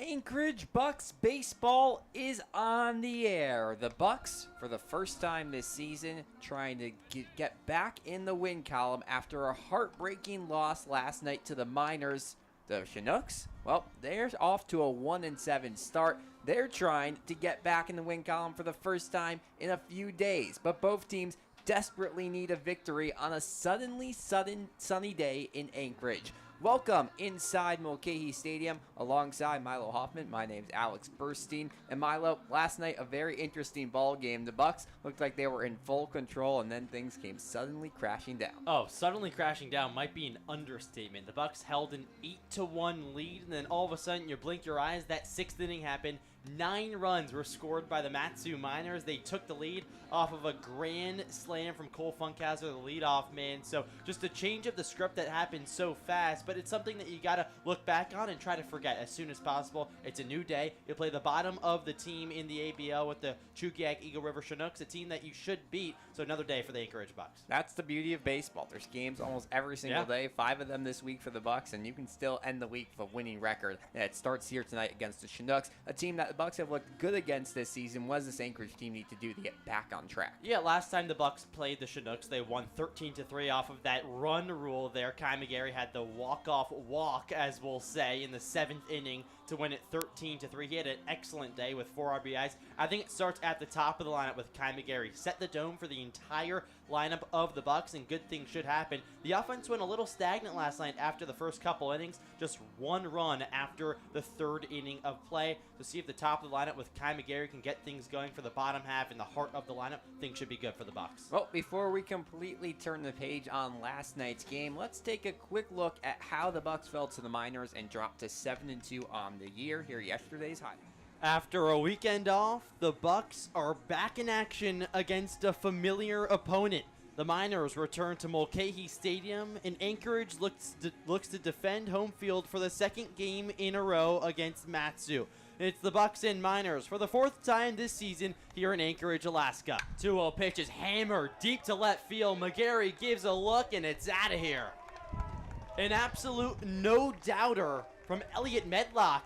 Anchorage Bucs baseball is on the air. The Bucs, for the first time this season, trying to get back in the win column after a heartbreaking loss last night to the Miners. The Chinooks, well, they're off to a 1-7 start. They're trying to get back in the win column for the first time in a few days, but both teams desperately need a victory on a sunny day in Anchorage. Welcome inside Mulcahy Stadium alongside Milo Hoffman. My name's Alex Burstein. And Milo, last night a very interesting ball game. The Bucs looked like they were in full control, and then things came suddenly crashing down. Oh, suddenly crashing down might be an understatement. The Bucs held an 8-1 lead, and then all of a sudden you blink your eyes, that sixth inning happened. 9 runs were scored by the Matsu Miners. They took the lead off of a grand slam from Cole Funkhauser, the leadoff man. So just a change of the script that happened so fast, but it's something that you got to look back on and try to forget as soon as possible. It's a new day. You play the bottom of the team in the ABL with the Chugiack-Ealge River Chinooks, a team that you should beat. So another day for the Anchorage Bucs. That's the beauty of baseball. There's games almost every single day, 5 of them this week for the Bucs, and you can still end the week with a winning record. And it starts here tonight against the Chinooks, a team that the Bucs have looked good against this season. What does this Anchorage team need to do to get back on track? Yeah, last time the Bucs played the Chinooks, they won 13-3 off of that run rule there. Kai McGarry had the walk-off walk, as we'll say, in the 7th inning to win it 13-3. He had an excellent day with 4 RBIs. I think it starts at the top of the lineup with Kai McGarry. Set the dome for the entire lineup of the Bucs, and good things should happen. The offense went a little stagnant last night after the first couple innings. Just 1 run after the 3rd inning of play. To see if the top of the lineup with Kai McGarry can get things going for the bottom half in the heart of the lineup, things should be good for the Bucs. Well, before we completely turn the page on last night's game, let's take a quick look at how the Bucs fell to the Miners and dropped to 7-2 on the year. Here, yesterday's highlight. After a weekend off, the Bucs are back in action against a familiar opponent. The Miners return to Mulcahy Stadium, and Anchorage looks to defend home field for the 2nd game in a row against Matsu. It's the Bucs and Miners for the 4th time this season here in Anchorage, Alaska. 2-0 pitch is hammered deep to left field. McGarry gives a look, and it's out of here. An absolute no-doubter from Elliot Medlock,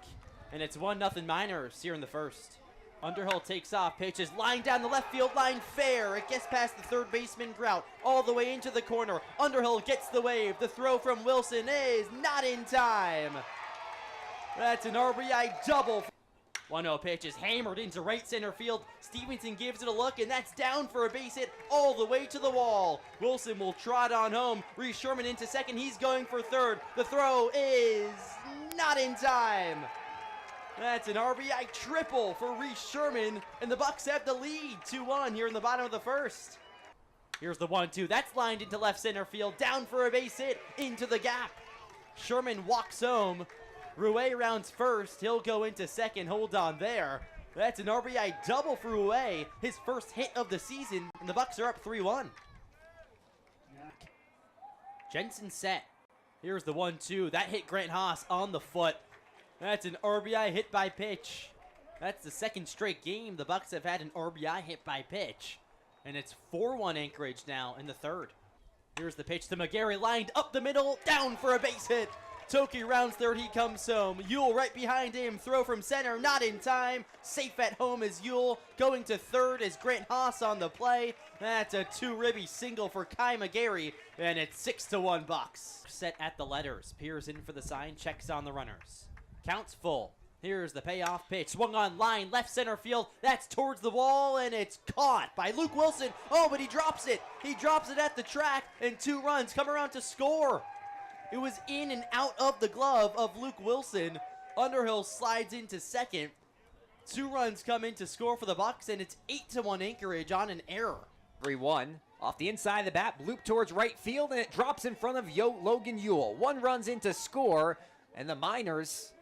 and it's 1-0 Miners here in the 1st. Underhill takes off, pitches line down the left field line, fair. It gets past the 3rd baseman Grout, all the way into the corner. Underhill gets the wave. The throw from Wilson is not in time. That's an RBI double. 1-0 pitch is hammered into right center field. Stevenson gives it a look, and that's down for a base hit all the way to the wall. Wilson will trot on home. Reese Sherman into second. He's going for 3rd. The throw is not in time. That's an RBI triple for Reese Sherman, and the Bucs have the lead 2-1 here in the bottom of the 1st. Here's the 1-2. That's lined into left center field. Down for a base hit into the gap. Sherman walks home. Rouet rounds 1st. He'll go into 2nd. Hold on there. That's an RBI double for Rouet. His 1st hit of the season, and the Bucs are up 3-1. Jensen set. Here's the 1-2. That hit Grant Haas on the foot. That's an RBI hit by pitch. That's the 2nd straight game the Bucs have had an RBI hit by pitch. And it's 4-1 Anchorage now in the 3rd. Here's the pitch to McGarry, lined up the middle, down for a base hit. Toki rounds 3rd, he comes home. Ewell right behind him, throw from center, not in time. Safe at home is Ewell. Going to 3rd is Grant Haas on the play. That's a 2-ribby single for Kai McGarry, and it's 6-1 Bucs. Set at the letters, peers in for the sign, checks on the runners. Counts full. Here's the payoff pitch. Swung on line, left center field. That's towards the wall, and it's caught by Luke Wilson. Oh, but he drops it. He drops it at the track, and 2 runs come around to score. It was in and out of the glove of Luke Wilson. Underhill slides into 2nd. 2 runs come in to score for the Bucs, and it's 8-1 Anchorage on an error. 3-1. Off the inside of the bat, loop towards right field, and it drops in front of Logan Ewell. 1 runs in to score, and the Miners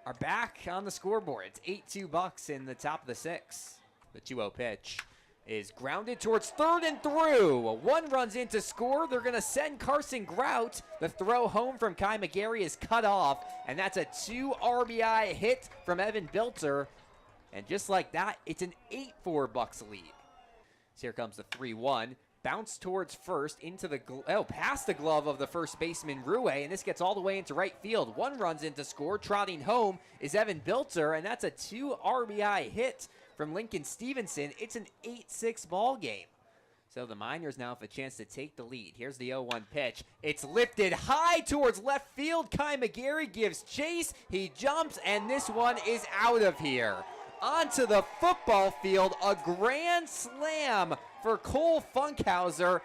are back on the scoreboard. It's 8-2 Bucs in the top of the 6th. The 2-0 pitch is grounded towards 3rd and through. 1 runs in to score. They're going to send Carson Grout. The throw home from Kai McGarry is cut off, and that's a 2 RBI hit from Evan Bilter. And just like that, it's an 8-4 Bucs lead. So here comes the 3-1. Bounce towards first, into the past the glove of the first baseman Rue, and this gets all the way into right field. One runs in to score. Trotting home is Evan Bilter, and that's a 2 RBI hit from Lincoln Stevenson. It's an 8-6 ball game. So the Miners now have a chance to take the lead. Here's the 0-1 pitch. It's lifted high towards left field. Kai McGarry gives chase. He jumps, and this one is out of here. Onto the football field, a grand slam for Cole Funkhauser.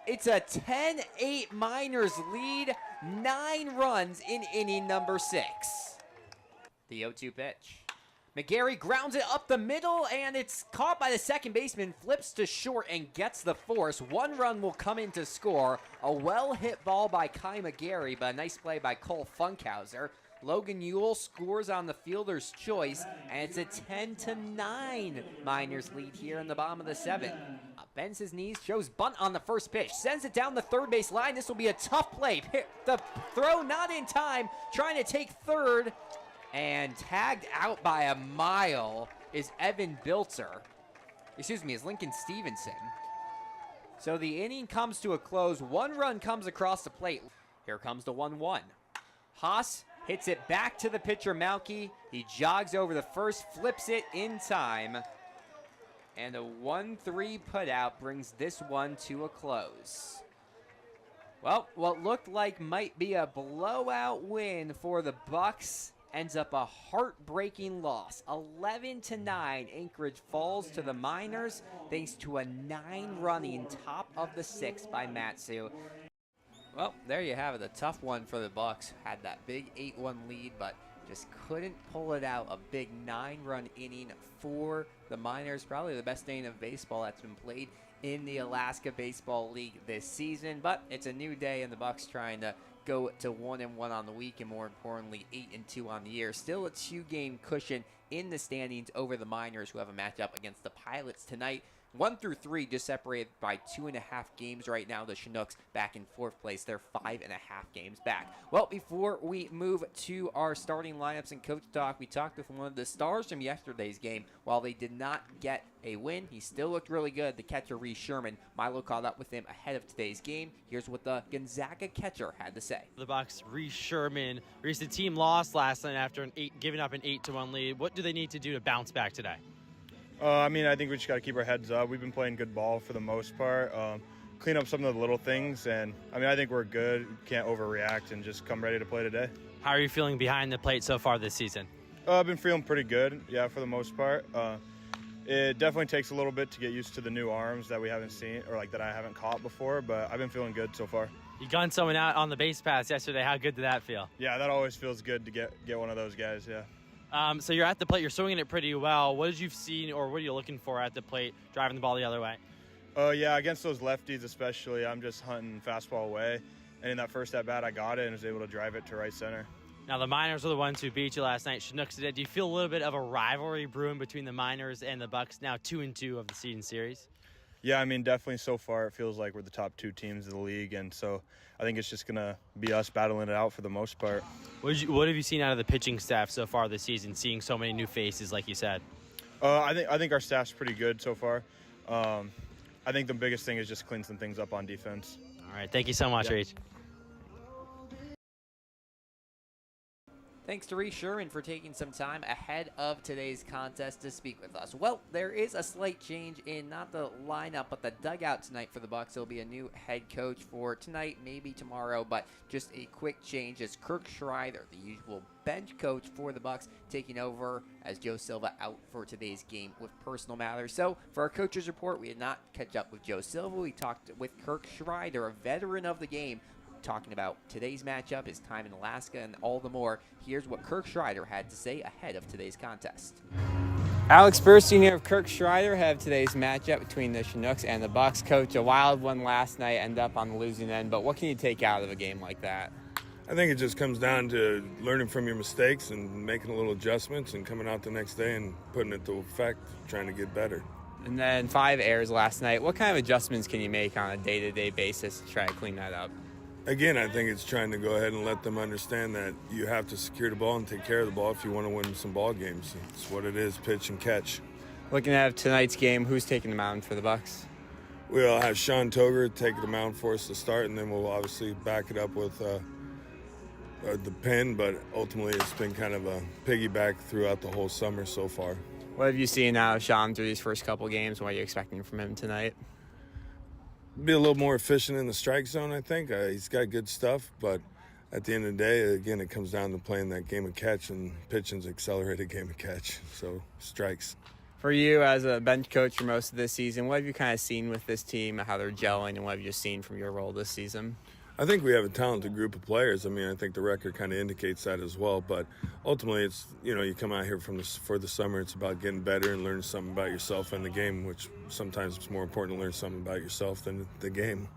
It's a 10-8 Miners lead, 9 runs in inning number 6. The 0-2 pitch. McGarry grounds it up the middle, and it's caught by the second baseman, flips to short and gets the force. 1 run will come in to score. A well-hit ball by Kai McGarry, but a nice play by Cole Funkhauser. Logan Ewell scores on the fielder's choice, and it's a 10-9 Miners lead here in the bottom of the 7th. Bends his knees, shows bunt on the first pitch, sends it down the third base line. This will be a tough play. The throw not in time, trying to take third, and tagged out by a mile is Evan Bilter. Is Lincoln Stevenson. So the inning comes to a close. 1 run comes across the plate. Here comes the 1-1. Haas hits it back to the pitcher, Malky. He jogs over the first, flips it in time. And a 1-3 putout brings this one to a close. Well, what looked like might be a blowout win for the Bucs ends up a heartbreaking loss. 11-9, Anchorage falls to the Miners thanks to a 9-running top of the 6th by Matsu. Well, there you have it. A tough one for the Bucs. Had that big 8-1 lead, but just couldn't pull it out. A big 9-run inning for the Miners. Probably the best inning of baseball that's been played in the Alaska Baseball League this season. But it's a new day, and the Bucs trying to go to 1-1 on the week, and more importantly, 8-2 on the year. Still a 2-game cushion in the standings over the Miners, who have a matchup against the Pilots tonight. 1 through 3 just separated by 2.5 games right now. The Chinooks back in 4th place. They're 5.5 games back. Well, before we move to our starting lineups and coach talk, we talked with one of the stars from yesterday's game. While they did not get a win, he still looked really good. The catcher, Reese Sherman. Milo caught up with him ahead of today's game. Here's what the Gonzaga catcher had to say. The Bucs, Reese Sherman. Reese, the team lost last night after giving up an 8-1 lead. What do they need to do to bounce back today? I think we just got to keep our heads up. We've been playing good ball for the most part. Clean up some of the little things, and I think we're good. Can't overreact and just come ready to play today. How are you feeling behind the plate so far this season? I've been feeling pretty good, for the most part. It definitely takes a little bit to get used to the new arms that we haven't seen, or that I haven't caught before, but I've been feeling good so far. You gunned someone out on the base pass yesterday. How good did that feel? Yeah, that always feels good to get one of those guys, yeah. So you're at the plate, you're swinging it pretty well. What did you see, or what are you looking for at the plate, driving the ball the other way? Against those lefties especially, I'm just hunting fastball away. And in that first at-bat, I got it and was able to drive it to right center. Now, the Miners are the ones who beat you last night. Chinooks did. Do you feel a little bit of a rivalry brewing between the Miners and the Bucs, now 2-2 of the season series? Yeah, definitely so far it feels like we're the top 2 teams of the league, and so I think it's just going to be us battling it out for the most part. What have you seen out of the pitching staff so far this season, seeing so many new faces like you said? I think our staff's pretty good so far. I think the biggest thing is just clean some things up on defense. All right, thank you so much, Reach. Thanks to Reese Sherman for taking some time ahead of today's contest to speak with us. Well, there is a slight change in not the lineup, but the dugout tonight for the Bucs. There'll be a new head coach for tonight, maybe tomorrow, but just a quick change as Kirk Schreider, the usual bench coach for the Bucs, taking over as Joe Silva out for today's game with personal matters. So for our coaches report, we did not catch up with Joe Silva. We talked with Kirk Schreider, a veteran of the game, talking about today's matchup, his time in Alaska, and all the more. Here's what Kirk Schreider had to say ahead of today's contest. Alex Burstein here of Kirk Schreider, ahead of today's matchup between the Chinooks and the Bucs. Coach, a wild one last night, end up on the losing end, but what can you take out of a game like that? I think it just comes down to learning from your mistakes and making a little adjustments and coming out the next day and putting it to effect, trying to get better. And then 5 errors last night. What kind of adjustments can you make on a day-to-day basis to try to clean that up? Again, I think it's trying to go ahead and let them understand that you have to secure the ball and take care of the ball if you want to win some ball games. It's what it is, pitch and catch. Looking at tonight's game, who's taking the mound for the Bucs? We'll have Sean Toger take the mound for us to start, and then we'll obviously back it up with the pen, but ultimately it's been kind of a piggyback throughout the whole summer so far. What have you seen out of Sean through these first couple games? What are you expecting from him tonight? Be a little more efficient in the strike zone, I think. He's got good stuff, but at the end of the day, again, it comes down to playing that game of catch, and pitching's accelerated game of catch, so strikes. For you as a bench coach for most of this season, what have you kind of seen with this team, how they're gelling, and what have you seen from your role this season? I think we have a talented group of players. I mean, I think the record kind of indicates that as well. But ultimately, it's, you come out here for the summer. It's about getting better and learning something about yourself and the game, which sometimes it's more important to learn something about yourself than the game.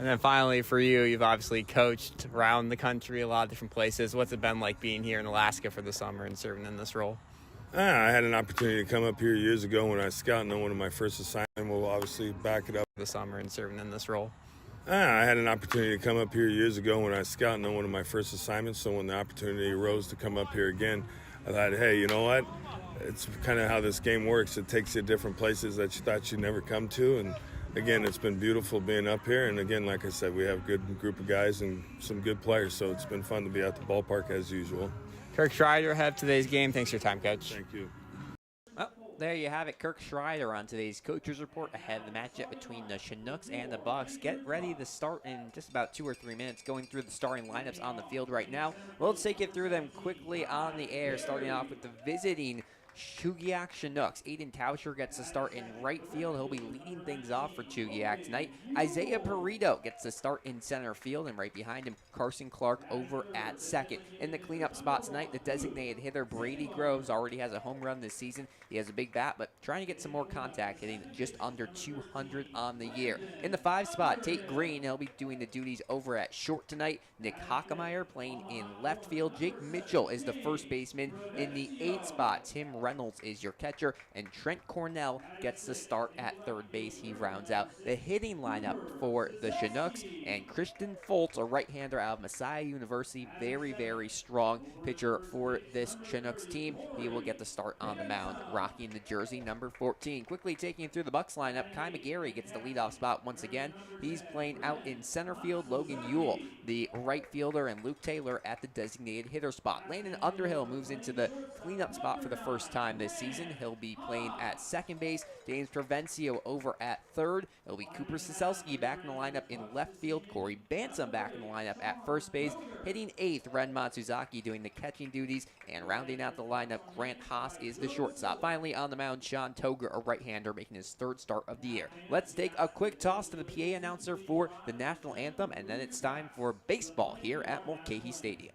And then finally, for you, you've obviously coached around the country, a lot of different places. What's it been like being here in Alaska for the summer and serving in this role? I had an opportunity to come up here years ago when I was scouting on one of my first assignments. We'll obviously back it up. The summer and serving in this role. I had an opportunity to come up here years ago when I was scouting on one of my first assignments. So when the opportunity arose to come up here again, I thought, hey, you know what? It's kind of how this game works. It takes you to different places that you thought you'd never come to. And again, it's been beautiful being up here. And again, like I said, we have a good group of guys and some good players. So it's been fun to be at the ballpark as usual. Kirk Schreider ahead of today's game. Thanks for your time, Coach. Thank you. Well, there you have it. Kirk Schreider on today's Coaches Report ahead of the matchup between the Chinooks and the Bucs. Get ready to start in just about 2 or 3 minutes. Going through the starting lineups on the field right now. We'll take you through them quickly on the air, starting off with the visiting Chugiack Chinooks. Aiden Tauscher gets to start in right field. He'll be leading things off for Chugiack tonight. Isaiah Perito gets to start in center field, and right behind him, Carson Clark over at second. In the cleanup spot tonight, the designated hitter Brady Groves already has a home run this season. He has a big bat, but trying to get some more contact, hitting just under 200 on the year. In the 5 spot, Tate Green, he'll be doing the duties over at short tonight. Nick Hockemeyer playing in left field. Jake Mitchell is the first baseman. In the 8 spot, Tim Reynolds is your catcher, and Trent Cornell gets the start at third base. He rounds out the hitting lineup for the Chinooks, and Christian Foltz, a right-hander out of Messiah University, very, very strong pitcher for this Chinooks team. He will get the start on the mound, rocking the jersey number 14. Quickly taking you through the Bucs lineup, Kai McGarry gets the leadoff spot once again. He's playing out in center field. Logan Ewell, the right fielder, and Luke Taylor at the designated hitter spot. Landon Underhill moves into the cleanup spot for the first time this season. He'll be playing at second base. James Provencio over at third. It'll be Cooper Siselski back in the lineup in left field. Corey Bantam back in the lineup at first base. Hitting 8th, Ren Matsuzaki doing the catching duties. And rounding out the lineup, Grant Haas is the shortstop. Finally on the mound, Sean Toger, a right-hander, making his 3rd start of the year. Let's take a quick toss to the PA announcer for the national anthem, and then it's time for baseball here at Mulcahy Stadium.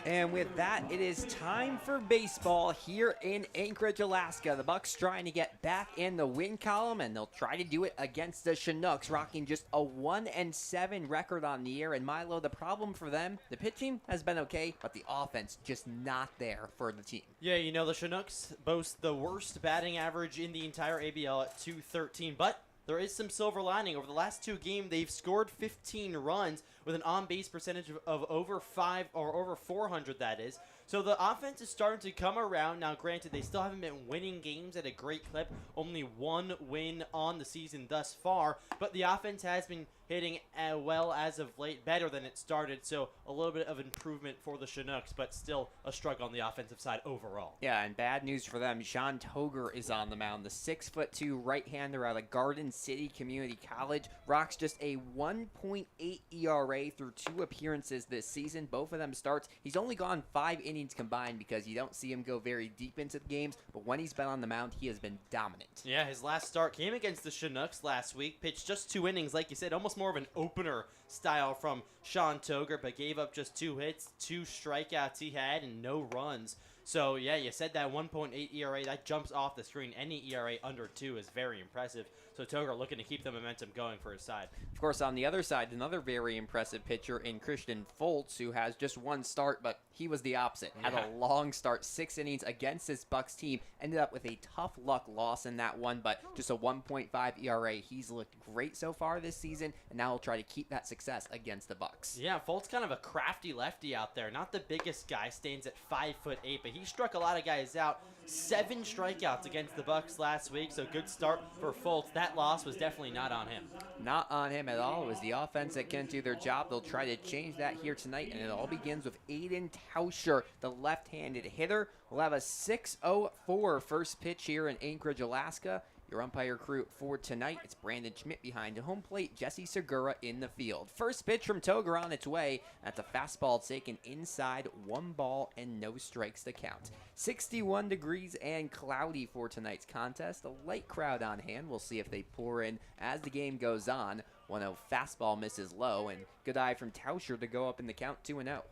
And with that, it is time for baseball here in Anchorage, Alaska. The Bucs trying to get back in the win column, and they'll try to do it against the Chinooks, rocking just a 1-7 record on the year. And Milo, the problem for them, the pitching has been okay, but the offense just not there for the team. Yeah, the Chinooks boast the worst batting average in the entire ABL at .213, but there is some silver lining. Over the last 2 games, they've scored 15 runs with an on-base percentage of over 400, that is. So the offense is starting to come around. Now, granted, they still haven't been winning games at a great clip. Only 1 win on the season thus far. But the offense has been hitting well as of late, better than it started. So a little bit of improvement for the Chinooks, but still a struggle on the offensive side overall. Yeah, and bad news for them. Sean Toger is on the mound. The 6'2" right-hander out of Garden City Community College rocks just a 1.8 ERA through 2 appearances this season. Both of them starts. He's only gone 5 innings combined because you don't see him go very deep into the games, but when he's been on the mound, he has been dominant. Yeah, his last start came against the Chinooks last week. Pitched just 2 innings, like you said, almost more of an opener style from Sean Toger, but gave up just 2 hits, 2 strikeouts he had, and no runs. So, yeah, you said that 1.8 ERA, that jumps off the screen. Any ERA under 2 is very impressive. So Toger looking to keep the momentum going for his side. Of course, on the other side, another very impressive pitcher in Christian Foltz, who has just 1 start, but he was the opposite. Had a long start, 6 innings against this Bucs team. Ended up with a tough luck loss in that one, but just a 1.5 ERA. He's looked great so far this season, and now he'll try to keep that success against the Bucs. Yeah, Foltz kind of a crafty lefty out there. Not the biggest guy, stands at 5'8", but he struck a lot of guys out. 7 strikeouts against the Bucs last week, so good start for Foltz. That loss was definitely not on him. Not on him at all. It was the offense that couldn't do their job. They'll try to change that here tonight, and it all begins with Aiden Tauscher, the left-handed hitter. We'll have a 6:04 first pitch here in Anchorage, Alaska. Your umpire crew for tonight, it's Brandon Schmidt behind the home plate, Jesse Segura in the field. First pitch from Toger on its way. That's a fastball taken inside, 1 ball and no strikes to count. 61 degrees and cloudy for tonight's contest. A light crowd on hand. We'll see if they pour in as the game goes on. 1-0 fastball misses low, and good eye from Tauscher to go up in the count 2-0.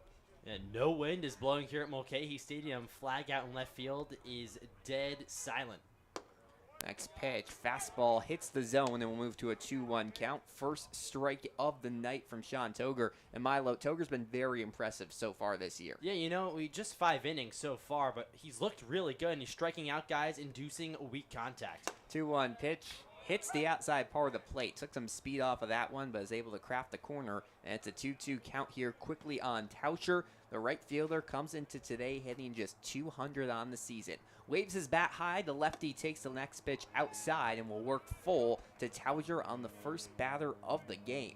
And no wind is blowing here at Mulcahy Stadium. Flag out in left field is dead silent. Next pitch, fastball hits the zone, and we'll move to a 2-1 count. First strike of the night from Sean Toger. And Milo, Toger's been very impressive so far this year. Yeah, you know, we just 5 innings so far, but he's looked really good, and he's striking out guys, inducing weak contact. 2-1 pitch, hits the outside part of the plate. Took some speed off of that one, but is able to craft the corner. And it's a 2-2 count here quickly on Tauscher. The right fielder comes into today hitting just 200 on the season. Waves his bat high. The lefty takes the next pitch outside and will work full to Tauscher on the first batter of the game.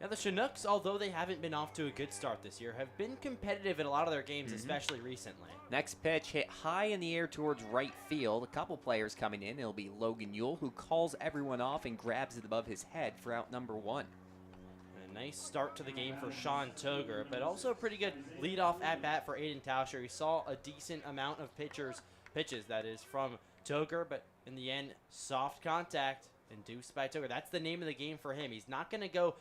Now the Chinooks, although they haven't been off to a good start this year, have been competitive in a lot of their games, especially recently. Next pitch hit high in the air towards right field. A couple players coming in. It'll be Logan Yule, who calls everyone off and grabs it above his head for out number 1. Nice start to the game for Sean Toger, but also a pretty good leadoff at-bat for Aiden Tauscher. He saw a decent amount of pitches, that is, from Toger, but in the end, soft contact induced by Toger. That's the name of the game for him. He's not going to go,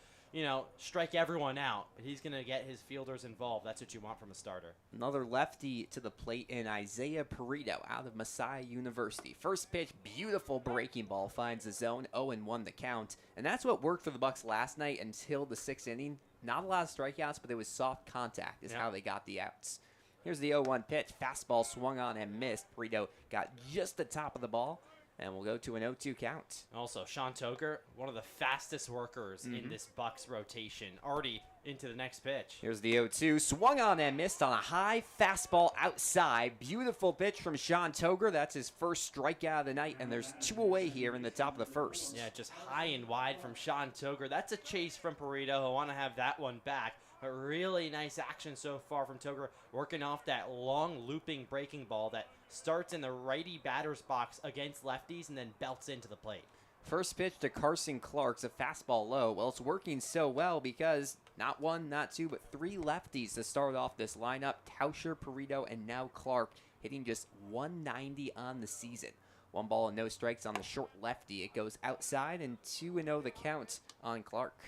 strike everyone out, but he's going to get his fielders involved. That's what you want from a starter. Another lefty to the plate in Isaiah Perito out of Messiah University. First pitch, beautiful breaking ball, finds the zone, 0-1 the count. And that's what worked for the Bucs last night until the 6th inning. Not a lot of strikeouts, but it was soft contact is how they got the outs. Here's the 0-1 pitch. Fastball swung on and missed. Perito got just the top of the ball. And we'll go to an 0-2 count. Also, Sean Toger, one of the fastest workers in this Bucs rotation, already into the next pitch. Here's the 0-2. Swung on and missed on a high fastball outside. Beautiful pitch from Sean Toger. That's his first strikeout of the night, and there's 2 away here in the top of the first. Yeah, just high and wide from Sean Toger. That's a chase from Perito. He'll want to have that one back. But really nice action so far from Toger, working off that long looping breaking ball that starts in the righty batter's box against lefties and then belts into the plate. First pitch to Carson Clark's a fastball low. Well, it's working so well because not 1, not 2, but 3 lefties to start off this lineup. Tauscher, Perito, and now Clark hitting just 190 on the season. 1 ball and no strikes on the short lefty. It goes outside and 2-0 the count on Clark.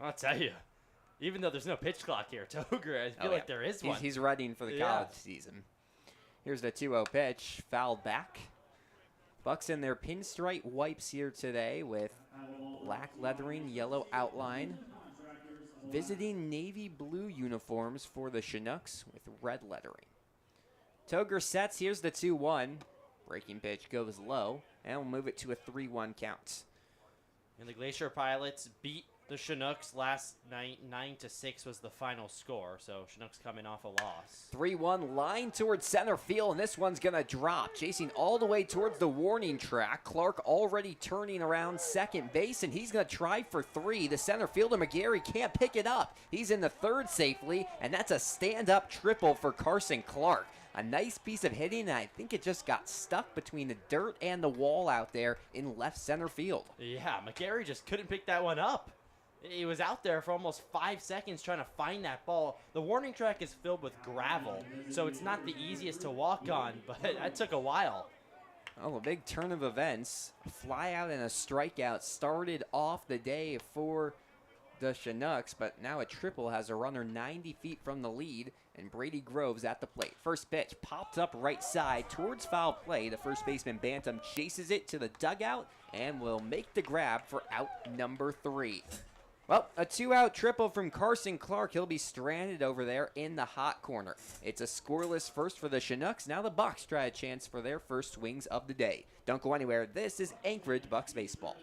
I'll tell you, even though there's no pitch clock here, Toger, I feel like there is one. He's readying for the college season. Here's the 2-0 pitch, fouled back. Bucs in their pinstripe wipes here today with black lettering, yellow outline. Visiting navy blue uniforms for the Chinooks with red lettering. Toger sets, here's the 2-1. Breaking pitch goes low, and we'll move it to a 3-1 count. And the Glacier Pilots beat the Chinooks last night. 9-6 was the final score. So Chinooks coming off a loss. 3-1 line towards center field, and this one's going to drop. Chasing all the way towards the warning track. Clark already turning around second base, and he's going to try for 3. The center fielder, McGarry, can't pick it up. He's in the third safely, and that's a stand-up triple for Carson Clark. A nice piece of hitting, and I think it just got stuck between the dirt and the wall out there in left center field. Yeah, McGarry just couldn't pick that one up. He was out there for almost 5 seconds trying to find that ball. The warning track is filled with gravel, so it's not the easiest to walk on, but that took a while. Oh, a big turn of events. A fly out and a strikeout started off the day for the Chinooks, but now a triple has a runner 90 feet from the lead, and Brady Groves at the plate. First pitch popped up right side towards foul play. The first baseman Bantam chases it to the dugout and will make the grab for out number 3. Well, a 2-out triple from Carson Clark. He'll be stranded over there in the hot corner. It's a scoreless first for the Chinooks. Now the Bucs try a chance for their first swings of the day. Don't go anywhere. This is Anchorage Bucs Baseball.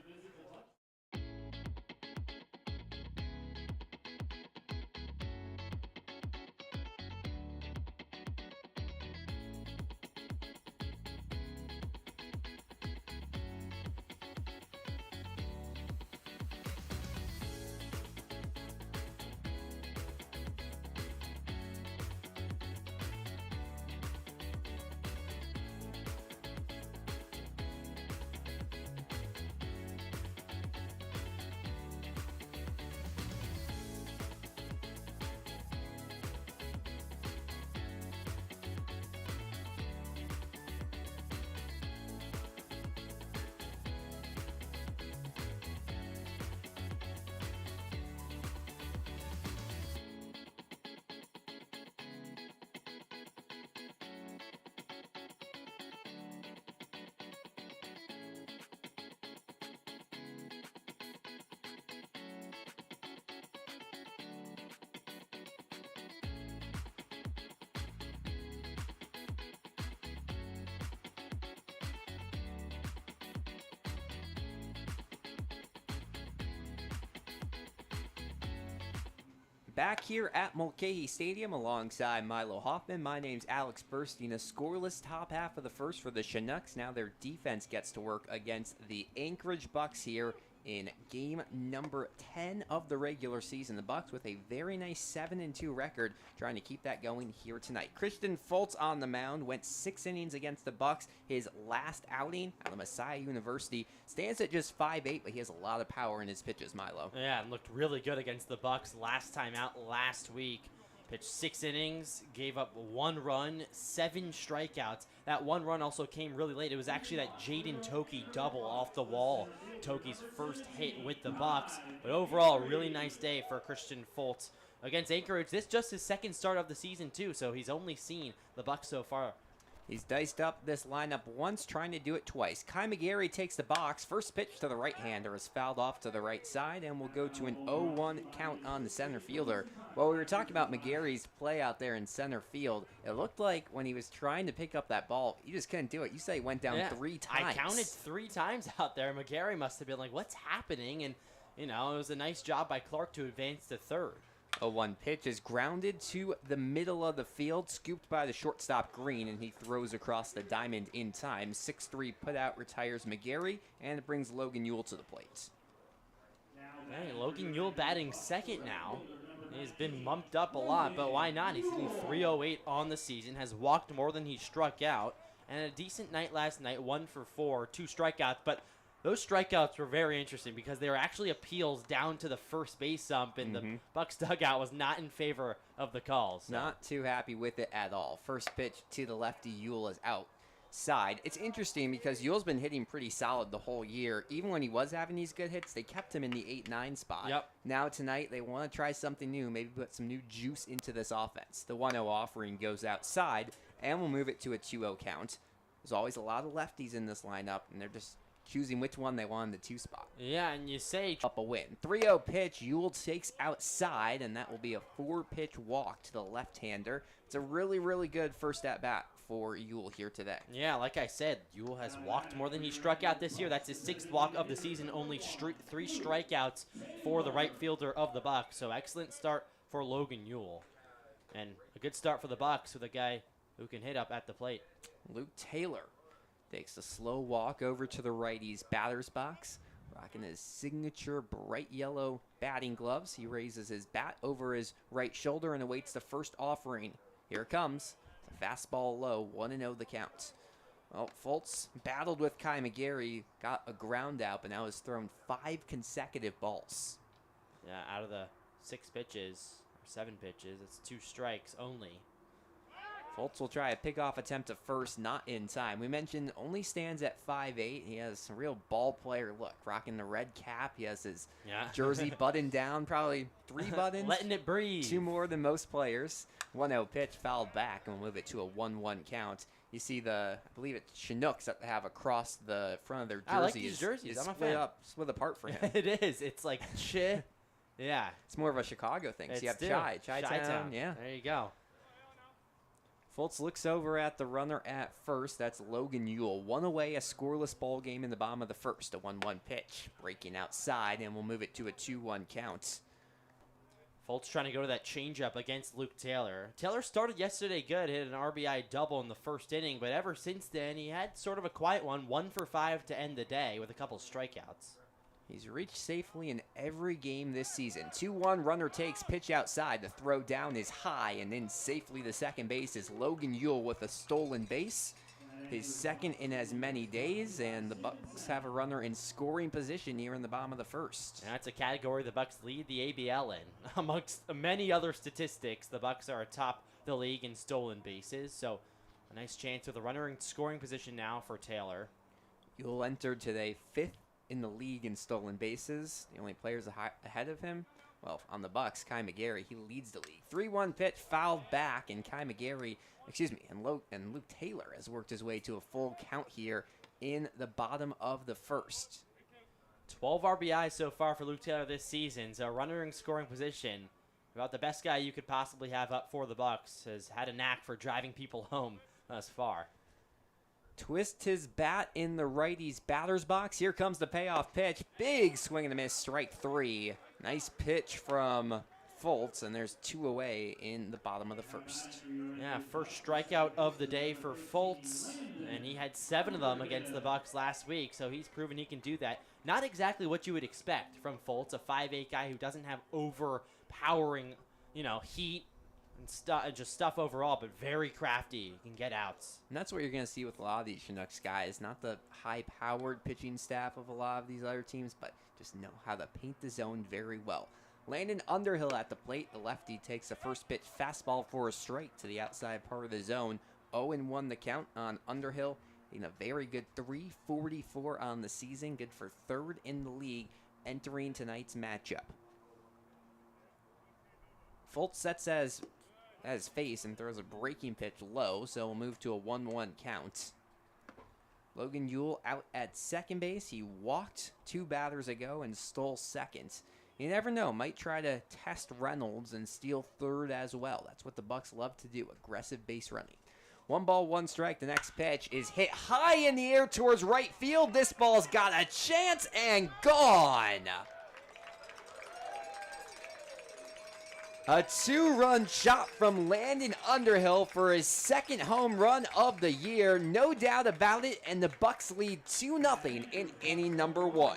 Back here at Mulcahy Stadium alongside Milo Hoffman, my name's Alex Burstein. A scoreless top half of the first for the Chinooks. Now their defense gets to work against the Anchorage Bucs here in game number 10 of the regular season. The Bucs with a very nice 7-2 record, trying to keep that going here tonight. Christian Fultz on the mound, went 6 innings against the Bucs. His last outing out of Messiah University, stands at just 5'8", but he has a lot of power in his pitches, Milo. Yeah, and looked really good against the Bucs last time out last week. Pitched 6 innings, gave up 1 run, 7 strikeouts. That 1 run also came really late. It was actually that Jaden Toki double off the wall. Toki's first hit with the Bucs. But overall, a really nice day for Christian Fultz against Anchorage. This is just his second start of the season, too, so he's only seen the Bucs so far. He's diced up this lineup once, trying to do it twice. Kai McGarry takes the box. First pitch to the right-hander is fouled off to the right side, and we'll go to an 0-1 count on the center fielder. Well, we were talking about McGarry's play out there in center field. It looked like when he was trying to pick up that ball, he just couldn't do it. You say he went down 3 times. I counted 3 times out there. McGarry must have been like, what's happening? And, you know, it was a nice job by Clark to advance to third. 0-1 pitch is grounded to the middle of the field, scooped by the shortstop Green, and he throws across the diamond in time. 6-3 putout retires McGarry, and it brings Logan Ewell to the plate. Hey, Logan Ewell batting second now. He's been mumped up a lot, but why not? He's hitting .308 on the season, has walked more than he struck out, and a decent night last night, 1 for 4, 2 strikeouts, but those strikeouts were very interesting because they were actually appeals down to the first base ump, and the Bucs dugout was not in favor of the calls. So. Not too happy with it at all. First pitch to the lefty, Ewell is outside. It's interesting because Ewell's been hitting pretty solid the whole year. Even when he was having these good hits, they kept him in the 8-9 spot. Yep. Now tonight, they want to try something new, maybe put some new juice into this offense. The 1-0 offering goes outside, and we'll move it to a 2-0 count. There's always a lot of lefties in this lineup, and they're just choosing which one they want in the 2 spot. Yeah, and you say Up a win. 3-0 pitch. Ealge takes outside, and that will be a 4-pitch walk to the left-hander. It's a really, really good first at-bat for Ealge here today. Yeah, like I said, Ealge has walked more than he struck out this year. That's his 6th walk of the season, only 3 strikeouts for the right fielder of the Bucs. So excellent start for Logan Ealge. And a good start for the Bucs with a guy who can hit up at the plate. Luke Taylor takes a slow walk over to the righty's batter's box, rocking his signature bright yellow batting gloves. He raises his bat over his right shoulder and awaits the first offering. Here it comes. It's a fastball low, 1-0 the count. Well, Fultz battled with Kai McGarry, got a ground out, but now has thrown 5 consecutive balls. Yeah, out of the 6 pitches, or 7 pitches, it's 2 strikes only. Fultz will try a pickoff attempt at first, not in time. We mentioned only stands at 5'8". He has a real ball player look, rocking the red cap. He has his jersey buttoned down, probably 3 buttons. Letting it breathe. 2 more than most players. 1-0 pitch, fouled back, and we'll move it to a 1-1 count. You see I believe it's Chinooks that they have across the front of their jerseys. I like these jerseys. I'm a fan. Split apart for him. It is. It's like yeah. It's more of a Chicago thing. So you have Chi-Town. Yeah. There you go. Fultz looks over at the runner at first. That's Logan Ealge. 1 away, a scoreless ball game in the bottom of the first. A 1-1 pitch. Breaking outside, and we'll move it to a 2-1 count. Fultz trying to go to that changeup against Luke Taylor. Taylor started yesterday good, hit an RBI double in the first inning, but ever since then, he had sort of a quiet one, 1 for 5 to end the day with a couple strikeouts. He's reached safely in every game this season. 2-1, runner takes, pitch outside. The throw down is high, and then safely to second base is Logan Ealge with a stolen base. His 2nd in as many days, and the Bucs have a runner in scoring position here in the bottom of the first. And that's a category the Bucs lead the ABL in. Amongst many other statistics, the Bucs are atop the league in stolen bases, so a nice chance with a runner in scoring position now for Taylor. Ealge entered today 5th in the league in stolen bases. The only players ahead of him, well, on the Bucs, Kai McGarry, he leads the league. 3-1 pitch, fouled back, and Luke Taylor has worked his way to a full count here in the bottom of the first. 12 RBIs so far for Luke Taylor this season, so runner in scoring position. About the best guy you could possibly have up for the Bucs. Has had a knack for driving people home thus far. Twist his bat in the righty's batter's box. Here comes the payoff pitch. Big swing and a miss, strike 3. Nice pitch from Fultz, and there's 2 away in the bottom of the first. Yeah, first strikeout of the day for Fultz, and he had 7 of them against the Bucs last week, so he's proven he can do that. Not exactly what you would expect from Fultz, a 5'8" guy who doesn't have overpowering, heat and just stuff overall, but very crafty. He can get outs. And that's what you're going to see with a lot of these Chinooks guys. Not the high-powered pitching staff of a lot of these other teams, but just know how to paint the zone very well. Landon Underhill at the plate. The lefty takes a first pitch fastball for a strike to the outside part of the zone. 0-1 the count on Underhill. In a very good 344 on the season. Good for 3rd in the league entering tonight's matchup. Fultz sets as his face and throws a breaking pitch low, so we'll move to a 1-1 count. Logan Ealge out at second base. He walked 2 batters ago and stole second. You never know, might try to test Reynolds and steal 3rd as well. That's what the Bucs love to do, aggressive base running. 1 ball, 1 strike. The next pitch is hit high in the air towards right field. This ball's got a chance and gone. A 2-run shot from Landon Underhill for his 2nd home run of the year. No doubt about it, and the Bucs lead 2-0 in inning number 1.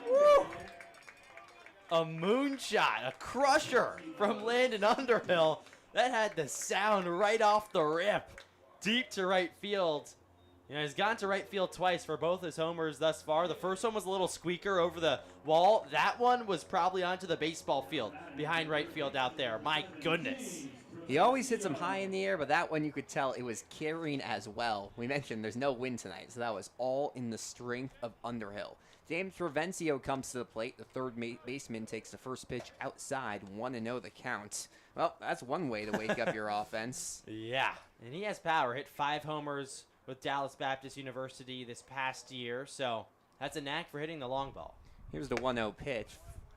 Woo! A moonshot, a crusher from Landon Underhill. That had the sound right off the rip. Deep to right field. He's gone to right field twice for both his homers thus far. The first one was a little squeaker over the wall. That one was probably onto the baseball field behind right field out there. My goodness. He always hits them high in the air, but that one you could tell it was carrying as well. We mentioned there's no wind tonight, so that was all in the strength of Underhill. James Provencio comes to the plate. The 3rd baseman takes the first pitch outside. 1-0 the count. Well, that's one way to wake up your offense. Yeah, and he has power. Hit 5 homers with Dallas Baptist University this past year, so that's a knack for hitting the long ball. Here's the 1-0 pitch.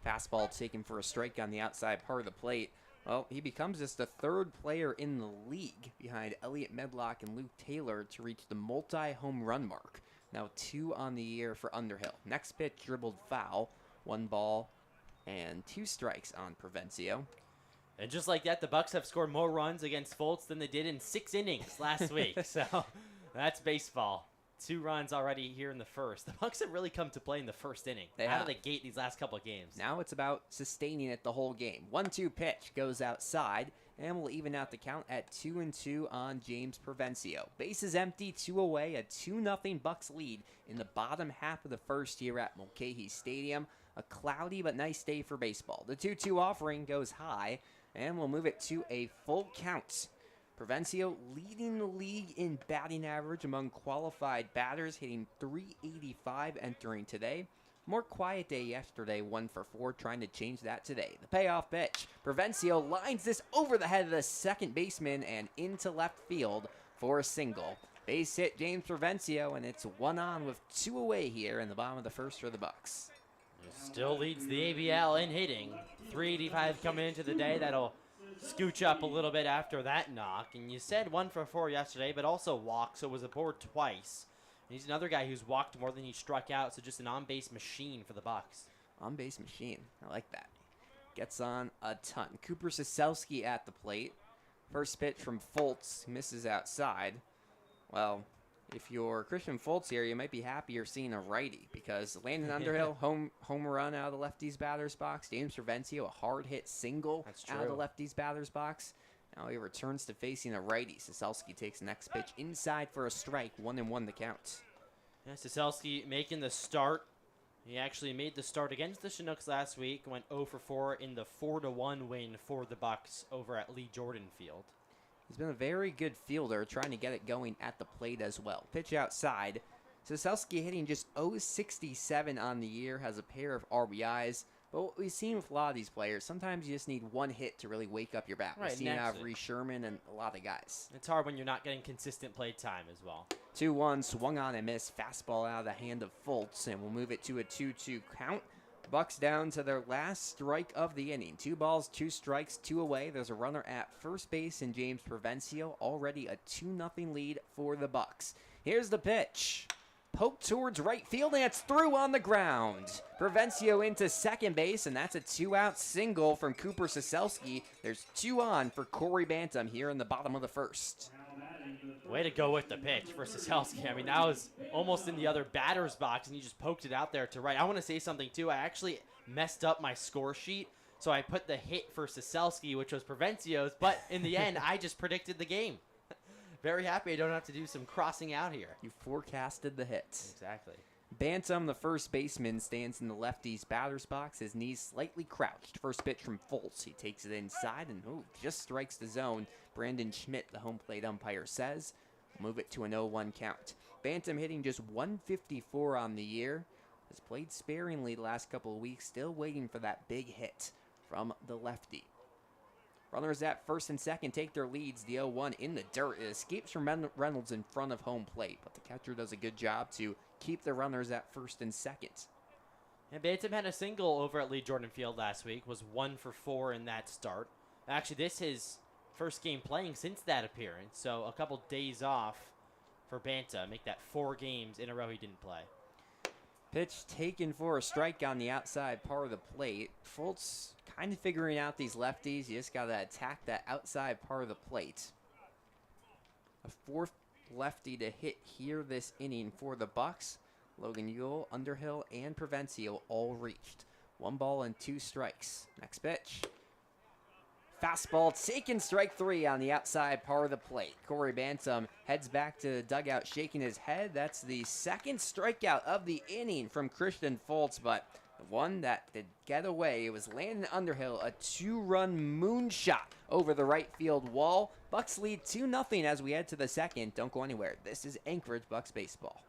Fastball taken for a strike on the outside part of the plate. Well, he becomes just the third player in the league behind Elliott Medlock and Luke Taylor to reach the multi-home run mark. Now 2 on the year for Underhill. Next pitch dribbled foul. 1 ball and 2 strikes on Provencio. And just like that, the Bucs have scored more runs against Fultz than they did in 6 innings last week. So that's baseball. 2 runs already here in the first. The Bucs have really come to play in the first inning. They out have. of the gate these last couple of games. Now it's about sustaining it the whole game. 1-2 pitch goes outside, and we'll even out the count at 2-2 on James Provencio. Bases empty, 2 away, a 2-0 Bucs lead in the bottom half of the first here at Mulcahy Stadium. A cloudy but nice day for baseball. The 2-2 offering goes high, and we'll move it to a full count. Provencio leading the league in batting average among qualified batters, hitting .385 entering today. More quiet day yesterday, 1 for 4, trying to change that today. The payoff pitch. Provencio lines this over the head of the second baseman and into left field for a single. Base hit James Provencio, and it's 1 on with 2 away here in the bottom of the first for the Bucs. Still leads the ABL in hitting. .385 coming into the day. That'll scooch up a little bit after that knock. And you said 1 for 4 yesterday, but also walked, so was aboard twice. And he's another guy who's walked more than he struck out, so just an on-base machine for the Bucs. On-base machine. I like that. Gets on a ton. Cooper Sosowski at the plate. First pitch from Fultz, misses outside. Well, if you're Christian Fultz here, you might be happier seeing a righty because Landon Underhill, home run out of the lefty's batter's box. James Provencio, a hard hit single out of the lefty's batter's box. Now he returns to facing a righty. Sosowski takes the next pitch inside for a strike. 1-1 the count. Yeah, Sosowski making the start. He actually made the start against the Chinooks last week. Went 0 for 4 in the 4-1 win for the Bucs over at Lee Jordan Field. He's been a very good fielder, trying to get it going at the plate as well. Pitch outside. Sosowski hitting just .067 on the year, has a pair of RBIs. But what we've seen with a lot of these players, sometimes you just need 1 hit to really wake up your bat. Right, We've seen it out of Reese Sherman and a lot of guys. It's hard when you're not getting consistent play time as well. 2-1, swung on and missed. Fastball out of the hand of Fultz, and we'll move it to a 2-2 count. Bucs down to their last strike of the inning. 2 balls, 2 strikes, 2 away. There's a runner at first base in James Provencio. Already a 2-0 lead for the Bucs. Here's the pitch. Poke towards right field, and it's through on the ground. Provencio into second base, and that's a 2-out single from Cooper Sosowski. There's 2 on for Corey Bantam here in the bottom of the first. Way to go with the pitch for Sosowski. I mean, that was almost in the other batter's box, and he just poked it out there to right. I want to say something, too. I actually messed up my score sheet, so I put the hit for Sosowski, which was Provencio's, but in the end, I just predicted the game. Very happy I don't have to do some crossing out here. You forecasted the hit. Exactly. Bantam, the first baseman, stands in the lefty's batter's box, his knees slightly crouched. First pitch from Fultz. He takes it inside and just strikes the zone. Brandon Schmidt, the home plate umpire, says. We'll move it to an 0-1 count. Bantam hitting just .154 on the year. Has played sparingly the last couple of weeks, still waiting for that big hit from the lefty. Runners at first and second take their leads. The 0-1 in the dirt. It escapes from Reynolds in front of home plate, but the catcher does a good job to keep the runners at first and second. And Bantam had a single over at Lee Jordan Field last week. Was 1 for 4 in that start. Actually, this is his first game playing since that appearance, so a couple days off for Bantam. Make that 4 games in a row he didn't play. Pitch taken for a strike on the outside part of the plate. Fultz kind of figuring out these lefties. You just got to attack that outside part of the plate. A 4th lefty to hit here this inning for the Bucs. Logan Ewell, Underhill, and Provencio all reached. 1 ball and 2 strikes. Next pitch. Fastball taken, strike 3 on the outside part of the plate. Corey Bantam heads back to the dugout shaking his head. That's the 2nd strikeout of the inning from Christian Fultz, but the one that did get away, it was Landon Underhill, a 2-run moonshot over the right field wall. Bucs lead 2-0 as we head to the second. Don't go anywhere. This is Anchorage Bucs baseball.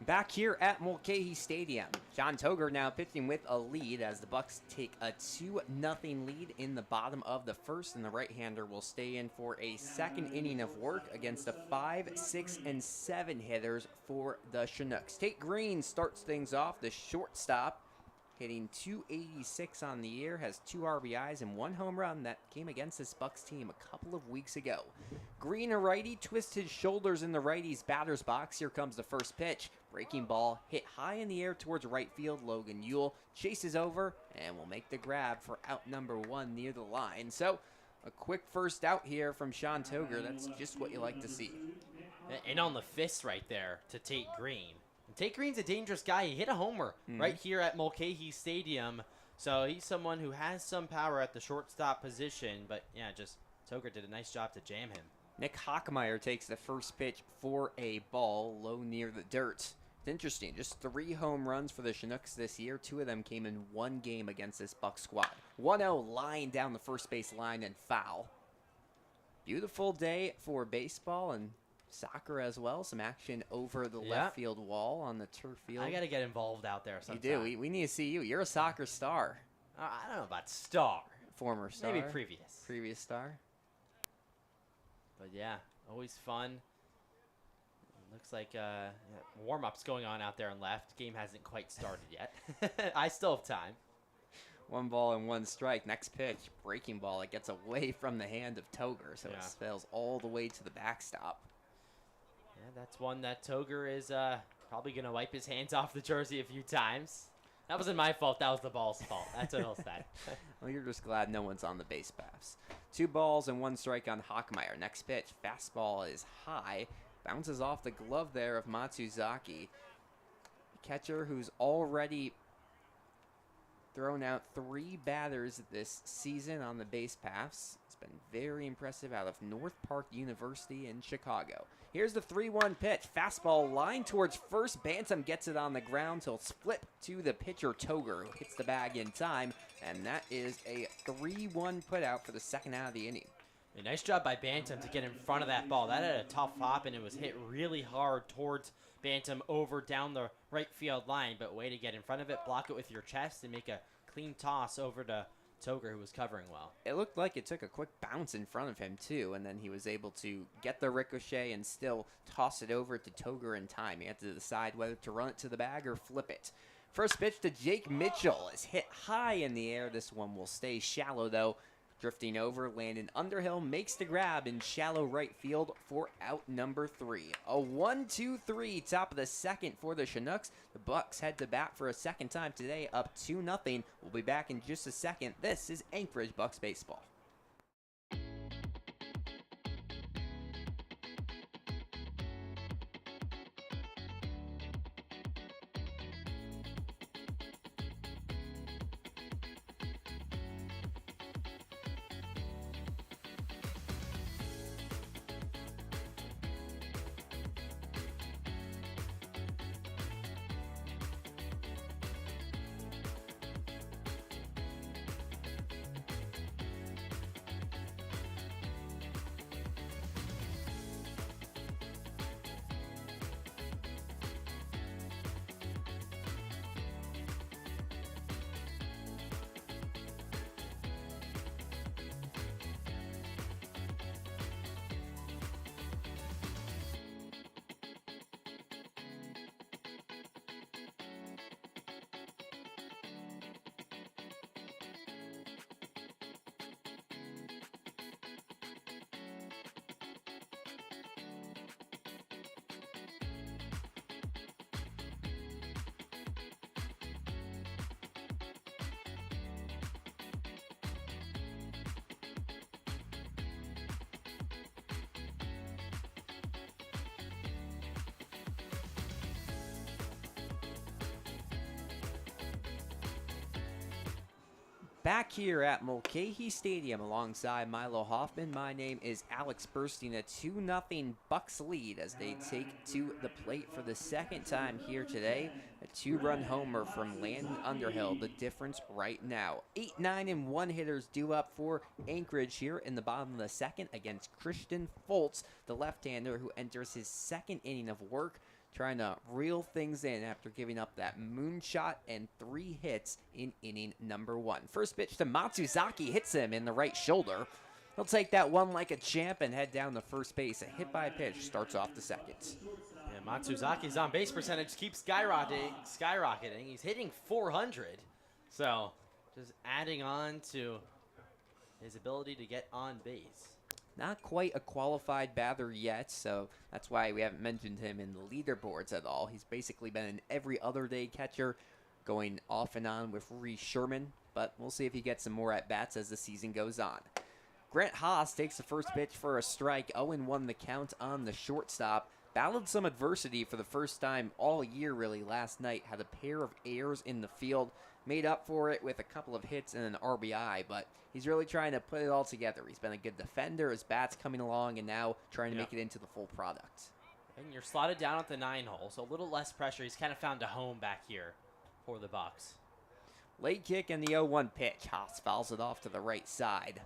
Back here at Mulcahy Stadium, John Toger now pitching with a lead as the Bucs take a 2-0 lead in the bottom of the first, and the right-hander will stay in for a second inning of work against the 5, 6, and 7 hitters for the Chinooks. Tate Green starts things off, the shortstop, hitting .286 on the year, has 2 RBIs and 1 home run that came against this Bucs team a couple of weeks ago. Green, a righty, twists his shoulders in the righty's batter's box. Here comes the first pitch. Breaking ball hit high in the air towards right field. Logan Ewell chases over and will make the grab for out number 1 near the line. So a quick first out here from Sean Toger. That's just what you like to see. And on the fist right there to Tate Green. Tate Green's a dangerous guy. He hit a homer right here at Mulcahy Stadium. So he's someone who has some power at the shortstop position. But, yeah, just Toger did a nice job to jam him. Nick Hockmeyer takes the first pitch for a ball low near the dirt. It's interesting. Just 3 home runs for the Chinooks this year. 2 of them came in 1 game against this Bucs squad. 1-0 line down the first base line and foul. Beautiful day for baseball and soccer as well. Some action over the left field wall on the turf field. I got to get involved out there sometime. You do. We need to see you. You're a soccer star. I don't know about star. Former star. Maybe previous. Previous star. But, yeah, always fun. Looks like warm-up's going on out there on left. Game hasn't quite started yet. I still have time. 1 ball and 1 strike. Next pitch, breaking ball. It gets away from the hand of Toger, so it sails all the way to the backstop. Yeah, that's one that Toger is probably going to wipe his hands off the jersey a few times. That wasn't my fault. That was the ball's fault. That's what he'll say. Well, you're just glad no one's on the base paths. 2 balls and 1 strike on Hockmeyer. Next pitch, fastball is high. Bounces off the glove there of Matsuzaki. Catcher who's already thrown out 3 batters this season on the base paths. It's been very impressive out of North Park University in Chicago. Here's the 3-1 pitch. Fastball line towards first. Bantam gets it on the ground. He'll flip to the pitcher, Toger, who hits the bag in time. And that is a 3-1 putout for the second out of the inning. A nice job by Bantam to get in front of that ball. That had a tough hop, and it was hit really hard towards Bantam over down the right field line. But way to get in front of it, block it with your chest, and make a clean toss over to Toger, who was covering well. It looked like it took a quick bounce in front of him, too, and then he was able to get the ricochet and still toss it over to Toger in time. He had to decide whether to run it to the bag or flip it. First pitch to Jake Mitchell is hit high in the air. This one will stay shallow, though. Drifting over, Landon Underhill makes the grab in shallow right field for out number 3. A 1-2-3 top of the second for the Chinooks. The Bucs head to bat for a second time today, up 2-0. We'll be back in just a second. This is Anchorage Bucs Baseball. Back here at Mulcahy Stadium alongside Milo Hoffman, my name is Alex Burstein. A 2-0 Bucs lead as they take to the plate for the second time here today. A 2-run homer from Landon Underhill, the difference right now. 8, 9, and 1 hitters due up for Anchorage here in the bottom of the second against Christian Foltz, the left-hander who enters his second inning of work. trying to reel things in after giving up that moonshot and 3 hits in inning number 1. First pitch to Matsuzaki hits him in the right shoulder. He'll take that one like a champ and head down to first base. A hit by pitch starts off the second. And Matsuzaki's on base percentage keeps skyrocketing. He's hitting 400. So just adding on to his ability to get on base. Not quite a qualified batter yet, so that's why we haven't mentioned him in the leaderboards at all. He's basically been an every other day catcher, going off and on with Reese Sherman, but we'll see if he gets some more at-bats as the season goes on. Grant Haas takes the first pitch for a strike, 0-1 the count on the shortstop. Battled some adversity for the first time all year, really, last night. Had a pair of errors in the field. Made up for it with a couple of hits and an RBI, but he's really trying to put it all together. He's been a good defender. His bat's coming along, and now trying to make it into the full product. And you're slotted down at the 9 hole, so a little less pressure. He's kind of found a home back here for the Bucs. Late kick and the 0-1 pitch. Haas fouls it off to the right side.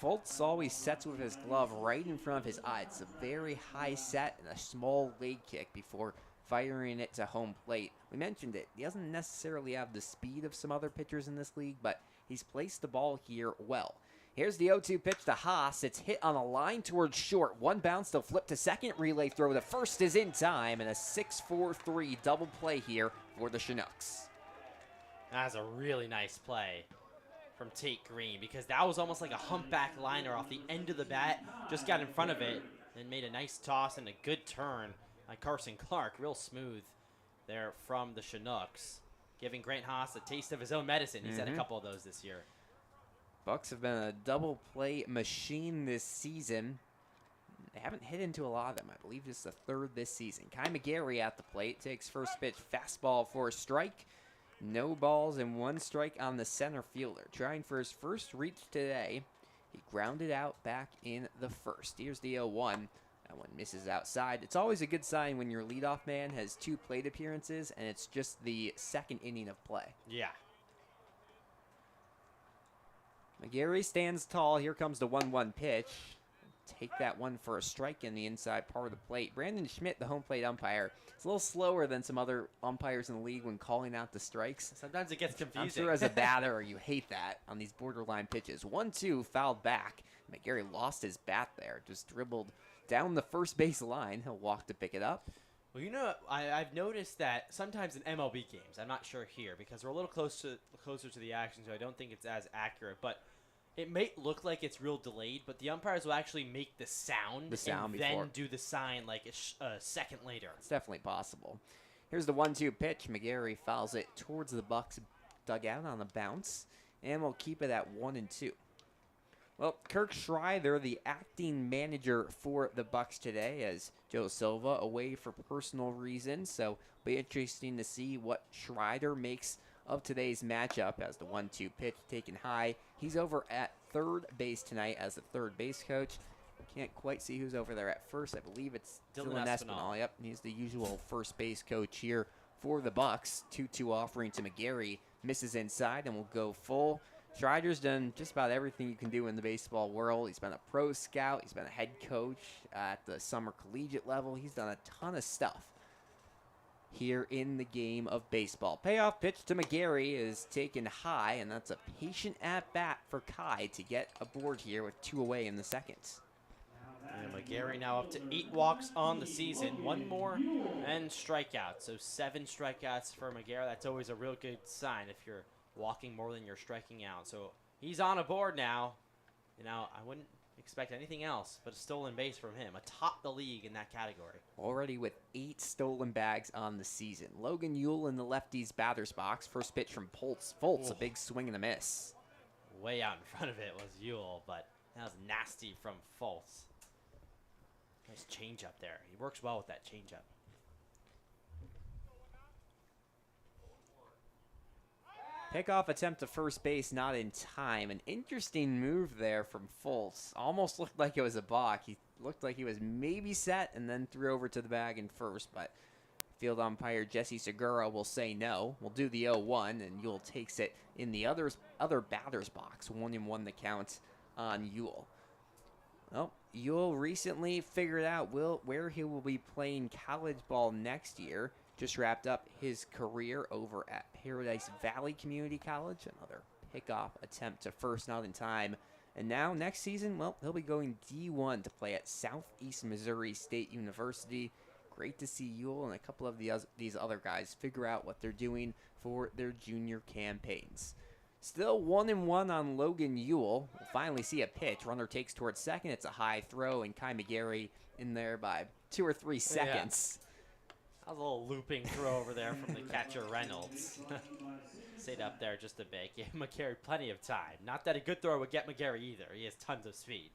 Fultz always sets with his glove right in front of his eye. It's a very high set and a small leg kick before firing it to home plate. We mentioned it. He doesn't necessarily have the speed of some other pitchers in this league, but he's placed the ball here well. Here's the 0-2 pitch to Haas. It's hit on a line towards short. One bounce, they'll flip to second. Relay throw to first is in time, and a 6-4-3 double play here for the Chinooks. That's a really nice play from Tate Green, because that was almost like a humpback liner off the end of the bat. Just got in front of it and made a nice toss and a good turn by Carson Clark. Real smooth there from the Chinooks, giving Grant Haas a taste of his own medicine. He's had a couple of those this year. Bucs have been a double play machine this season. They haven't hit into a lot of them. I believe just the third this season. Kai McGarry at the plate takes first pitch, fastball for a strike. No balls and 1 strike on the center fielder. Trying for his first reach today. He grounded out back in the first. Here's the 0-1. That one misses outside. It's always a good sign when your leadoff man has 2 plate appearances and it's just the second inning of play. Yeah. McGarry stands tall. Here comes the 1-1 pitch. Take that one for a strike in the inside part of the plate. Brandon Schmidt, the home plate umpire, is a little slower than some other umpires in the league when calling out the strikes. Sometimes it gets confusing. I'm sure as a batter, you hate that on these borderline pitches. 1-2 fouled back. McGarry lost his bat there. Just dribbled down the first base line. He'll walk to pick it up. Well, you know, I've noticed that sometimes in MLB games, I'm not sure here because we're a little closer to the action, so I don't think it's as accurate, but it may look like it's real delayed, but the umpires will actually make the sound and before. then do the sign like a second later. It's definitely possible. Here's the 1-2 pitch. McGarry fouls it towards the Bucs dugout on a bounce, and we'll keep it at 1-2. Well, Kirk Schreider, the acting manager for the Bucs today, as Joe Silva away for personal reasons, so it'll be interesting to see what Schreider makes of today's matchup as the 1-2 pitch taken high. He's over at third base tonight as the third base coach. Can't quite see who's over there at first. I believe it's Dylan Espinal. Yep, he's the usual first base coach here for the Bucs. 2-2 offering to McGarry. Misses inside and will go full. Schreider's done just about everything you can do in the baseball world. He's been a pro scout. He's been a head coach at the summer collegiate level. He's done a ton of stuff here in the game of baseball. Payoff pitch to McGarry is taken high, and that's a patient at-bat for Kai to get aboard here with 2 away in the second. And McGarry now up to 8 walks on the season. 1 more and strikeout. So 7 strikeouts for McGarry. That's always a real good sign if you're walking more than you're striking out. So he's on a board now. You know, I wouldn't expect anything else but a stolen base from him. Atop the league in that category. Already with 8 stolen bags on the season. Logan Ewell in the lefty's batter's box. First pitch from Fultz, a big swing and a miss. Way out in front of it was Ewell, but that was nasty from Fultz. Nice changeup there. He works well with that changeup. Pickoff attempt to first base, not in time. An interesting move there from Fultz. Almost looked like it was a balk. He looked like he was maybe set and then threw over to the bag in first, but field umpire Jesse Segura will say no. We'll do the 0-1, and Ewell takes it in the other batter's box. 1-1 the count on Ewell. Well, Ewell recently figured out where he will be playing college ball next year. Just wrapped up his career over at Paradise Valley Community College, another pickoff attempt to first not in time. And now, next season, well, he'll be going D1 to play at Southeast Missouri State University. Great to see Ewell and a couple of these other guys figure out what they're doing for their junior campaigns. Still 1-1 on Logan Ewell. We'll finally see a pitch. Runner takes towards second. It's a high throw, and Kai McGarry in there by 2 or 3 seconds. Yeah. That was a little looping throw over there from the catcher Reynolds. Stayed up there just a bit. Gave McGarry plenty of time. Not that a good throw would get McGarry either. He has tons of speed.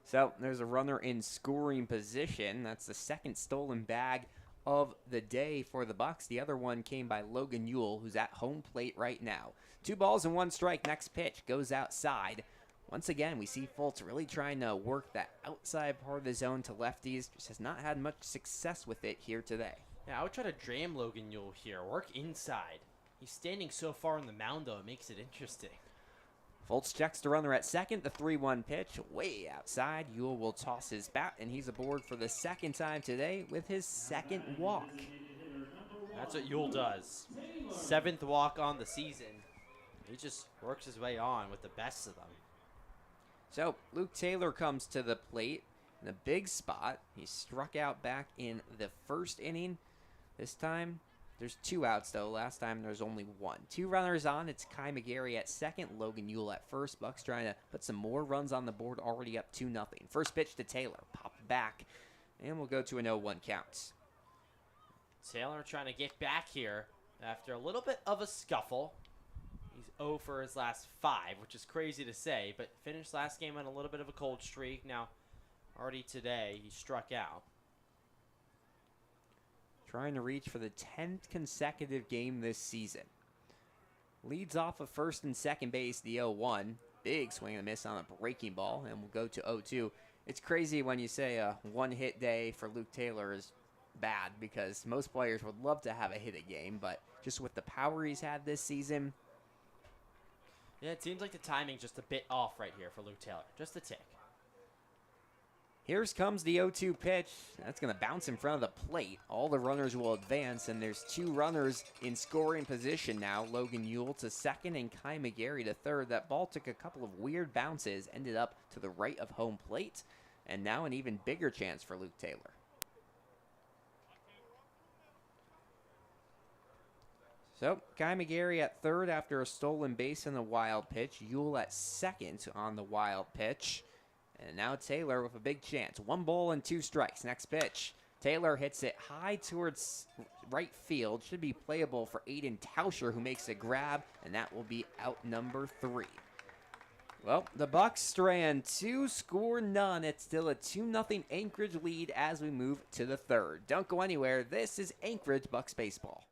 So there's a runner in scoring position. That's the second stolen bag of the day for the Bucs. The other one came by Logan Ewell, who's at home plate right now. 2 balls and 1 strike. Next pitch goes outside. Once again, we see Fultz really trying to work that outside part of the zone to lefties. Just has not had much success with it here today. Yeah, I would try to jam Logan Ewell here. Work inside. He's standing so far on the mound, though, it makes it interesting. Fultz checks the runner at second. The 3-1 pitch way outside. Ewell will toss his bat, and he's aboard for the second time today with his second walk. That's what Ewell does. 7th walk on the season. He just works his way on with the best of them. So Luke Taylor comes to the plate in a big spot. He struck out back in the first inning. This time, there's 2 outs, though. Last time, there's only 1. 2 runners on. It's Kai McGarry at second, Logan Ewell at first. Bucs trying to put some more runs on the board, already up 2-0. First pitch to Taylor. Popped back, and we'll go to an 0-1 count. Taylor trying to get back here after a little bit of a scuffle. He's 0 for his last 5, which is crazy to say, but finished last game on a little bit of a cold streak. Now, already today, he struck out. Trying to reach for the 10th consecutive game this season. Leads off of first and second base, the 0-1. Big swing and a miss on a breaking ball, and we'll go to 0-2. It's crazy when you say a one-hit day for Luke Taylor is bad, because most players would love to have a hit a game, but just with the power he's had this season. Yeah, it seems like the timing's just a bit off right here for Luke Taylor. Just a tick. Here comes the 0-2 pitch. That's going to bounce in front of the plate. All the runners will advance, and there's 2 runners in scoring position now. Logan Ewell to second and Kai McGarry to third. That ball took a couple of weird bounces, ended up to the right of home plate, and now an even bigger chance for Luke Taylor. So, Kai McGarry at third after a stolen base and a wild pitch. Ewell at second on the wild pitch. And now Taylor with a big chance. 1 ball and 2 strikes. Next pitch. Taylor hits it high towards right field. Should be playable for Aiden Tauscher, who makes a grab, and that will be out number 3. Well, the Bucs strand 2, score none. It's still a 2-0 Anchorage lead as we move to the third. Don't go anywhere. This is Anchorage Bucs Baseball.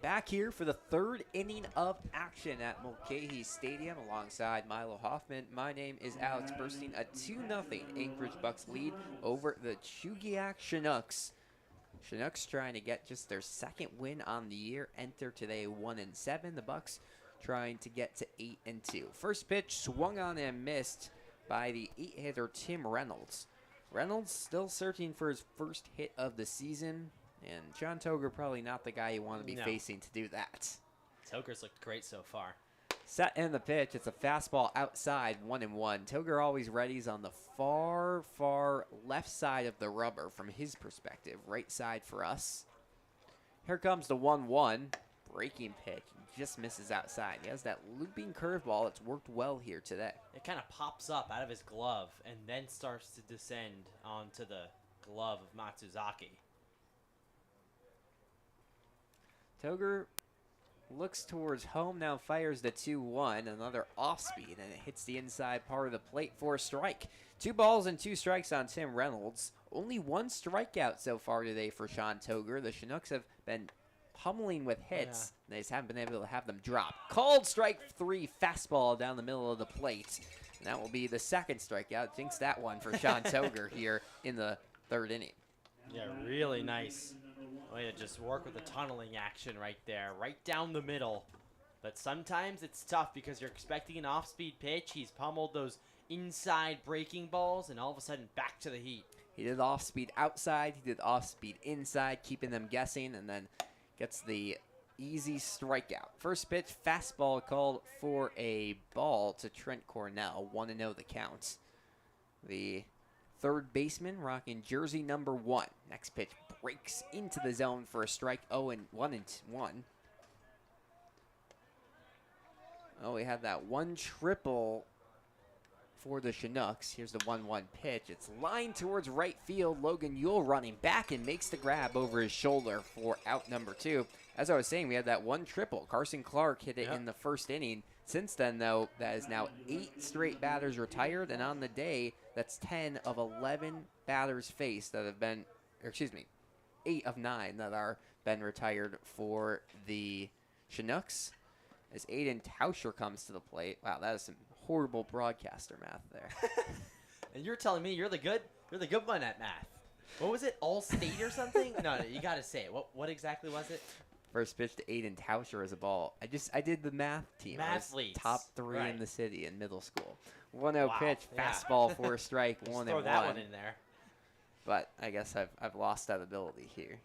Back here for the third inning of action at Mulcahy Stadium alongside Milo Hoffman. My name is Alex Burstein. A 2-0 Anchorage Bucs lead over the Chugiack Chinooks. Chinooks trying to get just their 2nd win on the year. Enter today 1-7. The Bucs trying to get to 8-2. First pitch swung on and missed by the 8-hitter Tim Reynolds. Reynolds still searching for his first hit of the season, and John Toger probably not the guy you want to be facing to do that. Toger's looked great so far. Set in the pitch. It's a fastball outside, 1-1. Toger always readies on the far, far left side of the rubber from his perspective. Right side for us. Here comes the 1-1. Breaking pitch. Just misses outside. He has that looping curveball that's worked well here today. It kind of pops up out of his glove and then starts to descend onto the glove of Matsuzaki. Toger looks towards home, now fires the 2-1, another off-speed, and it hits the inside part of the plate for a strike. 2 balls and 2 strikes on Tim Reynolds. Only 1 strikeout so far today for Sean Toger. The Chinooks have been pummeling with hits. They just haven't been able to have them drop. Called strike 3, fastball down the middle of the plate. And that will be the second strikeout. Jinx that one for Sean Toger here in the 3rd inning. Yeah, really nice way to just work with the tunneling action right there, right down the middle. But sometimes it's tough because you're expecting an off-speed pitch. He's pummeled those inside breaking balls, and all of a sudden back to the heat. He did off-speed outside. He did off-speed inside, keeping them guessing, and then gets the easy strikeout. First pitch, fastball called for a ball to Trent Cornell. 1-0 the count. The third baseman rocking jersey number 1. Next pitch breaks into the zone for a strike. 0-1. Oh, we had that 1 triple for the Chinooks. Here's the 1-1 pitch. It's lined towards right field. Logan Yule running back and makes the grab over his shoulder for out number 2. As I was saying, we had that 1 triple. Carson Clark hit it in the 1st inning. Since then, though, that is now 8 straight batters retired, and on the day, that's 10 of 11 batters faced that have been, or excuse me, 8 of 9 that are been retired for the Chinooks. As Aiden Tauscher comes to the plate. Wow, that is some horrible broadcaster math there. And you're telling me you're the good one at math. What was it? All state or something? No, you got to say it. What exactly was it? First pitch to Aiden Tauscher as a ball. I did the math team. Mathletes. Top 3 in the city in middle school. 1-0 pitch, yeah. fastball for a strike, 1-1. Throw that one in there. But I guess I've lost that ability here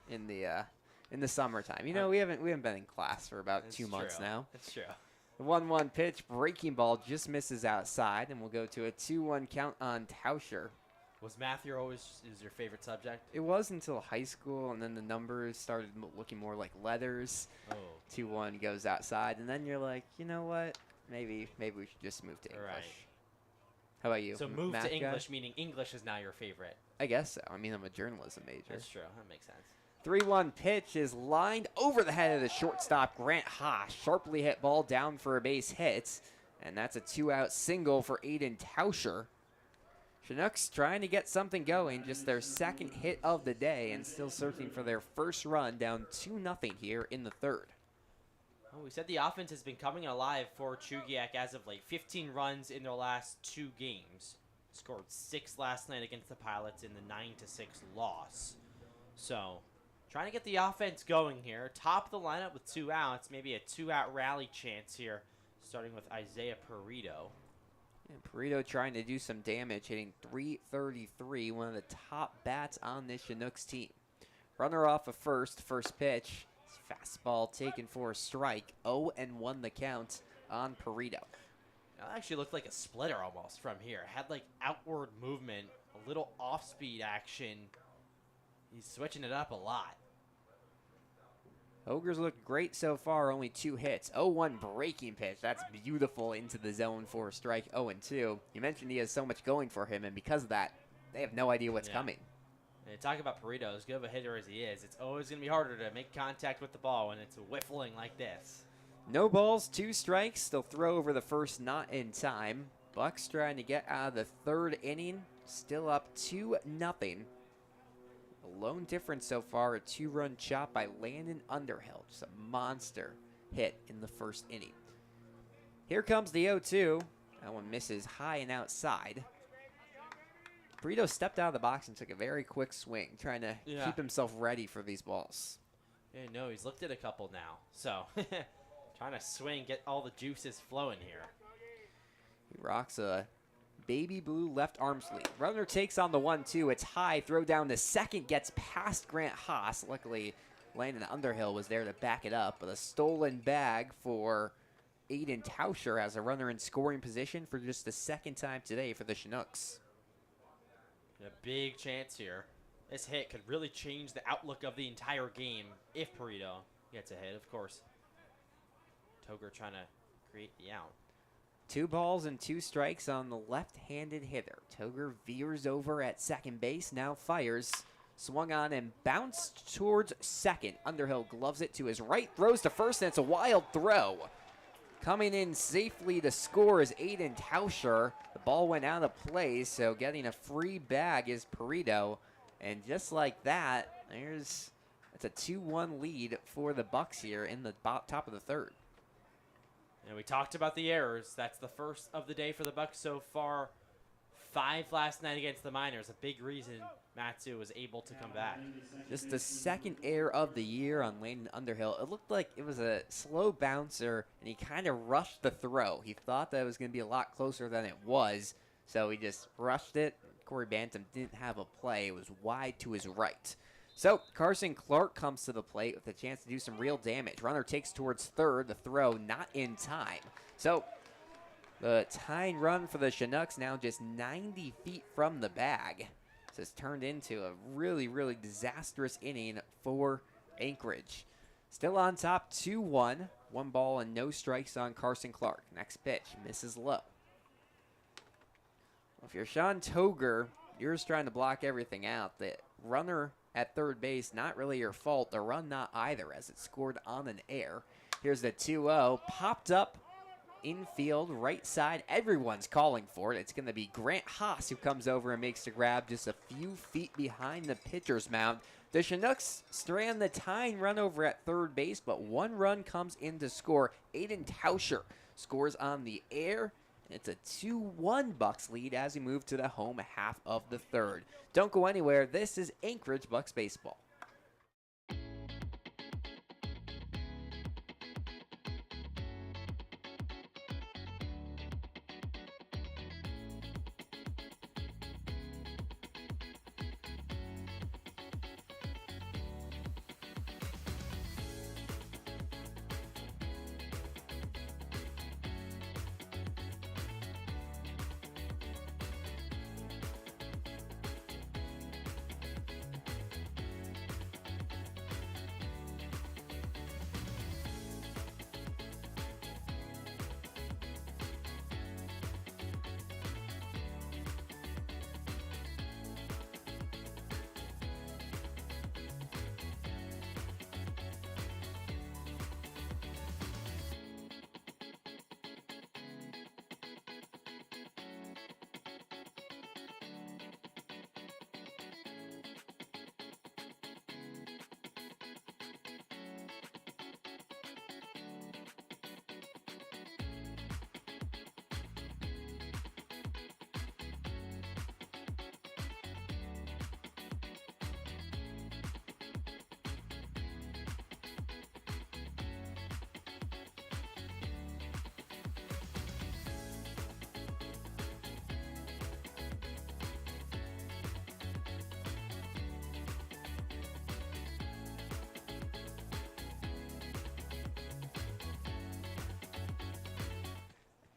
in the summertime. You know, we haven't been in class for about 2 months now. That's true. The 1-1 pitch, breaking ball just misses outside, and we'll go to a 2-1 count on Tauscher. Was math always your favorite subject? It was until high school, and then the numbers started looking more like letters. Oh. 2-1 goes outside, and then you're like, you know what? Maybe we should just move to English. Right. How about you? So move Math to guy? English, meaning English is now your favorite. I guess so. I mean, I'm a journalism major. That's true. That makes sense. 3-1 pitch is lined over the head of the shortstop, Grant Haas. Sharply hit ball down for a base hit, and that's a 2-out single for Aiden Tauscher. Chinooks trying to get something going, just their 2nd hit of the day, and still searching for their first run, down 2-0 here in the 3rd. Well, we said the offense has been coming alive for Chugiak as of late. 15 runs in their last 2 games. Scored 6 last night against the Pilots in the 9-6 loss. So, trying to get the offense going here. Top of the lineup with 2 outs. Maybe a 2-out rally chance here, starting with Isaiah Perito. And Perito trying to do some damage, hitting .333, one of the top bats on this Chinooks team. Runner off of first pitch. Fastball taken for a strike. 0-1 the count on Perito. That actually looked like a splitter almost from here. Had like outward movement, a little off-speed action. He's switching it up a lot. Ogres look great so far, only 2 hits. 0-1 breaking pitch. That's beautiful into the zone for a strike. 0-2. You mentioned he has so much going for him, and because of that, they have no idea what's coming. And talk about Perito, as good of a hitter as he is, it's always going to be harder to make contact with the ball when it's whiffling like this. No balls, 2 strikes. They'll throw over the first, not in time. Bucs trying to get out of the 3rd inning. Still up 2-0. The lone difference so far, a 2-run chop by Landon Underhill. Just a monster hit in the 1st inning. Here comes the 0-2. That one misses high and outside. Perito stepped out of the box and took a very quick swing, trying to keep himself ready for these balls. Yeah, no, he's looked at a couple now. So, trying to swing, get all the juices flowing here. He rocks a baby blue left arm sleeve. Runner takes on the 1-2. It's high. Throw down to second. Gets past Grant Haas. Luckily, Landon Underhill was there to back it up. But a stolen bag for Aiden Tauscher has a runner in scoring position for just the second time today for the Chinooks. A big chance here. This hit could really change the outlook of the entire game if Perito gets a hit, of course. Toger trying to create the out. 2 balls and 2 strikes on the left-handed hitter. Toger veers over at second base, now fires. Swung on and bounced towards second. Underhill gloves it to his right, throws to first, and it's a wild throw. Coming in safely to score is Aiden Tauscher. The ball went out of play, so getting a free bag is Perito. And just like that, it's a 2-1 lead for the Bucs here in the top of the third. And we talked about the errors. That's the first of the day for the Bucs so far. 5 last night against the Miners. A big reason Matsu was able to come back. Just the second error of the year on Landon Underhill. It looked like it was a slow bouncer, and he kind of rushed the throw. He thought that it was going to be a lot closer than it was, so he just rushed it. Corey Bantam didn't have a play. It was wide to his right. So Carson Clark comes to the plate with a chance to do some real damage. Runner takes towards third. The throw not in time. So the tying run for the Chinooks now just 90 feet from the bag. This has turned into a really, really disastrous inning for Anchorage. Still on top 2-1. 1 ball and no strikes on Carson Clark. Next pitch misses low. Well, if you're Sean Toger, you're just trying to block everything out. The runner at third base, not really your fault. The run not either, as it scored on an error. Here's the 2-0. Popped up infield, right side. Everyone's calling for it. It's going to be Grant Haas who comes over and makes the grab just a few feet behind the pitcher's mound. The Chinooks strand the tying run over at third base, but 1 run comes in to score. Aiden Tauscher scores on the air. It's a 2-1 Bucs lead as we move to the home half of the third. Don't go anywhere. This is Anchorage Bucs baseball.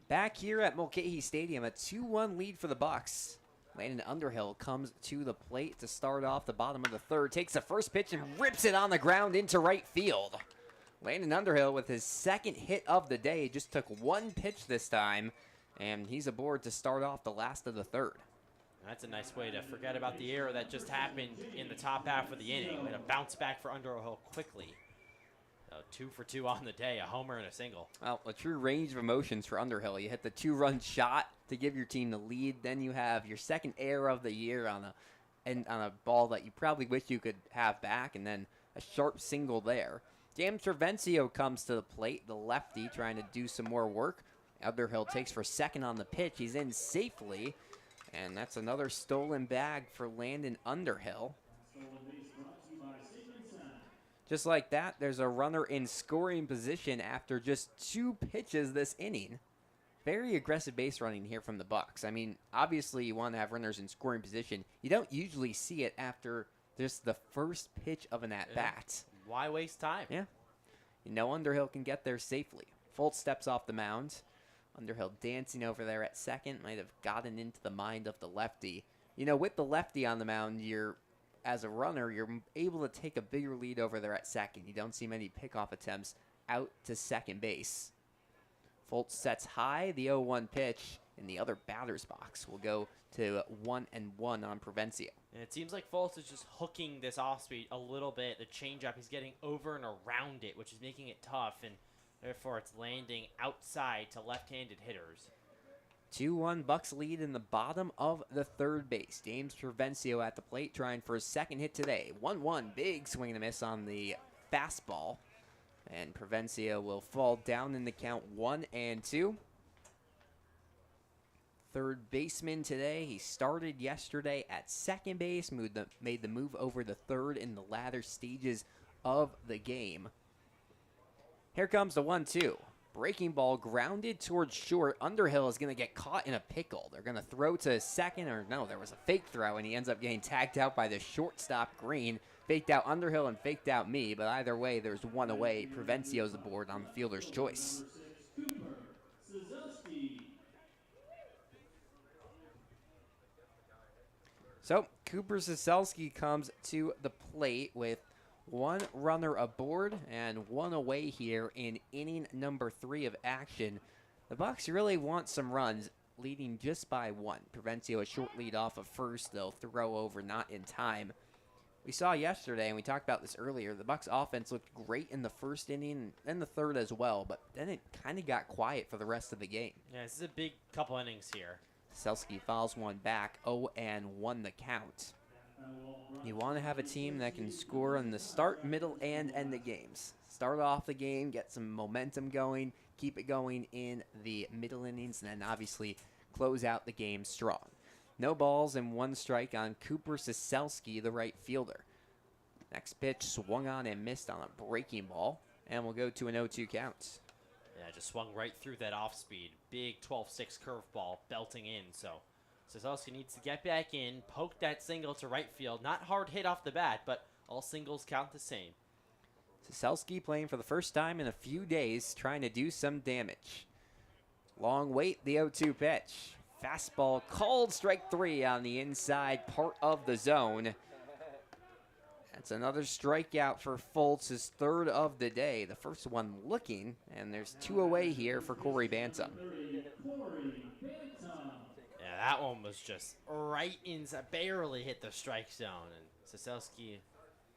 Back here at Mulcahy Stadium, a 2-1 lead for the Bucs. Landon Underhill comes to the plate to start off the bottom of the third. Takes the first pitch and rips it on the ground into right field. Landon Underhill with his second hit of the day. Just took 1 pitch this time, and he's aboard to start off the last of the third. That's a nice way to forget about the error that just happened in the top half of the inning. Way to bounce back for Underhill quickly. 2 for 2 on the day, a homer and a single. Well, a true range of emotions for Underhill. You hit the 2-run shot to give your team the lead. Then you have your second error of the year on a ball that you probably wish you could have back, and then a sharp single there. James Travencio comes to the plate, the lefty, trying to do some more work. Underhill takes for second on the pitch. He's in safely, and that's another stolen bag for Landon Underhill. Just like that, there's a runner in scoring position after just 2 pitches this inning. very aggressive base running here from the Bucs. I mean, obviously you want to have runners in scoring position. You don't usually see it after just the first pitch of an at-bat. Why waste time? Yeah. You know Underhill can get there safely. Foltz steps off the mound. Underhill dancing over there at second. Might have gotten into the mind of the lefty. You know, with the lefty on the mound, as a runner, you're able to take a bigger lead over there at second. You don't see many pickoff attempts out to second base. Foltz sets high, the 0-1 pitch, in the other batter's box will go to 1-1 on Provencio. And it seems like Foltz is just hooking this off-speed a little bit. The changeup, he's getting over and around it, which is making it tough, and therefore it's landing outside to left-handed hitters. 2-1 Bucs lead in the bottom of the third base. James Provencio at the plate trying for his second hit today. 1-1, big swing and a miss on the fastball. And Provencio will fall down in the count 1-2. Third baseman today. He started yesterday at second base, made the move over the third in the latter stages of the game. Here comes the 1-2. Breaking ball grounded towards short. Underhill is going to get caught in a pickle. They're going to throw to second, or no, there was a fake throw, and he ends up getting tagged out by the shortstop, Green. Faked out Underhill and faked out me, but either way, there's one away. Provencio's aboard on the fielder's choice. So, Cooper Saselski comes to the plate with one runner aboard and one away here in inning number 3 of action. The Bucs really want some runs, leading just by 1. Provencio a short lead off of first. They'll throw over, not in time. We saw yesterday, and we talked about this earlier, the Bucs offense looked great in the first inning and the third as well, but then it kind of got quiet for the rest of the game. Yeah, this is a big couple innings here. Selski fouls one back, 0-1 the count. You want to have a team that can score in the start, middle, and end of games. Start off the game, get some momentum going, keep it going in the middle innings, and then obviously close out the game strong. No balls and 1 strike on Cooper Saselski, the right fielder. Next pitch swung on and missed on a breaking ball, and we'll go to an 0-2 count. Yeah, just swung right through that off-speed. Big 12-6 curveball belting in, so Saselski needs to get back in, poke that single to right field. Not hard hit off the bat, but all singles count the same. Saselski playing for the first time in a few days, trying to do some damage. Long wait, the 0-2 pitch. Fastball called, strike 3 on the inside part of the zone. That's another strikeout for Foltz, his 3rd of the day. The first one looking, and there's 2 away here for Corey Bantam. Yeah, that one was just right inside, barely hit the strike zone, and Saselski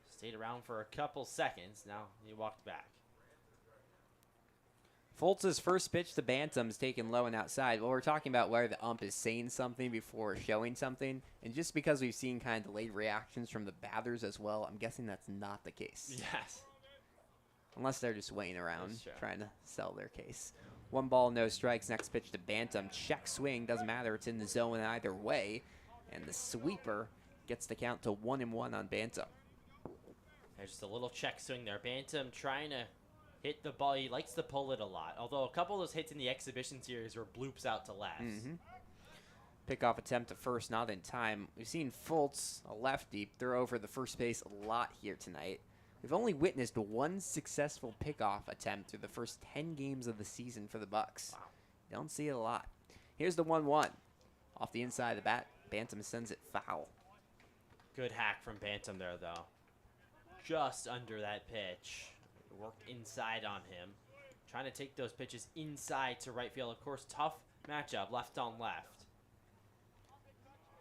stayed around for a couple seconds. Now he walked back. Foltz's first pitch to Bantam is taken low and outside. Well, we're talking about where the ump is saying something before showing something. And just because we've seen kind of delayed reactions from the batters as well, I'm guessing that's not the case. Yes. Unless they're just waiting around trying to sell their case. 1 ball, no strikes. Next pitch to Bantam. Check swing. Doesn't matter. It's in the zone either way. And the sweeper gets the count to 1-1 on Bantam. There's just a little check swing there. Bantam trying to hit the ball. He likes to pull it a lot. Although a couple of those hits in the exhibition series were bloops out to left. Pickoff attempt to first, not in time. We've seen Foltz, a lefty, throw over the first base a lot here tonight. We've only witnessed 1 successful pickoff attempt through the first 10 games of the season for the Bucs. Wow. Don't see it a lot. Here's the 1-1. Off the inside of the bat, Bantam sends it foul. Good hack from Bantam there, though. Just under that pitch. Worked inside on him. Trying to take those pitches inside to right field. Of course, tough matchup, left on left.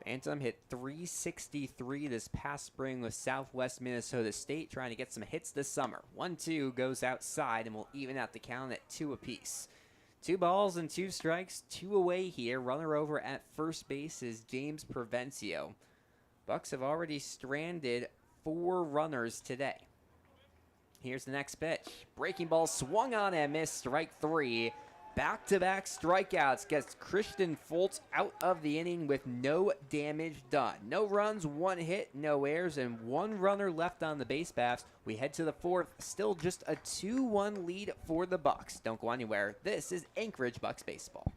Bantam hit .363 this past spring with Southwest Minnesota State, trying to get some hits this summer. 1-2 goes outside and will even out the count at 2 apiece. 2 balls and 2 strikes, 2 away here. Runner over at first base is James Provencio. Bucs have already stranded 4 runners today. Here's the next pitch. Breaking ball swung on and missed, strike 3. Back-to-back strikeouts gets Christian Foltz out of the inning with no damage done. No runs, 1 hit, no errors, and 1 runner left on the base paths. We head to the 4th, still just a 2-1 lead for the Bucs. Don't go anywhere. This is Anchorage Bucs baseball.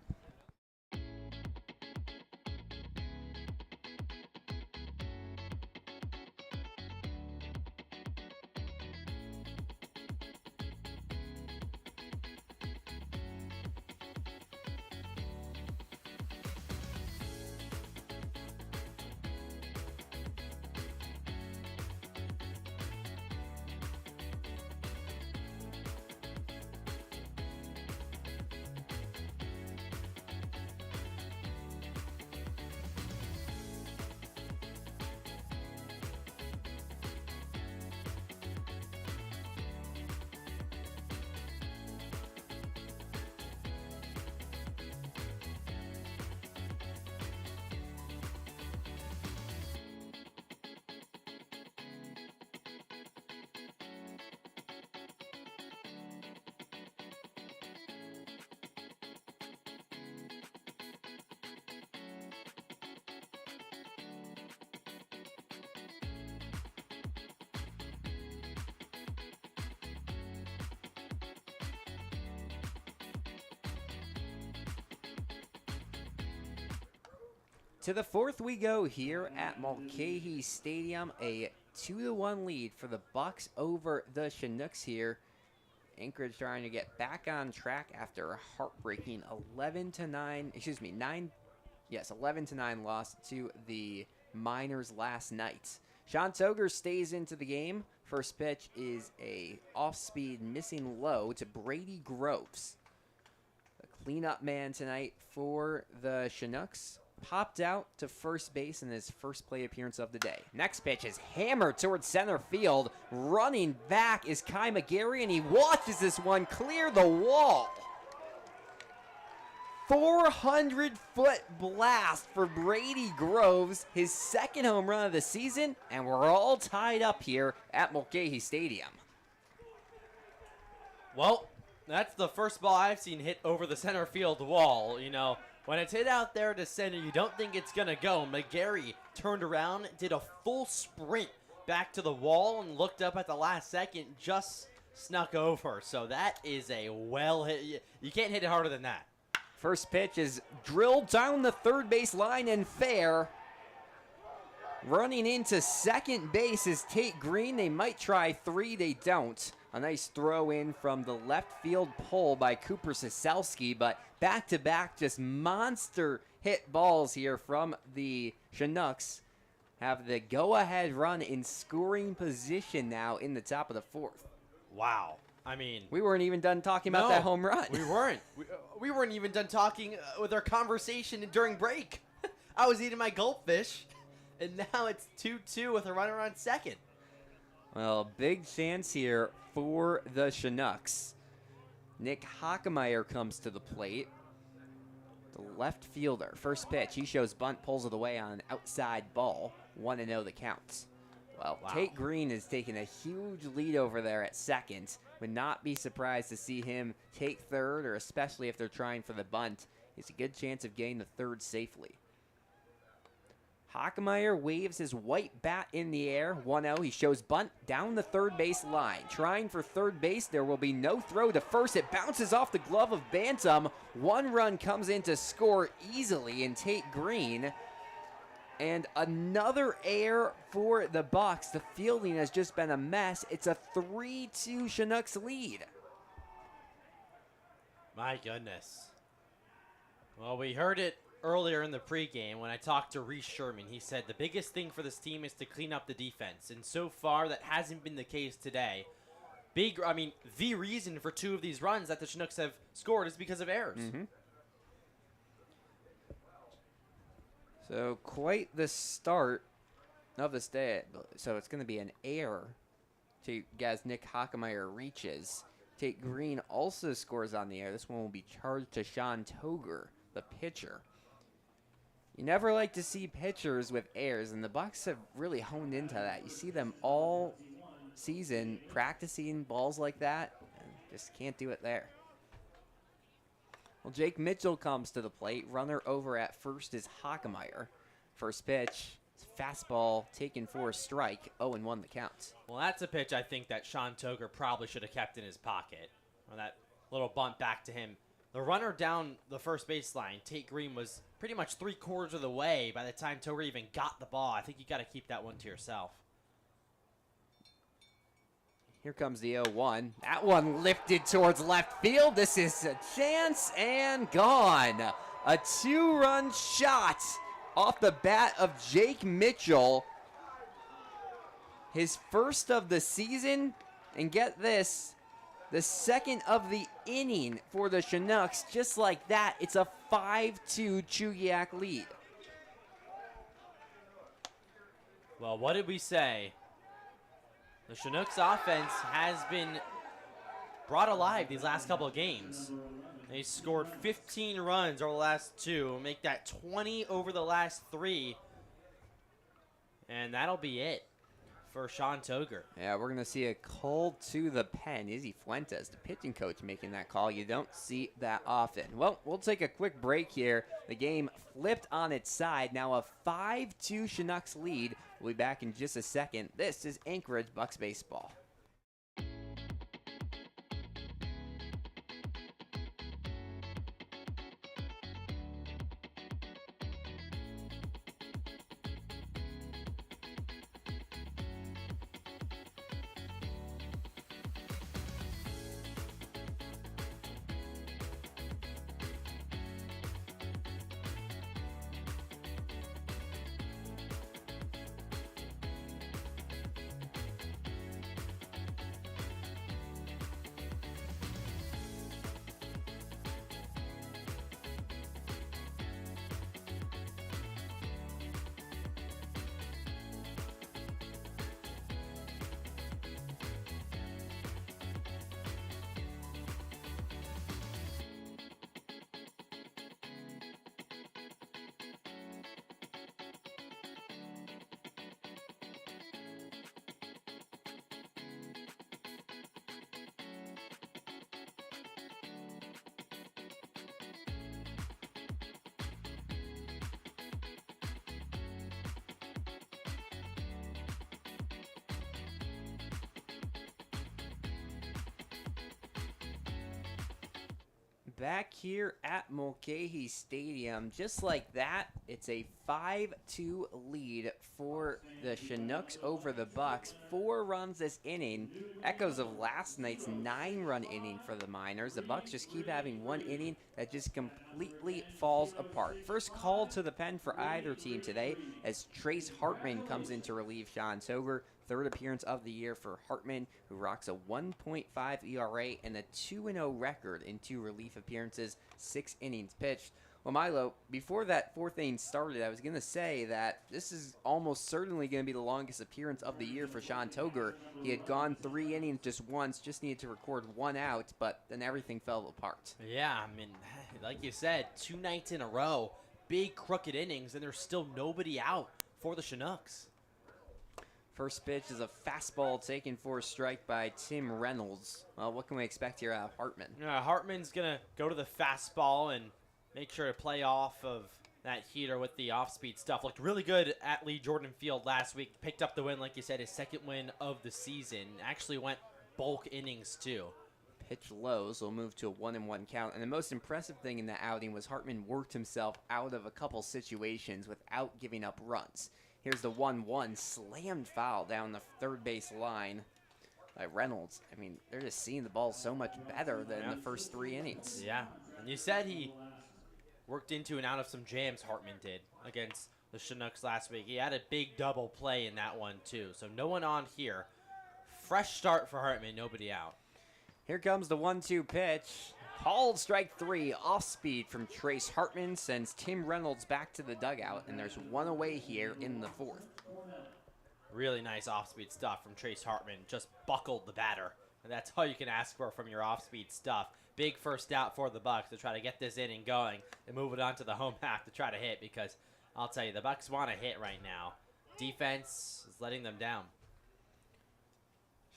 To the fourth we go here at Mulcahy Stadium. A 2-1 lead for the Bucs over the Chinooks here. Anchorage trying to get back on track after a heartbreaking 11-9 loss to the Miners last night. Sean Toger stays into the game. First pitch is a off-speed missing low to Brady Groves. The cleanup man tonight for the Chinooks. Popped out to first base in his first play appearance of the day. Next pitch is hammered towards center field. Running back is Kai McGarry, and he watches this one clear the wall. 400-foot blast for Brady Groves, his second home run of the season, and we're all tied up here at Mulcahy Stadium. Well, that's the first ball I've seen hit over the center field wall. You know, when it's hit out there to center, you don't think it's going to go. McGarry turned around, did a full sprint back to the wall, and looked up at the last second, just snuck over. So that is a well hit. You can't hit it harder than that. First pitch is drilled down the third base line and fair. Running into second base is Tate Green. They might try three, they don't. A nice throw in from the left field pole by Cooper Soselski, but back-to-back just monster hit balls here from the Chinooks. Have the go-ahead run in scoring position now in the top of the fourth. Wow. I mean, we weren't even done talking about that home run. We weren't. We weren't even done talking with our conversation during break. I was eating my goldfish, and now it's 2-2 with a runner on second. Well, big chance here for the Chinooks. Nick Hockemeyer comes to the plate. The left fielder, first pitch, he shows bunt, pulls it away on an outside ball. 1-0 the count. Well, wow. Tate Green is taking a huge lead over there at second. Would not be surprised to see him take third, or especially if they're trying for the bunt. It's a good chance of getting the third safely. Hockemeyer waves his white bat in the air. 1-0. He shows bunt down the third base line. Trying for third base. There will be no throw to first. It bounces off the glove of Bantam. One run comes in to score easily in Tate Green. And another error for the Bucs. The fielding has just been a mess. It's a 3-2 Chinooks lead. My goodness. Well, we heard it earlier in the pregame when I talked to Reese Sherman. He said the biggest thing for this team is to clean up the defense. And so far, that hasn't been the case today. The reason for two of these runs that the Chinooks have scored is because of errors. Mm-hmm. So quite the start of this day. So it's going to be an error to as Nick Hockemeyer reaches. Tate Green also scores on the air. This one will be charged to Sean Toger, the pitcher. You never like to see pitchers with errors, and the Bucs have really honed into that. You see them all season practicing balls like that, and just can't do it there. Well, Jake Mitchell comes to the plate. Runner over at first is Hockemeyer. First pitch, fastball taken for a strike. 0-1 the count. Well, that's a pitch I think that Sean Toger probably should have kept in his pocket. Or that little bunt back to him. The runner down the first baseline, Tate Green, was pretty much 3/4 of the way by the time Toger even got the ball. I think you got to keep that one to yourself. Here comes the 0-1. That one lifted towards left field. This is a chance and gone. A 2-run shot off the bat of Jake Mitchell. His first of the season. And get this, the second of the inning for the Chinooks. Just like that, it's a 5-2 Chugiack lead. Well, what did we say? The Chinooks offense has been brought alive these last couple of games. They scored 15 runs over the last two, make that 20 over the last three. And that'll be it for Sean Toger. Yeah, we're going to see a call to the pen. Izzy Fuentes, the pitching coach, making that call. You don't see that often. Well, we'll take a quick break here. The game flipped on its side. Now a 5-2 Chinooks lead. We'll be back in just a second. This is Anchorage Bucs Baseball. back here at Mulcahy Stadium. Just like that, it's a 5-2 lead for the Chinooks over the Bucs. 4 runs this inning. Echoes of last night's 9-run inning for the Miners. The Bucs just keep having one inning that just completely falls apart. First call to the pen for either team today as Trace Hartman comes in to relieve Sean Toger. 3rd appearance of the year for Hartman, who rocks a 1.5 ERA and a 2-0 record in 2 relief appearances, 6 innings pitched. Well, Milo, before that 4th inning started, I was going to say that this is almost certainly going to be the longest appearance of the year for Sean Toger. He had gone 3 innings just once, just needed to record 1 out, but then everything fell apart. Yeah, I mean, like you said, 2 nights in a row, big crooked innings, and there's still nobody out for the Chinooks. First pitch is a fastball taken for a strike by Tim Reynolds. Well, what can we expect here out of Hartman? Hartman's going to go to the fastball and make sure to play off of that heater with the off-speed stuff. Looked really good at Lee Jordan Field last week. Picked up the win, like you said, his 2nd win of the season. Actually went bulk innings, too. Pitch low, so we'll move to a 1-1 count. And the most impressive thing in the outing was Hartman worked himself out of a couple situations without giving up runs. Here's the 1-1 slammed foul down the 3rd base line by Reynolds. I mean, they're just seeing the ball so much better than the first 3 innings. Yeah, and you said he worked into and out of some jams, Hartman did, against the Chinooks last week. He had a big double play in that one, too. So no one on here. Fresh start for Hartman, nobody out. Here comes the 1-2 pitch. Called strike 3, off speed from Trace Hartman, sends Tim Reynolds back to the dugout, and there's 1 away here in the 4th. Really nice off-speed stuff from Trace Hartman. Just buckled the batter. And that's all you can ask for from your off-speed stuff. Big first out for the Bucs to try to get this inning going and move it on to the home half to try to hit, because I'll tell you, the Bucs want to hit right now. Defense is letting them down.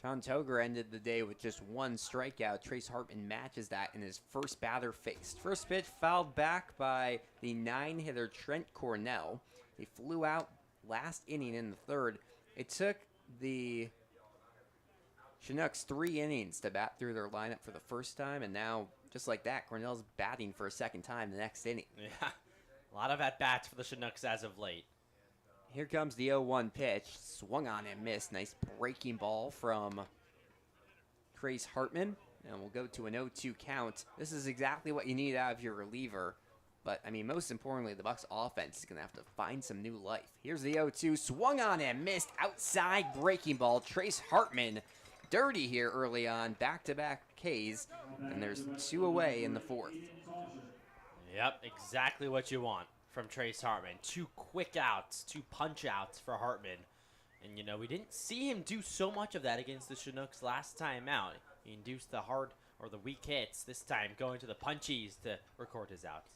Sean Toger ended the day with just 1 strikeout. Trace Hartman matches that in his first batter faced. First pitch fouled back by the 9-hitter Trent Cornell. He flew out last inning in the 3rd. It took the Chinooks 3 innings to bat through their lineup for the first time, and now, just like that, Cornell's batting for a 2nd time the next inning. Yeah, a lot of at-bats for the Chinooks as of late. Here comes the 0-1 pitch. Swung on and missed. Nice breaking ball from Trace Hartman. And we'll go to an 0-2 count. This is exactly what you need out of your reliever. But, I mean, most importantly, the Bucs offense is going to have to find some new life. Here's the 0-2. Swung on and missed. Outside breaking ball. Trace Hartman dirty here early on. Back-to-back Ks. And there's 2 away in the 4th. Yep, exactly what you want from Trace Hartman. 2 quick outs, 2 punch outs for Hartman. And, you know, we didn't see him do so much of that against the Chinooks last time out. He induced the hard or the weak hits this time, going to the punchies to record his outs.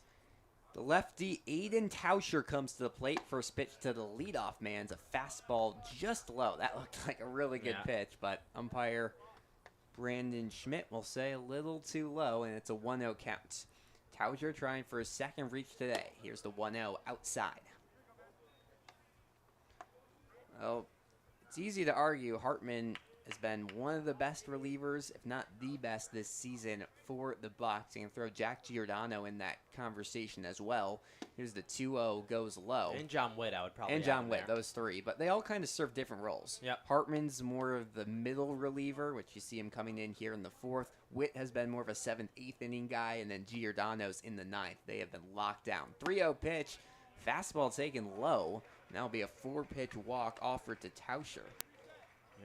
The lefty Aiden Tauscher comes to the plate. First pitch to the leadoff man's a fastball just low. That looked like a really good pitch, but umpire Brandon Schmidt will say a little too low, and it's a 1-0 count. Tauscher trying for his 2nd reach today. Here's the 1-0 outside. Well, it's easy to argue Hartman has been one of the best relievers, if not the best, this season for the Bucs. You can throw Jack Giordano in that conversation as well. Here's the 2-0 goes low. And John Witt, I would probably And John add Witt, there. those 3. But they all kind of serve different roles. Yep. Hartman's more of the middle reliever, which you see him coming in here in the 4th. Witt has been more of a 7th, 8th inning guy. And then Giordano's in the 9th. They have been locked down. 3-0 pitch. Fastball taken low. And that'll be a 4-pitch walk offered to Tauscher.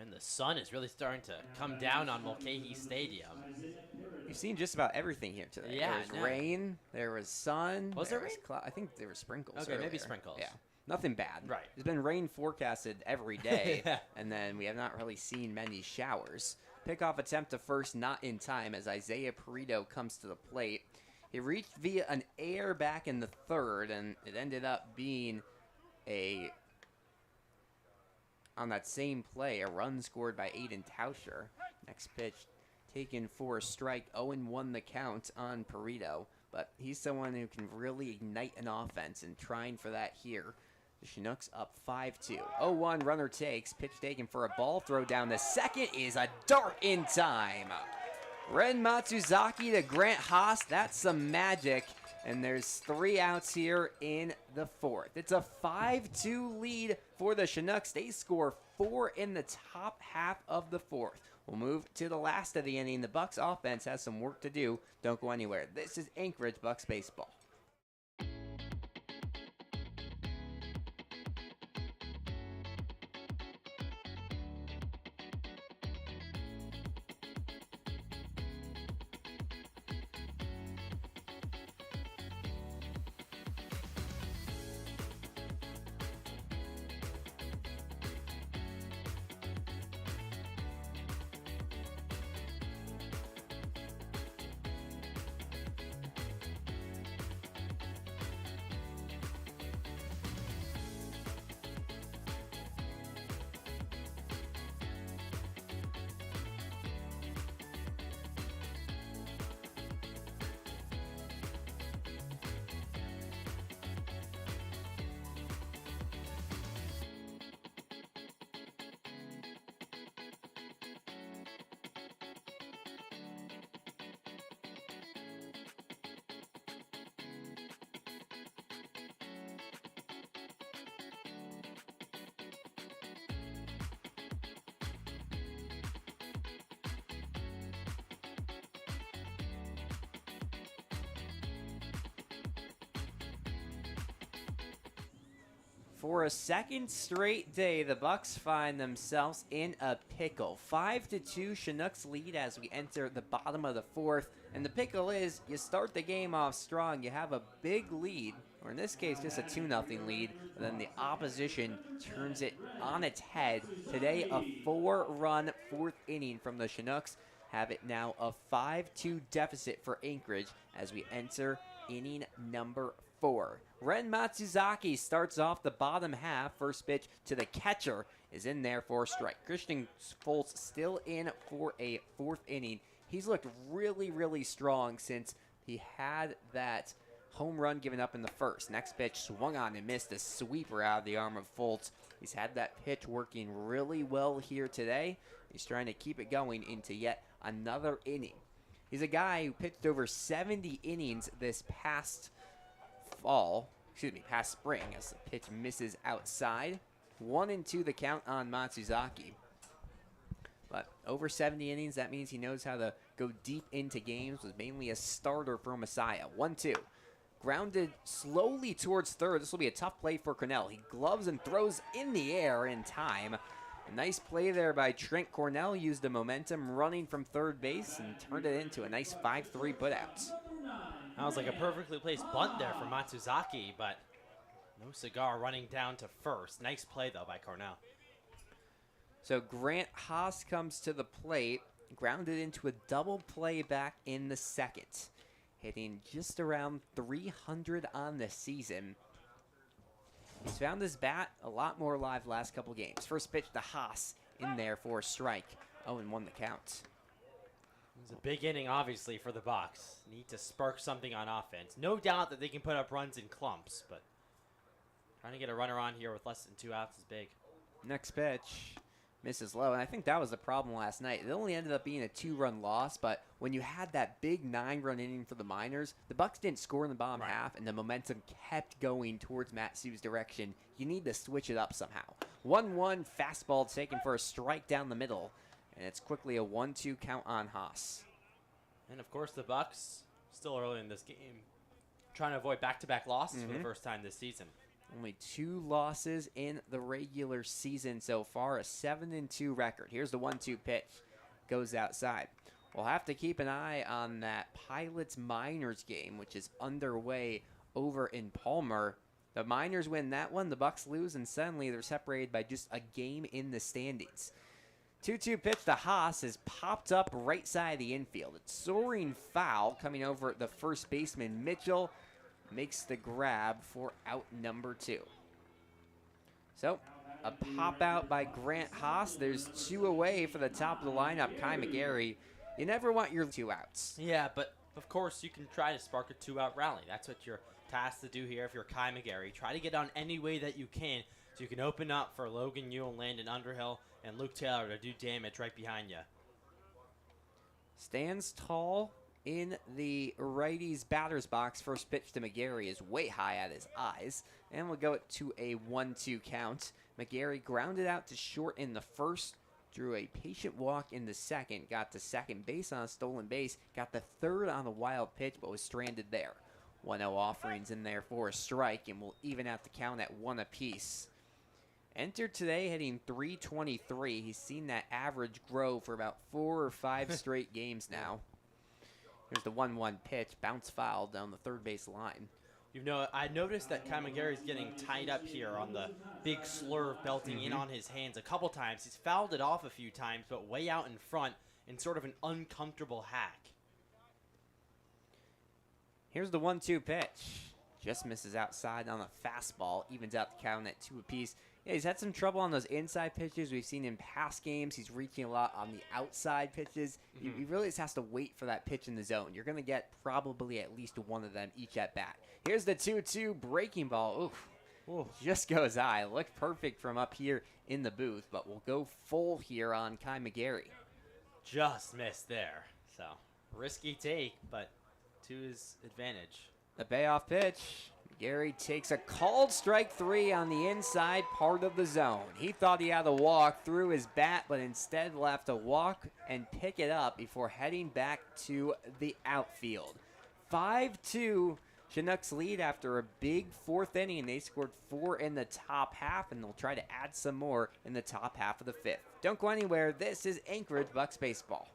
And the sun is really starting to come down on Mulcahy Stadium. You've seen just about everything here today. Yeah, There was rain. There was sun. Was there was rain? I think there were sprinkles. Okay, maybe earlier. sprinkles. Yeah. Nothing bad. Right. There's been rain forecasted every day, Yeah. and then we have not really seen many showers. Pickoff attempt to first not in time as Isaiah Perito comes to the plate. He reached via an air back in the 3rd, and it ended up being on that same play, a run scored by Aiden Tauscher. Next pitch taken for a strike, 0-1 the count on Perito. But he's someone who can really ignite an offense, and trying for that here. The Chinooks up 5-2. 0-1 runner takes. Pitch taken for a ball. Throw down the 2nd is a dart in time. Ren Matsuzaki to Grant Haas. That's some magic. And there's 3 outs here in the 4th. It's a 5-2 lead for the Chinooks. They score 4 in the top half of the 4th. We'll move to the last of the inning. The Bucs offense has some work to do. Don't go anywhere. This is Anchorage Bucs baseball. For a second straight day, the Bucs find themselves in a pickle. 5-2 Chinooks lead as we enter the bottom of the 4th. And the pickle is, you start the game off strong, you have a big lead, or in this case, just a 2-0 lead, but then the opposition turns it on its head. Today, a 4-run 4th inning from the Chinooks have it now a 5-2 deficit for Anchorage as we enter inning number 4. Ren Matsuzaki starts off the bottom half. First pitch to the catcher is in there for a strike. Christian Foltz still in for a 4th inning. He's looked really, really strong since he had that home run given up in the 1st. Next pitch swung on and missed, a sweeper out of the arm of Foltz. He's had that pitch working really well here today. He's trying to keep it going into yet another inning. He's a guy who pitched over 70 innings this past spring as the pitch misses outside. 1-2 the count on Matsuzaki. But over 70 innings, that means he knows how to go deep into games. Was mainly a starter for Messiah. 1-2. Grounded slowly towards third. This will be a tough play for Cornell. He gloves and throws in the air in time. A nice play there by Trent Cornell. Used the momentum running from third base and turned it into a nice 5-3 putout. That was like a perfectly placed bunt there for Matsuzaki, but no cigar running down to first. Nice play, though, by Cornell. So Grant Haas comes to the plate, grounded into a double play back in the 2nd. Hitting just around 300 on the season. He's found his bat a lot more alive the last couple games. First pitch to Haas in there for a strike. 0-1 the count. It was a big inning, obviously, for the Bucs. Need to spark something on offense. No doubt that they can put up runs in clumps, but trying to get a runner on here with less than 2 outs is big. Next pitch misses low, and I think that was the problem last night. It only ended up being a 2-run loss, but when you had that big 9-run inning for the Miners, the Bucs didn't score in the bottom half, and the momentum kept going towards Matt Sue's direction. You need to switch it up somehow. 1-1 fastball taken for a strike down the middle. And it's quickly a 1-2 count on Haas. And, of course, the Bucs, still early in this game, trying to avoid back-to-back losses for the first time this season. Only 2 losses in the regular season so far, a 7-2 record. Here's the 1-2 pitch. Goes outside. We'll have to keep an eye on that Pilots-Miners game, which is underway over in Palmer. The Miners win that one, the Bucs lose, and suddenly they're separated by just a game in the standings. 2-2 pitch to Haas is popped up right side of the infield. It's soaring foul coming over the first baseman. Mitchell makes the grab for out number 2. So, a pop out by Grant Haas. There's 2 away for the top of the lineup, Kai McGarry. You never want your 2 outs. Yeah, but of course you can try to spark a 2-out rally. That's what you're tasked to do here if you're Kai McGarry. Try to get on any way that you can so you can open up for Logan Yule, Landon Underhill, and Luke Taylor to do damage right behind you. Stands tall in the righty's batter's box. First pitch to McGarry is way high at his eyes. And we'll go to a 1-2 count. McGarry grounded out to short in the first. Drew a patient walk in the second. Got to second base on a stolen base. Got the third on a wild pitch, but was stranded there. 1-0 offerings in there for a strike, and we'll even out the count at 1 apiece. Entered today hitting .323. He's seen that average grow for about 4 or 5 straight games now. Here's the 1-1 pitch. Bounce foul down the third base line. I noticed that Kai McGarry's getting tied up here on the big slurve belting in on his hands a couple times. He's fouled it off a few times, but way out in front in sort of an uncomfortable hack. Here's the 1-2 pitch. Just misses outside on a fastball. Evens out the count at 2 apiece. Yeah, he's had some trouble on those inside pitches. We've seen in past games he's reaching a lot on the outside pitches. He really just has to wait for that pitch in the zone. You're going to get probably at least one of them each at bat. Here's the 2-2 breaking ball. Oof. Just goes high. Looked perfect from up here in the booth, but we'll go full here on Kai McGarry. Just missed there. So, risky take, but to his advantage. The payoff pitch. McGarry takes a called strike 3 on the inside part of the zone. He thought he had a walk through his bat, but instead left a walk and pick it up before heading back to the outfield. 5-2. Chinooks lead after a big 4th inning. They scored 4 in the top half, and they'll try to add some more in the top half of the 5th. Don't go anywhere. This is Anchorage Bucs Baseball.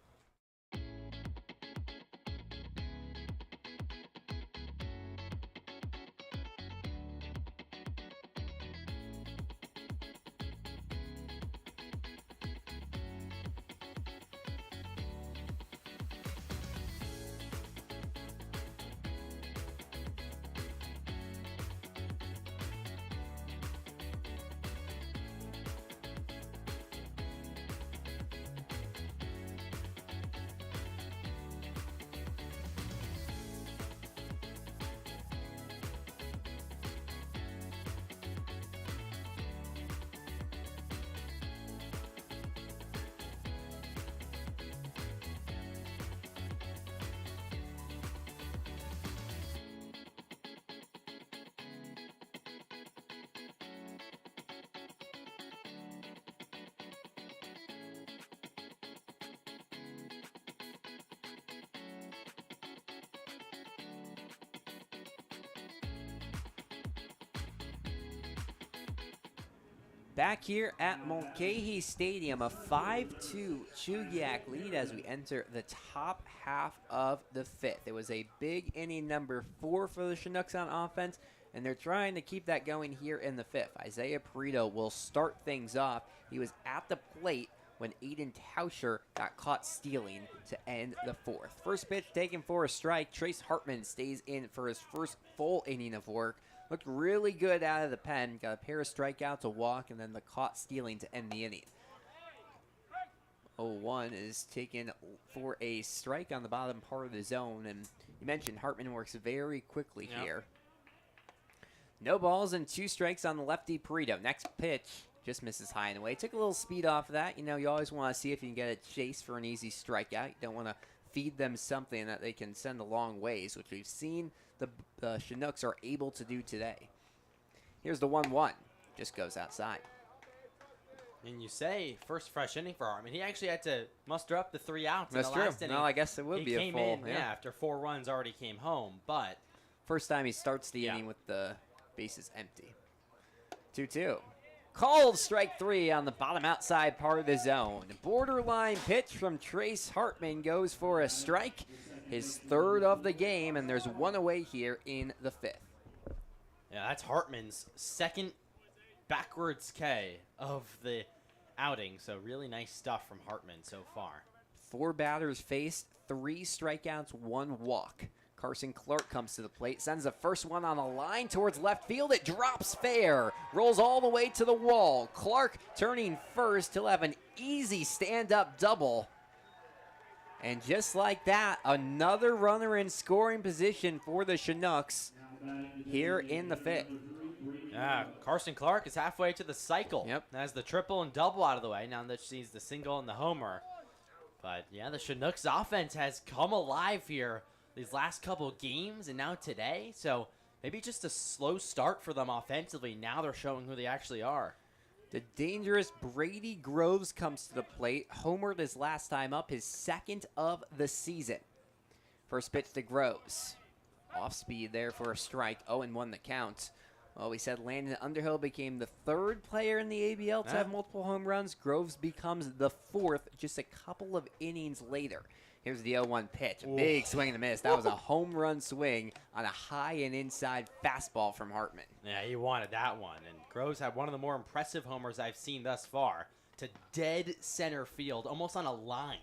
Back here at Mulcahy Stadium, a 5-2 Chugiack lead as we enter the top half of the 5th. It was a big inning number 4 for the Chinooks on offense, and they're trying to keep that going here in the 5th. Isaiah Perito will start things off. He was at the plate when Aiden Tauscher got caught stealing to end the 4th. First pitch taken for a strike. Trace Hartman stays in for his first full inning of work. Looked really good out of the pen. Got a pair of strikeouts, a walk, and then the caught stealing to end the inning. 0-1 is taken for a strike on the bottom part of the zone. And you mentioned Hartman works very quickly here. No balls and 2 strikes on the lefty Perito. Next pitch just misses high and away. Took a little speed off of that. You know, you always want to see if you can get a chase for an easy strikeout. You don't want to feed them something that they can send a long ways, which we've seen the Chinooks are able to do today. Here's the 1-1. Just goes outside. And you say first fresh inning for Hartman. He actually had to muster up the 3 outs That's in the last true. inning. No, I guess it would be a full. Yeah, after 4 runs already came home. But first time he starts the inning with the bases empty. 2-2. Called strike 3 on the bottom outside part of the zone. Borderline pitch from Trace Hartman goes for a strike. His 3rd of the game, and there's 1 away here in the 5th. Yeah, that's Hartman's 2nd backwards K of the outing. So really nice stuff from Hartman so far. 4 batters faced, 3 strikeouts, 1 walk. Carson Clark comes to the plate, sends the first one on a line towards left field. It drops fair, rolls all the way to the wall. Clark turning first. He'll have an easy stand-up double. And just like that, another runner in scoring position for the Chinooks here in the 5th. Yeah, Carson Clark is halfway to the cycle. Yep. Has the triple and double out of the way. Now that she's the single and the homer. But, yeah, the Chinooks offense has come alive here these last couple games and now today. So maybe just a slow start for them offensively. Now they're showing who they actually are. The dangerous Brady Groves comes to the plate. Homered his last time up, his second of the season. First pitch to Groves. Off speed there for a strike. 0-1 the count. Well, we said Landon Underhill became the third player in the ABL to have multiple home runs. Groves becomes the fourth just a couple of innings later. Here's the 0-1 pitch. Big swing and a miss. That was a home run swing on a high and inside fastball from Hartman. Yeah, he wanted that one. And Groves had one of the more impressive homers I've seen thus far to dead center field, almost on a line.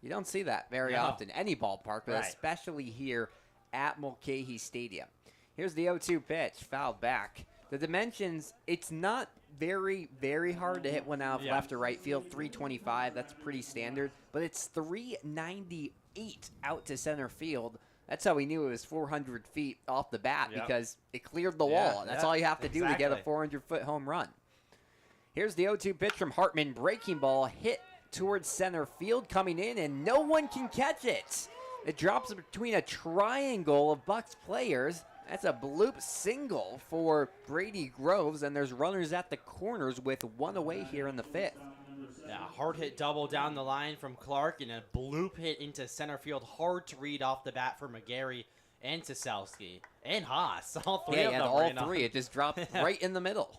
You don't see that very often, any ballpark, but especially here at Mulcahy Stadium. Here's the 0-2 pitch, fouled back. The dimensions, it's not very, very hard to hit one out of left or right field. 325, that's pretty standard, but it's 398 out to center field. That's how we knew it was 400 feet off the bat because it cleared the wall. That's all you have to do to get a 400-foot home run. Here's the 0-2 pitch from Hartman. Breaking ball hit towards center field, coming in, and no one can catch it. It drops between a triangle of Bucs players. That's a bloop single for Brady Groves, and there's runners at the corners with one away here in the fifth. Yeah, hard hit double down the line from Clark and a bloop hit into center field. Hard to read off the bat for McGarry and Soselski and Haas. All three of them. All three. It just dropped right in the middle.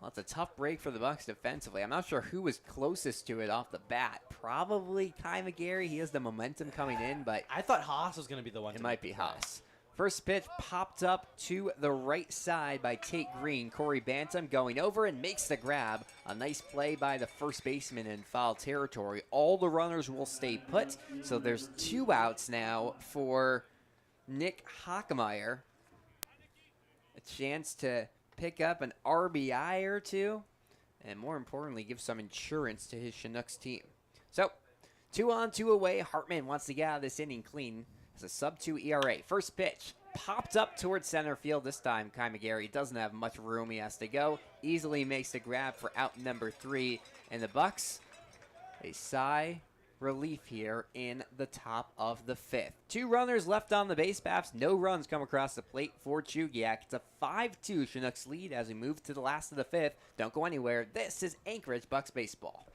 Well, it's a tough break for the Bucs defensively. I'm not sure who was closest to it off the bat. Probably Kai McGarry. He has the momentum coming in, but I thought Haas was going to be the one. It might be Haas. First pitch popped up to the right side by Tate Green. Corey Bantam going over and makes the grab. A nice play by the first baseman in foul territory. All the runners will stay put, so there's 2 outs now for Nick Hockemeyer. A chance to pick up an RBI or two, and more importantly, give some insurance to his Chinooks team. So, 2 on, 2 away. Hartman wants to get out of this inning clean. Has a sub-2 ERA. First pitch popped up towards center field. This time, Kai McGarry doesn't have much room. He has to go. Easily makes the grab for out number 3. And the Bucs, a sigh relief here in the top of the 5th. 2 runners left on the base paths. No runs come across the plate for Chugiak. It's a 5-2 Chinooks lead as we move to the last of the 5th. Don't go anywhere. This is Anchorage Bucs baseball.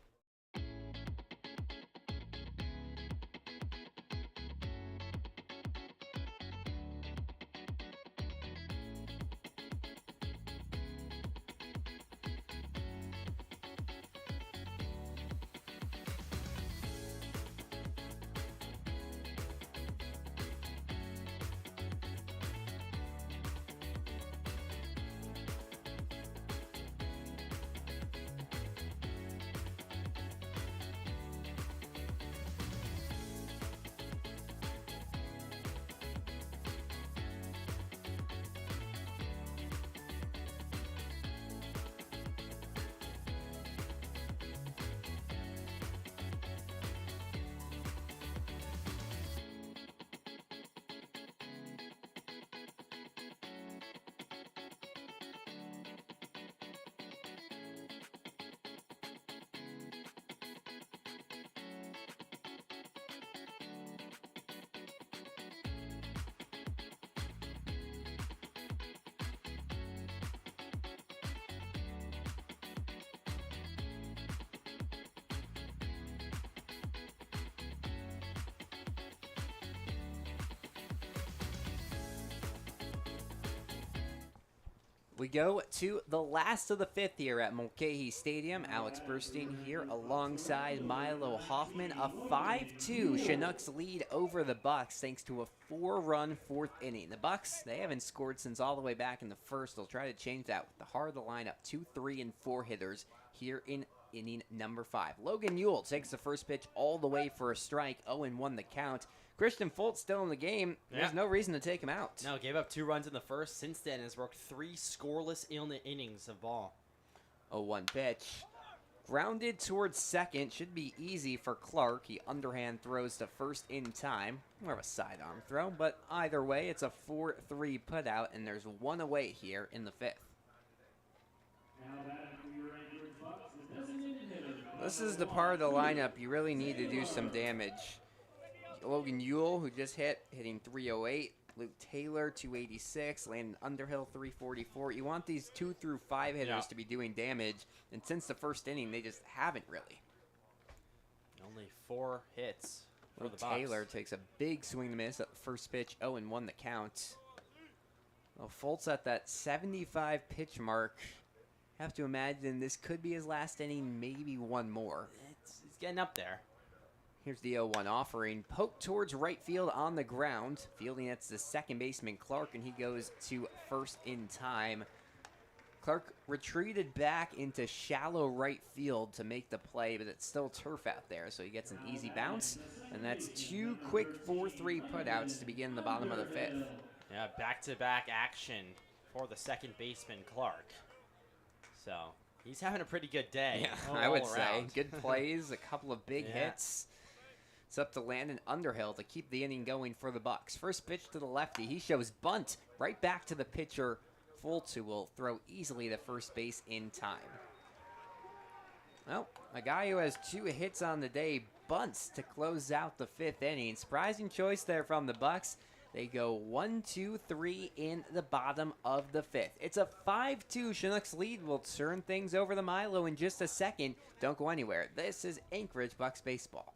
We go to the last of the 5th here at Mulcahy Stadium. Alex Burstein here alongside Milo Hoffman. A 5-2 Chinooks lead over the Bucs thanks to a 4-run 4th inning. The Bucs, they haven't scored since all the way back in the 1st. They'll try to change that with the heart of the lineup. 2, 3, and 4 hitters here in inning number 5. Logan Ewell takes the first pitch all the way for a strike. 0-1 the count. Christian Foltz still in the game. There's no reason to take him out. No, gave up 2 runs in the 1st. Since then, has worked 3 scoreless innings of ball. 0-1 pitch. Grounded towards second. Should be easy for Clark. He underhand throws to first in time. More of a sidearm throw, but either way, it's a 4-3 putout, and there's 1 away here in the 5th. This is the part of the lineup you really need to do some damage. Logan Ewell, who just hitting 308. Luke Taylor, 286. Landon Underhill, 344. You want these 2 through 5 hitters to be doing damage, and since the first inning, they just haven't really. Only 4 hits for Luke the Bucs. Taylor takes a big swing and miss at the first pitch, 0-1 the count. Well, Fultz at that 75 pitch mark. Have to imagine this could be his last inning, maybe one more. It's getting up there. Here's the 0-1 offering. Poke towards right field on the ground. Fielding it's the second baseman, Clark, and he goes to first in time. Clark retreated back into shallow right field to make the play, but it's still turf out there, so he gets an easy bounce. And that's 2 quick 4-3 putouts to begin the bottom of the 5th. Yeah, back-to-back action for the second baseman, Clark. So he's having a pretty good day. Yeah, I would say. Good plays, a couple of big hits. It's up to Landon Underhill to keep the inning going for the Bucs. First pitch to the lefty. He shows bunt right back to the pitcher. Fultz, who will throw easily to first base in time. Well, a guy who has 2 hits on the day bunts to close out the 5th inning. Surprising choice there from the Bucs. They go 1-2-3 in the bottom of the 5th. It's a 5-2 Chinooks lead. We'll turn things over to Milo in just a second. Don't go anywhere. This is Anchorage Bucs Baseball.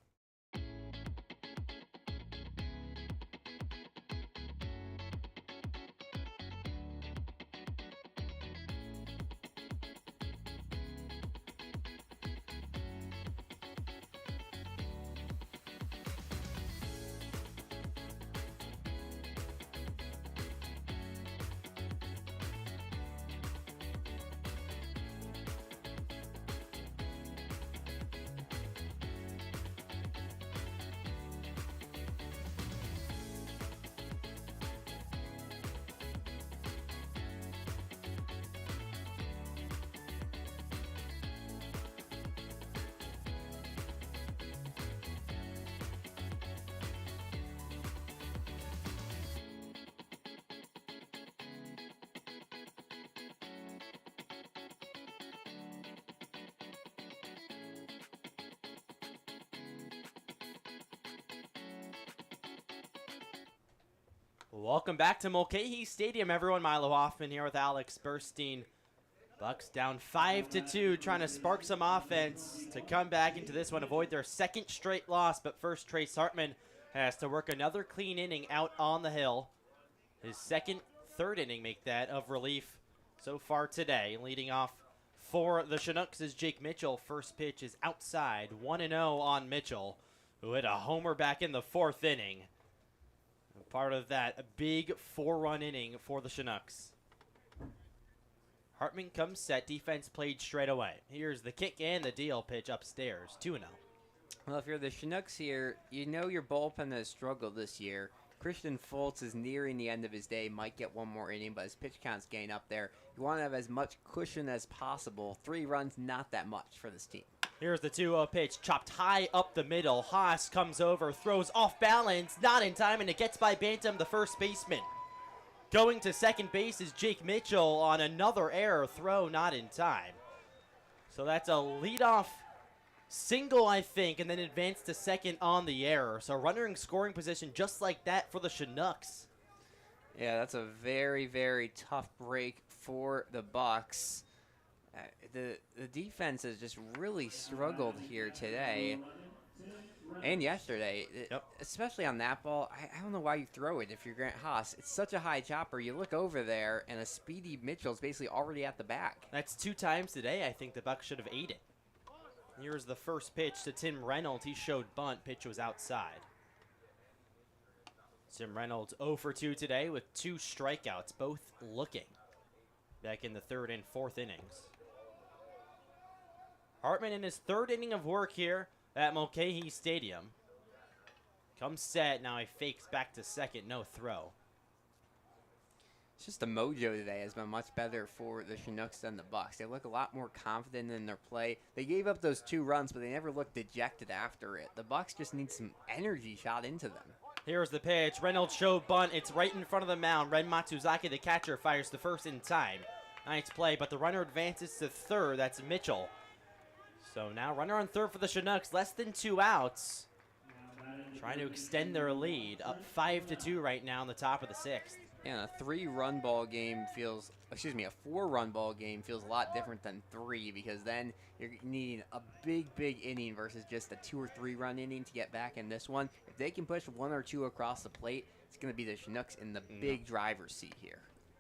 Welcome back to Mulcahy Stadium, everyone. Milo Hoffman here with Alex Burstein. Bucs down 5-2, trying to spark some offense to come back into this one, avoid their second straight loss. But first, Trace Hartman has to work another clean inning out on the hill. His third inning make that of relief so far today. Leading off for the Chinooks is Jake Mitchell. First pitch is outside, 1-0 on Mitchell, who hit a homer back in the 4th inning. Part of that, a big 4-run inning for the Chinooks. Hartman comes set. Defense played straight away. Here's the kick and the deal pitch upstairs. 2-0. Well, if you're the Chinooks here, you know your bullpen has struggled this year. Christian Fultz is nearing the end of his day. Might get one more inning, but his pitch count's getting up there. You want to have as much cushion as possible. 3 runs, not that much for this team. Here's the 2-0 pitch, chopped high up the middle. Haas comes over, throws off balance, not in time, and it gets by Bantam, the first baseman. Going to second base is Jake Mitchell on another error throw, not in time. So that's a leadoff single, I think, and then advance to second on the error. So runner in scoring position just like that for the Chinooks. Yeah, that's a very, very tough break for the Bucs. The defense has just really struggled here today and yesterday, especially on that ball. I don't know why you throw it if you're Grant Haas. It's such a high chopper. You look over there, and a speedy Mitchell's basically already at the back. That's 2 times today. I think the Bucs should have ate it. Here's the first pitch to Tim Reynolds. He showed bunt. Pitch was outside. Tim Reynolds 0 for 2 today with 2 strikeouts, both looking. Back in the 3rd and 4th innings. Hartman in his 3rd inning of work here at Mulcahy Stadium. Comes set. Now he fakes back to second. No throw. It's just the mojo today has been much better for the Chinooks than the Bucs. They look a lot more confident in their play. They gave up those 2 runs, but they never looked dejected after it. The Bucs just need some energy shot into them. Here's the pitch. Reynolds showed bunt. It's right in front of the mound. Ren Matsuzaki, the catcher, fires the first in time. Nice play, but the runner advances to third. That's Mitchell. So now runner on third for the Chinooks, less than 2 outs. Trying to extend their lead, up 5-2 right now in the top of the 6th. And a 4-run ball game feels a lot different than 3, because then you're needing a big inning versus just a 2 or 3 run inning to get back in this one. If they can push 1 or 2 across the plate, it's going to be the Chinooks in the big driver's seat here.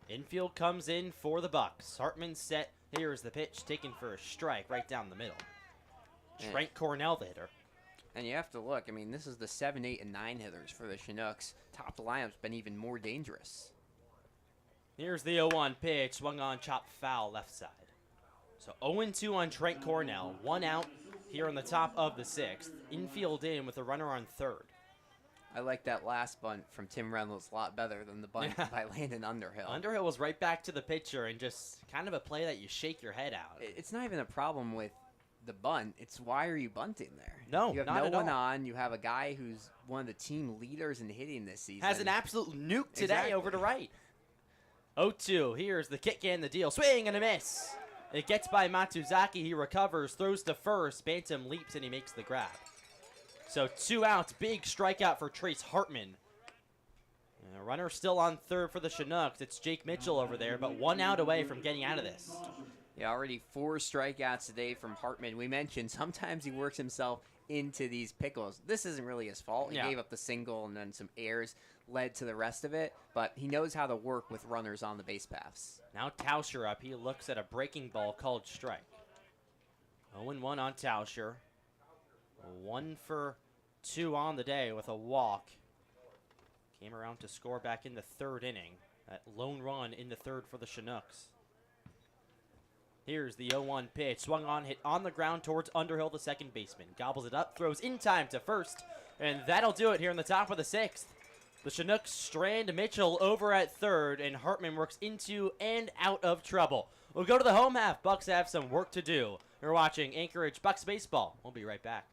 Infield comes in for the Bucs. Hartman set. Here's the pitch taken for a strike right down the middle. Trent Cornell, the hitter. And you have to look, I mean, this is the 7, 8, and 9 hitters for the Chinooks. Top of the lineup's been even more dangerous. Here's the 0-1 pitch, swung on, chopped foul left side. So 0-2 on Trent Cornell, 1 out here on the top of the 6th. Infield in with a runner on third. I like that last bunt from Tim Reynolds a lot better than the bunt by Landon Underhill. Underhill was right back to the pitcher and just kind of a play that you shake your head out. It's not even a problem with the bunt. It's why are you bunting there? No, you have not no at one all. on. You have a guy who's one of the team leaders in hitting this season. Has an absolute nuke today Exactly. over to right. 0-2. Here's the kick and the deal. Swing and a miss. It gets by Matsuzaki. He recovers, throws to first. Bantam leaps and he makes the grab. So 2 outs. Big strikeout for Trace Hartman. And a runner still on third for the Chinooks. It's Jake Mitchell over there, but 1 out away from getting out of this. Yeah, already 4 strikeouts today from Hartman. We mentioned sometimes he works himself into these pickles. This isn't really his fault. He Yeah. gave up the single, and then some errors led to the rest of it. But he knows how to work with runners on the base paths. Now Tauscher up. He looks at a breaking ball called strike. 0-1 on Tauscher. 1 for 2 on the day with a walk. Came around to score back in the 3rd inning. That lone run in the 3rd for the Chinooks. Here's the 0-1 pitch. Swung on, hit on the ground towards Underhill, the second baseman. Gobbles it up, throws in time to first. And that'll do it here in the top of the 6th. The Chinooks strand Mitchell over at third, and Hartman works into and out of trouble. We'll go to the home half. Bucs have some work to do. You're watching Anchorage Bucs Baseball. We'll be right back.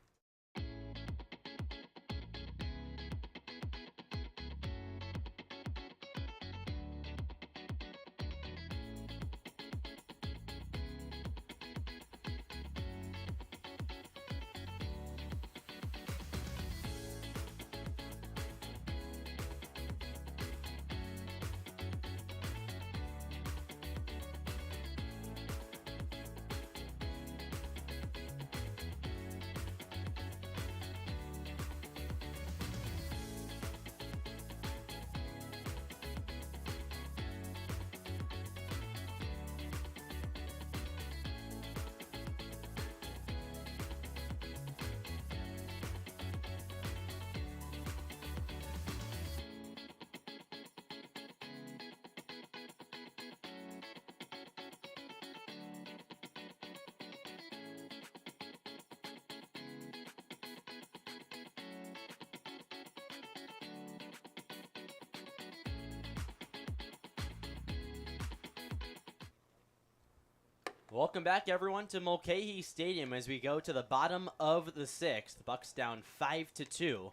Welcome back, everyone, to Mulcahy Stadium as we go to the bottom of the 6th. Bucs down 5-2.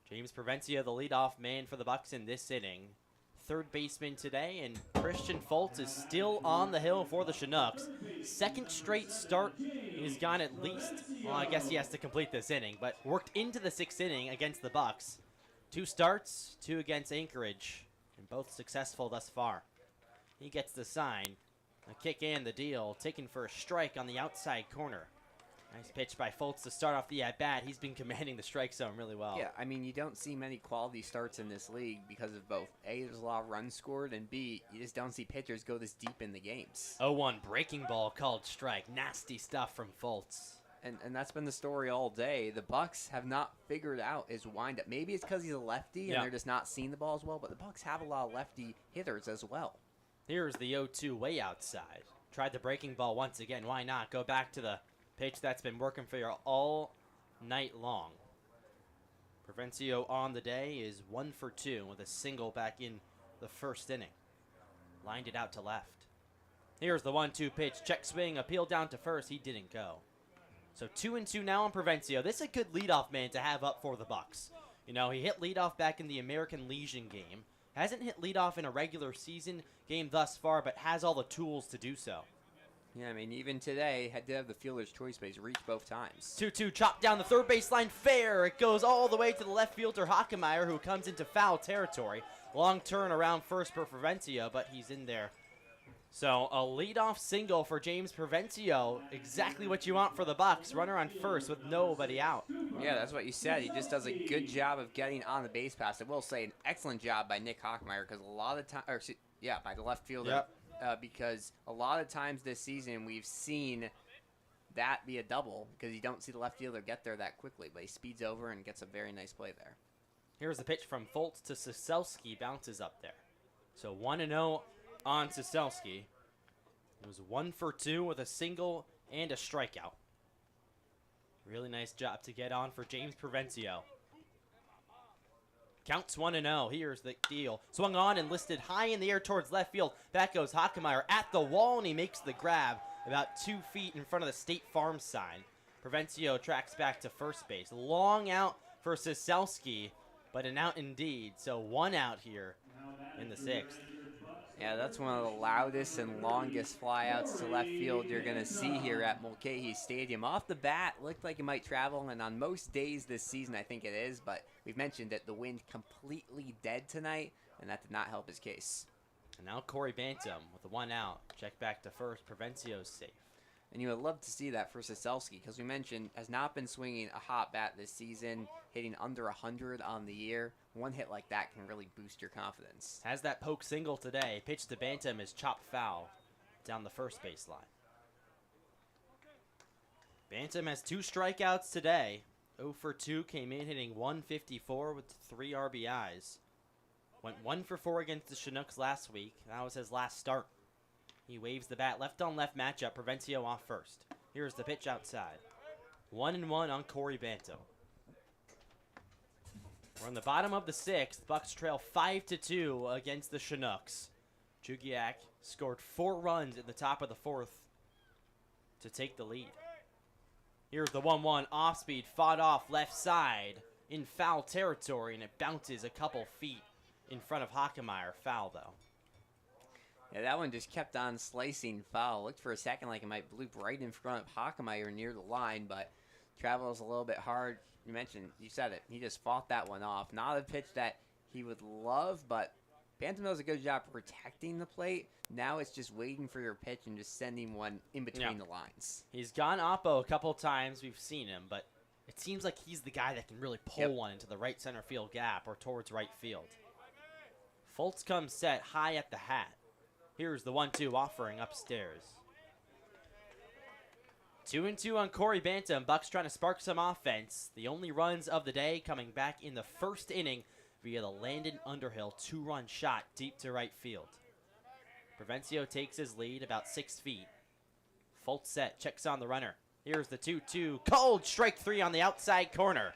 James Provencia, the leadoff man for the Bucs in this inning. Third baseman today, and Christian Foltz is still on the hill for the Chinooks. Second straight start. He's gone at least, well, I guess he has to complete this inning, but worked into the 6th inning against the Bucs. 2 starts, 2 against Anchorage, and both successful thus far. He gets the sign. A kick and the deal, taken for a strike on the outside corner. Nice pitch by Foltz to start off the at-bat. He's been commanding the strike zone really well. Yeah, I mean, you don't see many quality starts in this league because of both A, there's a lot of runs scored, and B, you just don't see pitchers go this deep in the games. 0-1 breaking ball called strike. Nasty stuff from Foltz. And that's been the story all day. The Bucs have not figured out his windup. Maybe it's because he's a lefty and they're just not seeing the ball as well, but the Bucs have a lot of lefty hitters as well. Here's the 0-2 way outside. Tried the breaking ball once again. Why not? Go back to the pitch that's been working for you all night long. Provencio on the day is 1 for 2 with a single back in the 1st inning. Lined it out to left. Here's the 1-2 pitch. Check swing. Appeal down to first. He didn't go. So 2-2 now on Provencio. This is a good leadoff man to have up for the Bucs. You know, he hit leadoff back in the American Legion game. Hasn't hit leadoff in a regular season game thus far, but has all the tools to do so. Yeah, I mean, even today, did have the fielder's choice base reach both times. 2-2 chopped down the third baseline fair. It goes all the way to the left fielder, Hockemeyer, who comes into foul territory. Long turn around first for Provencio, but he's in there. So a leadoff single for James Provencio. Exactly what you want for the Bucs. Runner on first with nobody out. Yeah, that's what you said. He just does a good job of getting on the base pass. I will say an excellent job by Nick Hockemeyer because a lot of time, by the left fielder. Yep. Because a lot of times this season we've seen that be a double because you don't see the left fielder get there that quickly, but he speeds over and gets a very nice play there. Here's the pitch from Foltz to Siselski, bounces up there. So 1-0 on Siselski. It was 1 for 2 with a single and a strikeout. Really nice job to get on for James Provencio. Counts 1-0. Here's the deal. Swung on and listed high in the air towards left field. Back goes Hockemeyer at the wall, and he makes the grab about 2 feet in front of the State Farm sign. Provencio tracks back to first base. Long out for Siselski, but an out indeed. So 1 out here in the 6th. Yeah, that's one of the loudest and longest flyouts to left field you're going to see here at Mulcahy Stadium. Off the bat, looked like it might travel, and on most days this season I think it is, but we've mentioned that the wind completely dead tonight, and that did not help his case. And now Corey Bantam with the 1 out. Check back to first. Provencio's safe. And you would love to see that for Siselski, because we mentioned has not been swinging a hot bat this season, hitting under 100 on the year. One hit like that can really boost your confidence. Has that poke single today. Pitch to Bantam is chopped foul down the first baseline. Bantam has 2 strikeouts today. 0 for 2, came in hitting 154 with 3 RBIs. Went 1 for 4 against the Chinooks last week. That was his last start. He waves the bat, left on left matchup. Provencio off first. Here's the pitch outside. 1-1 on Corey Bantam. We're on the bottom of the 6th. Bucs trail 5-2 against the Chinooks. Chugiack scored 4 runs in the top of the 4th to take the lead. Here's the 1-1 off speed, fought off left side in foul territory, and it bounces a couple feet in front of Hockemeyer. Foul though. Yeah, that one just kept on slicing foul. Looked for a second like it might bloop right in front of Hockemeyer near the line, but travels a little bit hard. You said it. He just fought that one off. Not a pitch that he would love, but Bantam does a good job protecting the plate. Now it's just waiting for your pitch and just sending one in between the lines. He's gone oppo a couple times. We've seen him, but it seems like he's the guy that can really pull one into the right center field gap or towards right field. Foltz comes set high at the hat. Here's the 1-2 offering upstairs. 2-2 on Corey Bantam. Bucs trying to spark some offense. The only runs of the day coming back in the first inning via the Landon Underhill 2-run shot deep to right field. Provencio takes his lead about 6 feet. Foltz set, checks on the runner. Here's the 2-2. Cold strike 3 on the outside corner.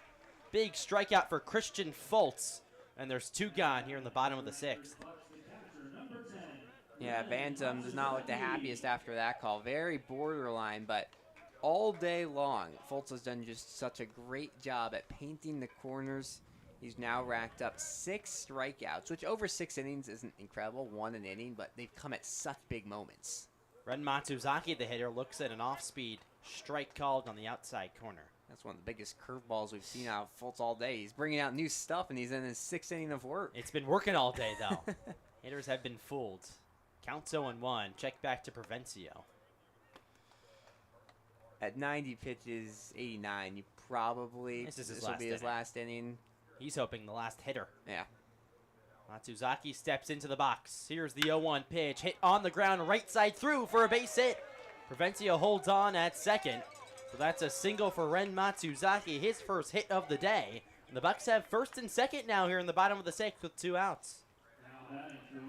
Big strikeout for Christian Foltz. And there's 2 gone here in the bottom of the 6th. Yeah, Bantam does not look the happiest after that call. Very borderline, but all day long, Foltz has done just such a great job at painting the corners. He's now racked up 6 strikeouts, which over 6 innings isn't incredible, 1 an inning, but they've come at such big moments. Ren Matsuzaki, the hitter, looks at an off-speed strike called on the outside corner. That's one of the biggest curveballs we've seen out of Foltz all day. He's bringing out new stuff, and he's in his 6th inning of work. It's been working all day, though. Hitters have been fooled. Counts 0-1. Check back to Provencio. At 90 pitches, 89, you probably... This will be his last inning. He's hoping the last hitter. Yeah. Matsuzaki steps into the box. Here's the 0-1 pitch. Hit on the ground, right side through for a base hit. Provencio holds on at second. So that's a single for Ren Matsuzaki, his first hit of the day. And the Bucs have first and second now here in the bottom of the 6th with 2 outs.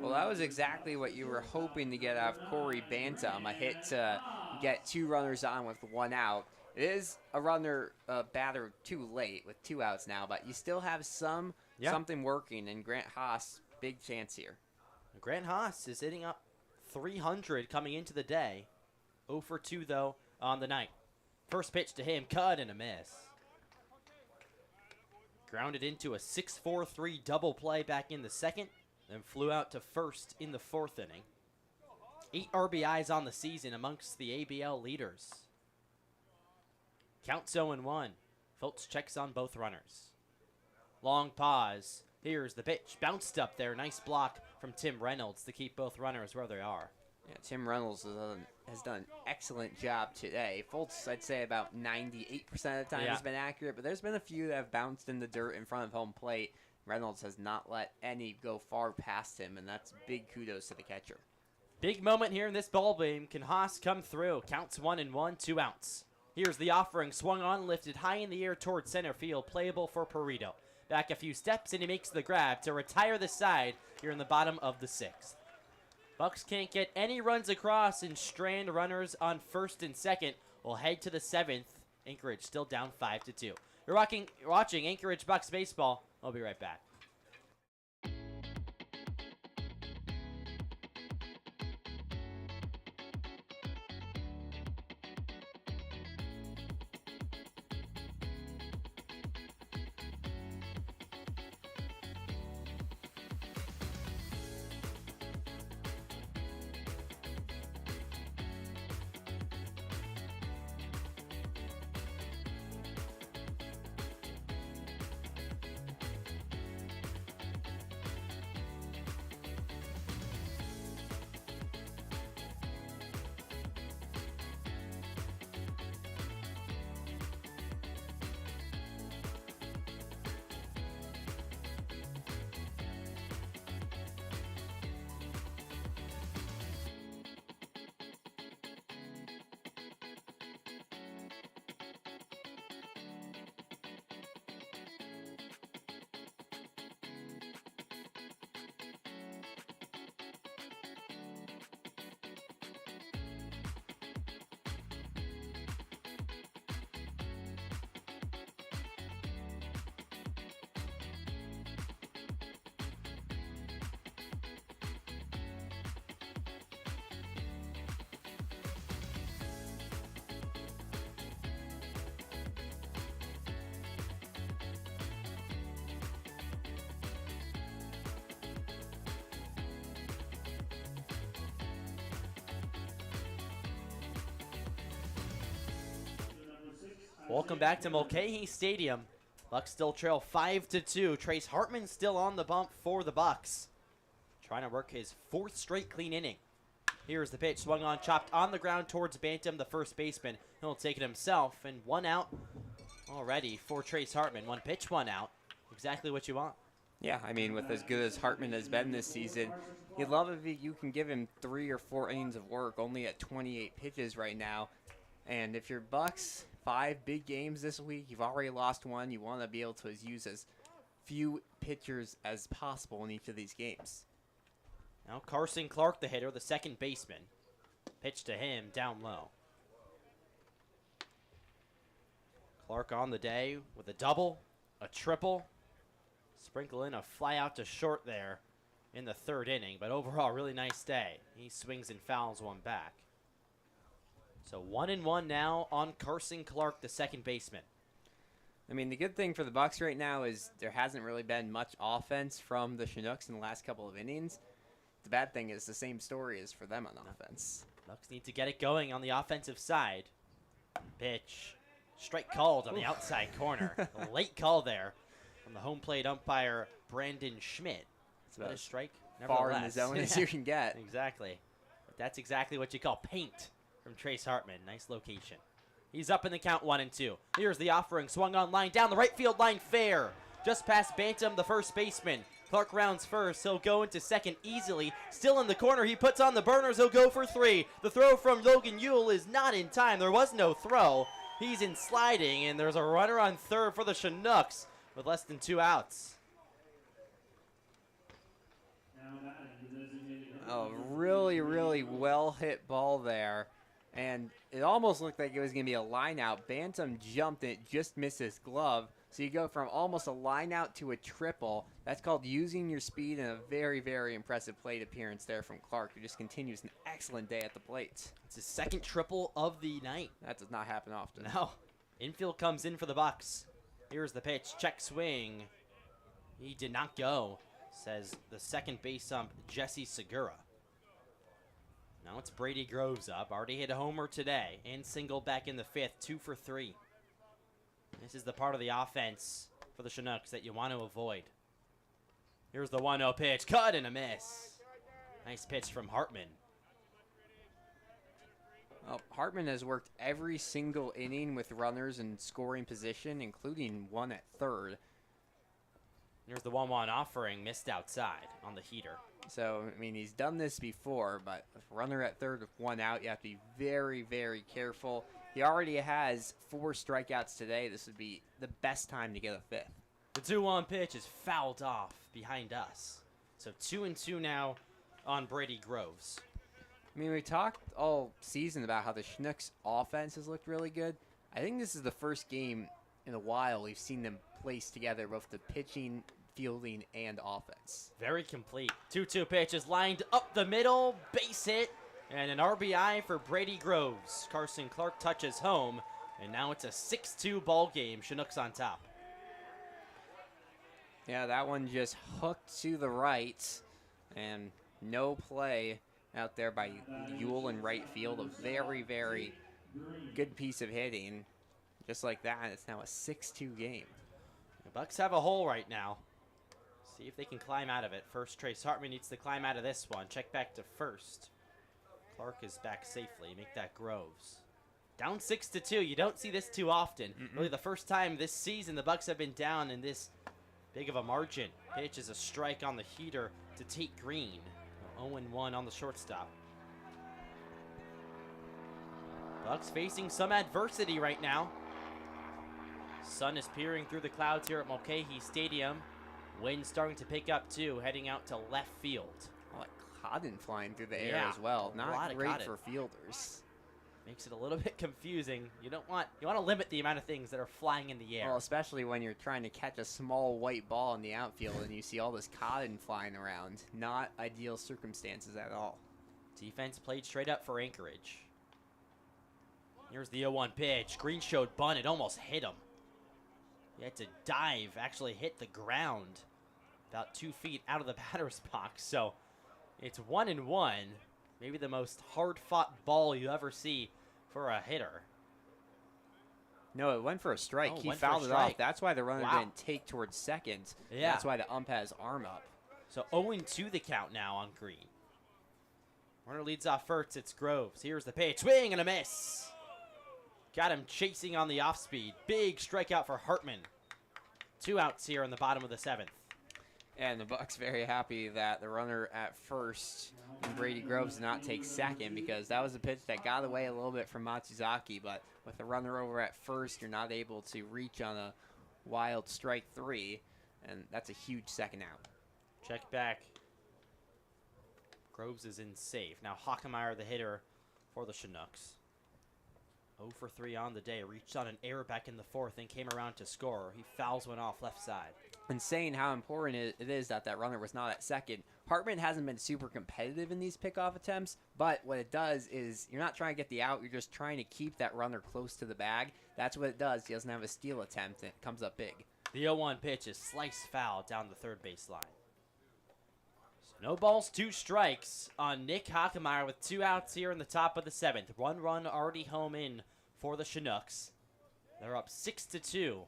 Well, that was exactly what you were hoping to get out of Corey Bantam, a hit to get 2 runners on with 1 out. It is a runner batter too late with 2 outs now, but you still have something working, and Grant Haas, big chance here. Grant Haas is hitting up 300 coming into the day. 0 for 2, though, on the night. First pitch to him, cut and a miss. Grounded into a 6-4-3 double play back in the 2nd, then flew out to first in the 4th inning. 8 RBIs on the season amongst the ABL leaders. Counts 0-1. Fultz checks on both runners. Long pause. Here's the pitch. Bounced up there. Nice block from Tim Reynolds to keep both runners where they are. Yeah, Tim Reynolds has done an excellent job today. Fultz, I'd say about 98% of the time has been accurate, but there's been a few that have bounced in the dirt in front of home plate. Reynolds has not let any go far past him, and that's big kudos to the catcher. Big moment here in this ball game. Can Haas come through? Counts 1-1, 2 outs. Here's the offering. Swung on, lifted high in the air towards center field. Playable for Perito. Back a few steps, and he makes the grab to retire the side here in the bottom of the 6th. Bucs can't get any runs across and strand runners on first and second. We'll head to the 7th. Anchorage still down 5-2. You're watching Anchorage Bucs baseball. I'll be right back. Welcome back to Mulcahy Stadium. Bucs still trail 5-2. Trace Hartman still on the bump for the Bucs. Trying to work his 4th straight clean inning. Here's the pitch. Swung on, chopped on the ground towards Bantam, the first baseman. He'll take it himself, and 1 out already for Trace Hartman. 1 pitch, 1 out. Exactly what you want. Yeah, I mean, with as good as Hartman has been this season, you'd love if you can give him 3 or 4 innings of work, only at 28 pitches right now. And if you're Bucs, 5 big games this week, you've already lost 1. You want to be able to use as few pitchers as possible in each of these games. Now Carson Clark, the hitter, the second baseman. Pitch to him, down low. Clark on the day with a double, a triple. Sprinkle in a fly out to short there in the 3rd inning. But overall, really nice day. He swings and fouls 1 back. So 1-1 now on Carson Clark, the second baseman. I mean, the good thing for the Bucs right now is there hasn't really been much offense from the Chinooks in the last couple of innings. The bad thing is the same story is for them on offense. Bucs need to get it going on the offensive side. Pitch. Strike called on the outside corner. A late call there from the home plate umpire, Brandon Schmidt. It's about a strike. Far in the zone as you can get. Exactly. But that's exactly what you call paint from Trace Hartman. Nice location. He's up in the count 1-2. Here's the offering. Swung on line down the right field line fair. Just past Bantam, the first baseman. Clark rounds first. He'll go into second easily. Still in the corner. He puts on the burners. He'll go for 3. The throw from Chugiack-Ealge is not in time. There was no throw. He's in sliding, and there's a runner on third for the Chinooks with less than 2 outs. A really, really well-hit ball there. And it almost looked like it was going to be a line out. Bantam jumped it, just missed his glove. So you go from almost a line out to a triple. That's called using your speed, and a very, very impressive plate appearance there from Clark, who just continues an excellent day at the plate. It's his second triple of the night. That does not happen often. No. Infield comes in for the Bucs. Here's the pitch. Check swing. He did not go, says the second base ump, Jesse Segura. Now it's Brady Groves up. Already hit a homer today and singled back in the 5th, 2 for 3. This is the part of the offense for the Chinooks that you want to avoid. Here's the 1-0 pitch. Cut and a miss. Nice pitch from Hartman. Well, Hartman has worked every single inning with runners in scoring position, including one at third. Here's the 1-1 offering, missed outside on the heater. So, I mean, he's done this before, but with runner at third with one out, you have to be very, very careful. He already has 4 strikeouts today. This would be the best time to get a 5th. The 2-1 pitch is fouled off behind us. So 2-2 now on Brady Groves. I mean, we talked all season about how the Chinooks offense has looked really good. I think this is the first game in a while we've seen them place together both the pitching, fielding, and offense. Very complete. 2-2 pitch is lined up the middle, base hit, and an RBI for Brady Groves. Carson Clark touches home, and now it's a 6-2 ball game. Chinooks on top. Yeah, that one just hooked to the right, and no play out there by Yule in right field. A very, very good piece of hitting. Just like that, it's now a 6-2 game. The Bucs have a hole right now. See if they can climb out of it. First, Trace Hartman needs to climb out of this one. Check back to first. Clark is back safely. Make that Groves. Down 6-2. You don't see this too often. Really the first time this season the Bucs have been down in this big of a margin. Pitch is a strike on the heater to Tate Green. 0-1 on the shortstop. Bucs facing some adversity right now. Sun is peering through the clouds here at Mulcahy Stadium. Wind starting to pick up too, heading out to left field. Oh, like cotton flying through the air Yeah, as well. a lot Not of great cotton. for fielders. Makes it a little bit confusing. You want to limit the amount of things that are flying in the air. Well, especially when you're trying to catch a small white ball in the outfield and you see all this cotton flying around. Not ideal circumstances at all. Defense played straight up for Anchorage. Here's the 0-1 pitch. Green showed bunt. It almost hit him. He had to dive, actually hit the ground about 2 feet out of the batter's box. So it's 1-1. Maybe the most hard-fought ball you ever see for a hitter. No, it went for a strike. Oh, He went for a fouled it strike. off. That's why the runner Wow. didn't take towards second. Yeah. That's why the ump has arm up. So 0-2 the count now on Green. Runner leads off first. It's Groves. Here's the pitch. Swing and a miss. Got him chasing on the off speed. Big strikeout for Hartman. 2 outs here in the bottom of the 7th. And the Bucs very happy that the runner at first, Brady Groves, did not take second because that was a pitch that got away a little bit from Matsuzaki. But with the runner over at first, you're not able to reach on a wild strike 3, and that's a huge second out. Check back. Groves is in safe. Now Hockemeyer, the hitter for the Chinooks. 0 for 3 on the day. Reached on an error back in the 4th and came around to score. He fouls one off left side. And saying how important it is that that runner was not at second, Hartman hasn't been super competitive in these pickoff attempts, but what it does is you're not trying to get the out, you're just trying to keep that runner close to the bag. That's what it does. He doesn't have a steal attempt, and it comes up big. The 0-1 pitch is sliced foul down the third baseline. So no balls, 2 strikes on Nick Hockemeyer with 2 outs here in the top of the 7th. 1 run already home in for the Chinooks. They're up 6-2.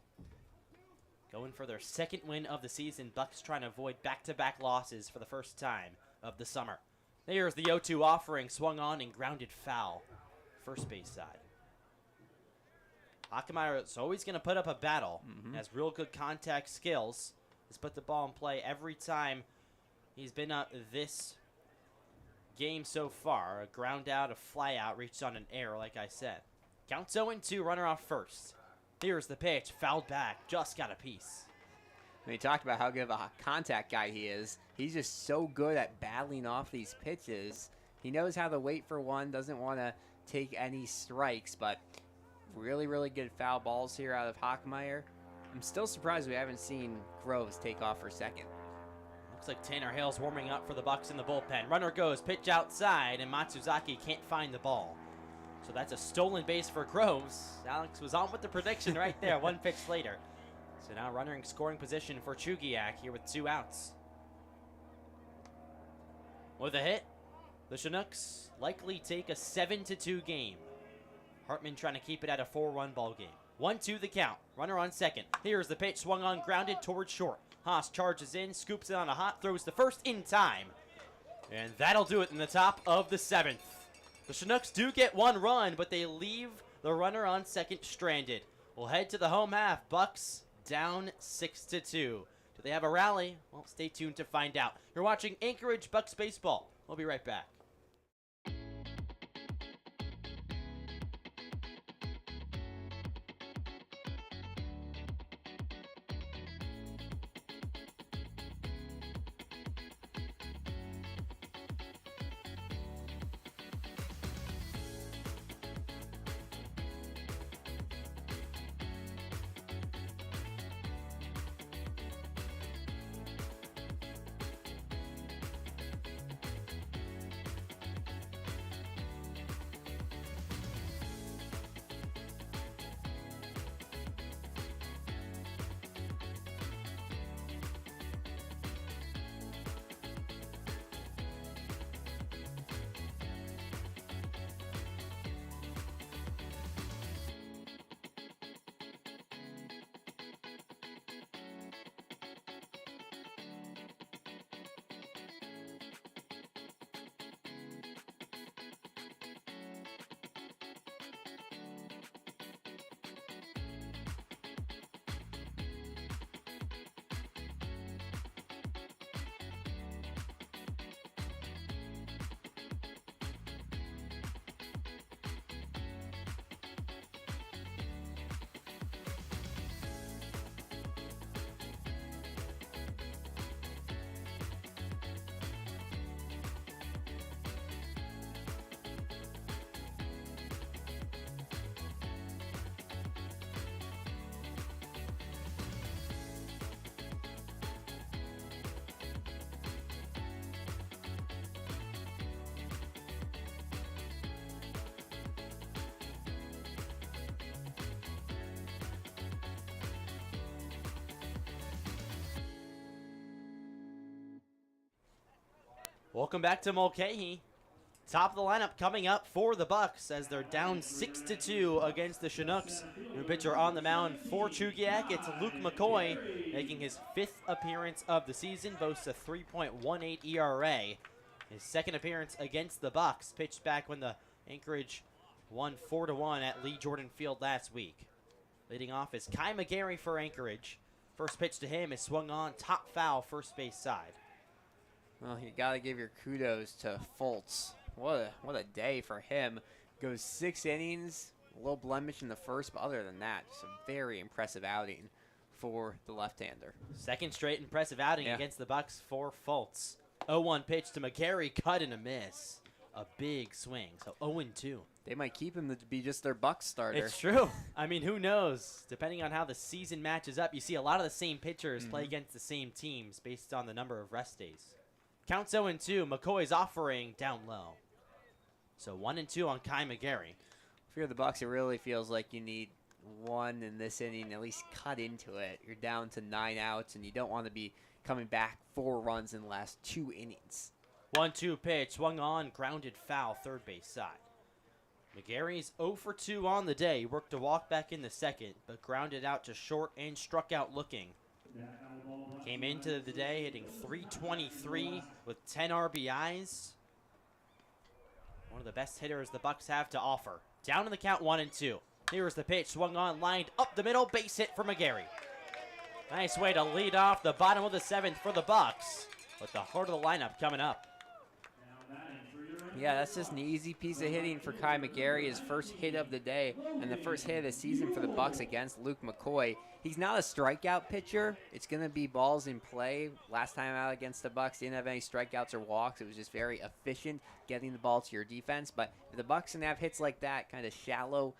Going for their 2nd win of the season. Bucs trying to avoid back-to-back losses for the first time of the summer. There's the 0-2 offering. Swung on and grounded foul. First base side. Hockemeyer is always going to put up a battle. Has real good contact skills. Has put the ball in play every time he's been up this game so far. A ground out, a fly out, reached on an error, like I said. Counts 0-2, runner off first. Here's the pitch, fouled back, just got a piece. We talked about how good of a contact guy he is. He's just so good at battling off these pitches. He knows how to wait for one, doesn't want to take any strikes, but really, really good foul balls here out of Hockemeyer. I'm still surprised we haven't seen Groves take off for second. Looks like Tanner Hale's warming up for the Bucs in the bullpen. Runner goes, pitch outside, and Matsuzaki can't find the ball. So that's a stolen base for Groves. Alex was on with the prediction right there, 1 pitch later. So now runner in scoring position for Chugiack here with 2 outs. With a hit, The Chinooks likely take a 7-2 game. Hartman trying to keep it at a 4-run ball game. 1-2 the count. Runner on second. Here's the pitch, swung on, grounded towards short. Haas charges in, scoops it on a hot, throws the first in time. And that'll do it in the top of the 7th. The Chinooks do get 1 run, but they leave the runner on second stranded. We'll head to the home half. Bucks down 6-2. Do they have a rally? Well, stay tuned to find out. You're watching Anchorage Bucs baseball. We'll be right back. Welcome back to Mulcahy. Top of the lineup coming up for the Bucs as they're down 6-2 against the Chinooks. New pitcher on the mound for Chugiak. It's Luke McCoy making his 5th appearance of the season, boasts a 3.18 ERA. His 2nd appearance against the Bucs, pitched back when the Anchorage won 4-1 at Lee Jordan Field last week. Leading off is Kai McGarry for Anchorage. First pitch to him is swung on, top foul, first base side. Well, you got to give your kudos to Fultz. What a day for him. Goes 6 innings, a little blemish in the first, but other than that, just a very impressive outing for the left-hander. 2nd straight impressive outing against the Bucs for Fultz. 0-1 pitch to McGarry, cut and a miss. A big swing, so 0-2. They might keep him to be just their Bucs starter. It's true. I mean, who knows? Depending on how the season matches up, you see a lot of the same pitchers play against the same teams based on the number of rest days. Counts 0-2. McCoy's offering down low. So 1-2 on Kai McGarry. If you're the Bucs, it really feels like you need 1 in this inning, at least cut into it. You're down to 9 outs, and you don't want to be coming back 4 runs in the last 2 innings. 1-2 pitch, swung on, grounded foul, third base side. McGarry's 0-2 on the day. He worked a walk back in the 2nd, but grounded out to short and struck out looking. Came into the day hitting .323 with 10 RBIs. One of the best hitters the Bucs have to offer. Down in the count, 1-2. Here's the pitch, swung on, lined up the middle, base hit for McGarry. Nice way to lead off the bottom of the 7th for the Bucs, with the heart of the lineup coming up. Yeah, that's just an easy piece of hitting for Kai McGarry, his first hit of the day, and the first hit of the season for the Bucs against Luke McCoy. He's not a strikeout pitcher. It's going to be balls in play. Last time out against the Bucs, didn't have any strikeouts or walks. It was just very efficient getting the ball to your defense. But if the Bucs can have hits like that, kind of shallow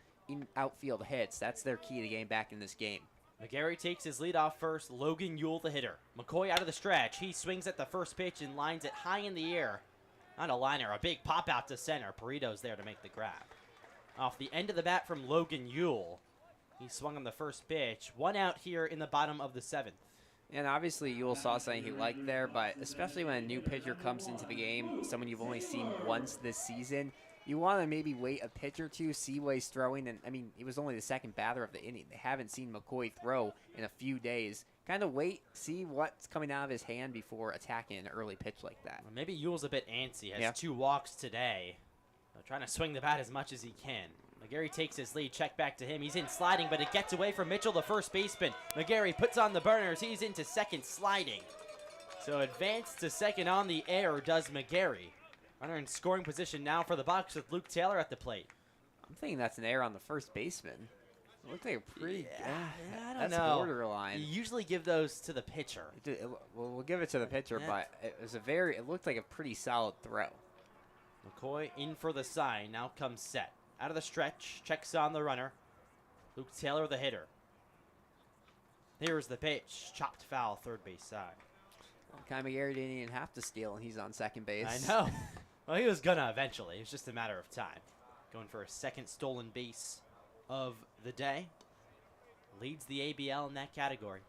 outfield hits, that's their key to getting back in this game. McGarry takes his lead off first. Logan-Uhl, the hitter. McCoy out of the stretch. He swings at the first pitch and lines it high in the air. Not a liner, a big pop out to center. Perito's there to make the grab. Off the end of the bat from Logan-Uhl. He swung on the first pitch. 1 out here in the bottom of the 7th. And obviously, Yule saw something he liked there, but especially when a new pitcher comes into the game, someone you've only seen once this season, you want to maybe wait a pitch or two, see what he's throwing. And, I mean, he was only the second batter of the inning. They haven't seen McCoy throw in a few days. Kind of wait, see what's coming out of his hand before attacking an early pitch like that. Well, maybe Yule's a bit antsy. Has Yeah. 2 walks today. So trying to swing the bat as much as he can. McGarry takes his lead. Check back to him. He's in sliding, but it gets away from Mitchell, the first baseman. McGarry puts on the burners. He's into second sliding. So advance to second on the air does McGarry. Runner in scoring position now for the Bucs with Luke Taylor at the plate. I'm thinking that's an error on the first baseman. It looked like a pretty. I don't that's know. borderline. You usually give those to the pitcher. Well, we'll give it to the pitcher, Yeah. but it looked like a pretty solid throw. McCoy in for the sign. Now comes set. Out of the stretch. Checks on the runner. Luke Taylor, the hitter. Here's the pitch. Chopped foul, third base side. Kai McGarry didn't even have to steal, and he's on second base. I know. Well, he was gonna eventually. It was just a matter of time. Going for a second stolen base of the day. Leads the ABL in that category.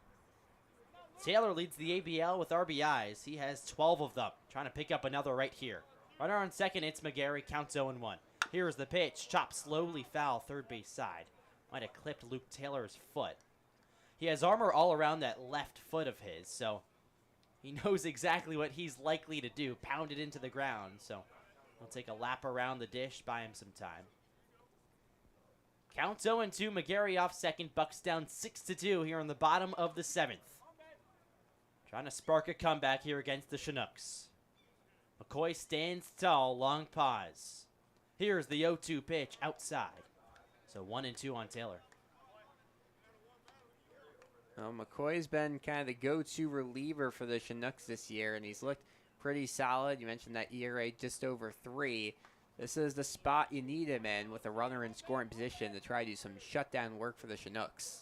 Taylor leads the ABL with RBIs. He has 12 of them. Trying to pick up another right here. Runner on second, it's McGarry. Counts 0-1. Here's the pitch. Chopped slowly foul, third base side. Might have clipped Luke Taylor's foot. He has armor all around that left foot of his, so he knows exactly what he's likely to do. Pound it into the ground, so he'll take a lap around the dish, buy him some time. Counts 0-2. McGarry off second. Bucks down 6-2 here in the bottom of the 7th. Trying to spark a comeback here against the Chinooks. McCoy stands tall. Long pause. Here's the 0-2 pitch outside. So 1-2 on Taylor. Well, McCoy's been kind of the go-to reliever for the Chinooks this year, and he's looked pretty solid. You mentioned that ERA just over 3. This is the spot you need him in with a runner in scoring position to try to do some shutdown work for the Chinooks.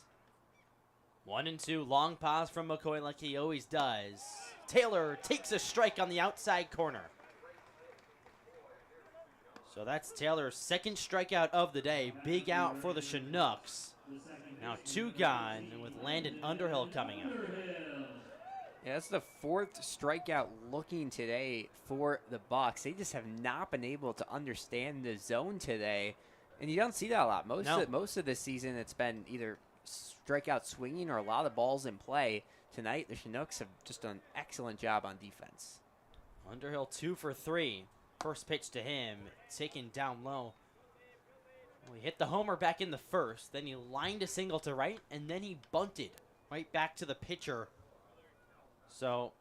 1-2. Long pause from McCoy like he always does. Taylor takes a strike on the outside corner. So that's Taylor's second strikeout of the day. Big out for the Chinooks. Now 2 gone, and with Landon Underhill coming up. Yeah, that's the 4th strikeout looking today for the Bucs. They just have not been able to understand the zone today, and you don't see that a lot. Most of this season, it's been either strikeout swinging or a lot of balls in play. Tonight, the Chinooks have just done an excellent job on defense. Underhill 2 for 3. First pitch to him, taken down low. Well, he hit the homer back in the first, then he lined a single to right, and then he bunted right back to the pitcher. So,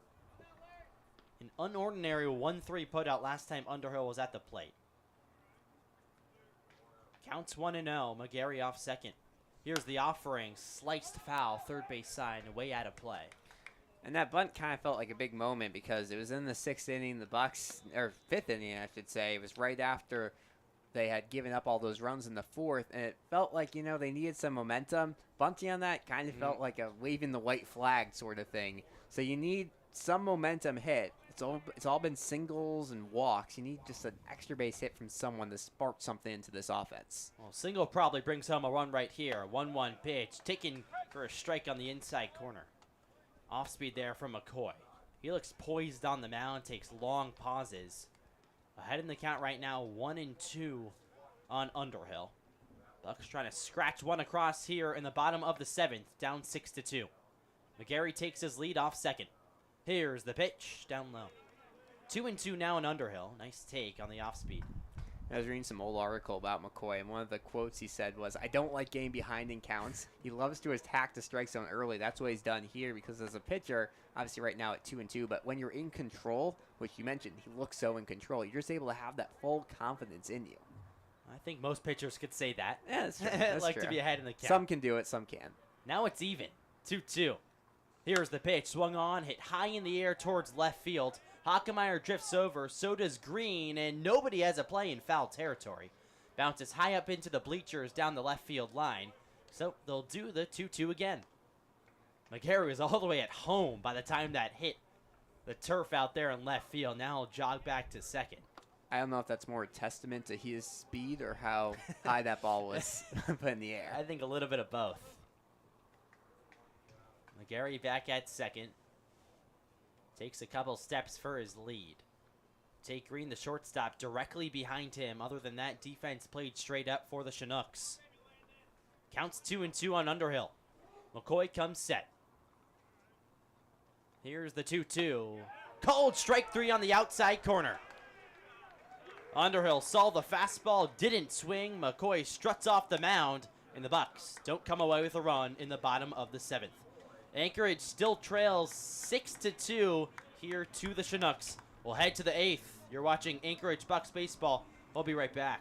an unordinary 1-3 putout last time Underhill was at the plate. Counts 1-0. McGarry off second. Here's the offering. Sliced foul, third base side, way out of play. And that bunt kind of felt like a big moment because it was in the 6th inning. The Bucs, or 5th inning, I should say. It was right after they had given up all those runs in the 4th, and it felt like, they needed some momentum. Bunting on that kind of felt like a waving the white flag sort of thing. So you need some momentum hit. It's all been singles and walks. You need just an extra base hit from someone to spark something into this offense. Well, single probably brings home a run right here. 1-1 pitch, taken for a strike on the inside corner. Off speed there from McCoy. He looks poised on the mound, takes long pauses. Ahead in the count right now, 1-2 on Underhill. Bucs trying to scratch one across here in the bottom of the 7th, down 6-2. McGarry takes his lead off second. Here's the pitch, down low. 2-2 now in Underhill. Nice take on the off speed. I was reading some old article about McCoy, and one of the quotes he said was, "I don't like getting behind in counts. He loves to attack the strike zone early. That's what he's done here because as a pitcher, obviously right now at 2-2, but when you're in control, which you mentioned, he looks so in control, you're just able to have that full confidence in you." I think most pitchers could say that. Yeah, that's true. That's like true. to be ahead in the count. Some can do it, some can. Now it's even. 2-2. Here's the pitch. Swung on, hit high in the air towards left field. Hockemeyer drifts over, so does Green, and nobody has a play in foul territory. Bounces high up into the bleachers down the left field line, so they'll do the 2-2 again. McGarry was all the way at home by the time that hit the turf out there in left field. Now he'll jog back to second. I don't know if that's more a testament to his speed or how high that ball was put in the air. I think a little bit of both. McGarry back at second. Takes a couple steps for his lead. Tate Green, the shortstop, directly behind him. Other than that, defense played straight up for the Chinooks. Counts 2-2 on Underhill. McCoy comes set. Here's the 2-2. Cold strike 3 on the outside corner. Underhill saw the fastball, didn't swing. McCoy struts off the mound, and the Bucs don't come away with a run in the bottom of the 7th. Anchorage still trails 6-2 here to the Chinooks. We'll head to the 8th. You're watching Anchorage Bucs baseball. We'll be right back.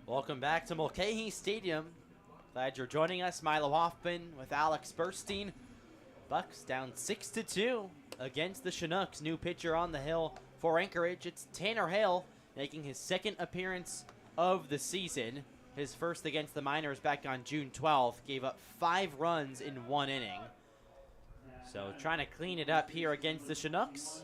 Welcome back to Mulcahy Stadium. Glad you're joining us. Milo Hoffman with Alex Burstein. Bucs down 6-2 against the Chinooks. New pitcher on the hill for Anchorage. It's Tanner Hale making his second appearance of the season. His first against the Miners back on June 12th. Gave up 5 runs in 1 inning. So trying to clean it up here against the Chinooks.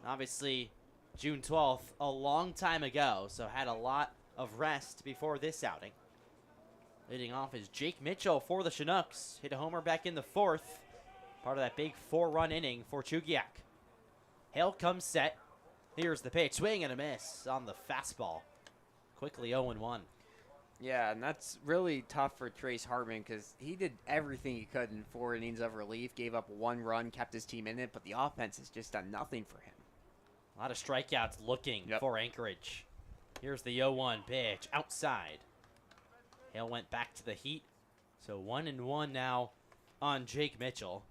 Obviously, June 12th, a long time ago, so had a lot of rest before this outing. Leading off is Jake Mitchell for the Chinooks. Hit a homer back in the 4th. Part of that big 4-run inning for Chugiack. Hale comes set. Here's the pitch. Swing and a miss on the fastball. Quickly 0-1. Yeah, and that's really tough for Trace Hartman because he did everything he could in 4 innings of relief. Gave up 1 run, kept his team in it, but the offense has just done nothing for him. A lot of strikeouts looking for Anchorage. Here's the 0-1 pitch outside. Hale went back to the heat. So 1-1 now on Jake Mitchell.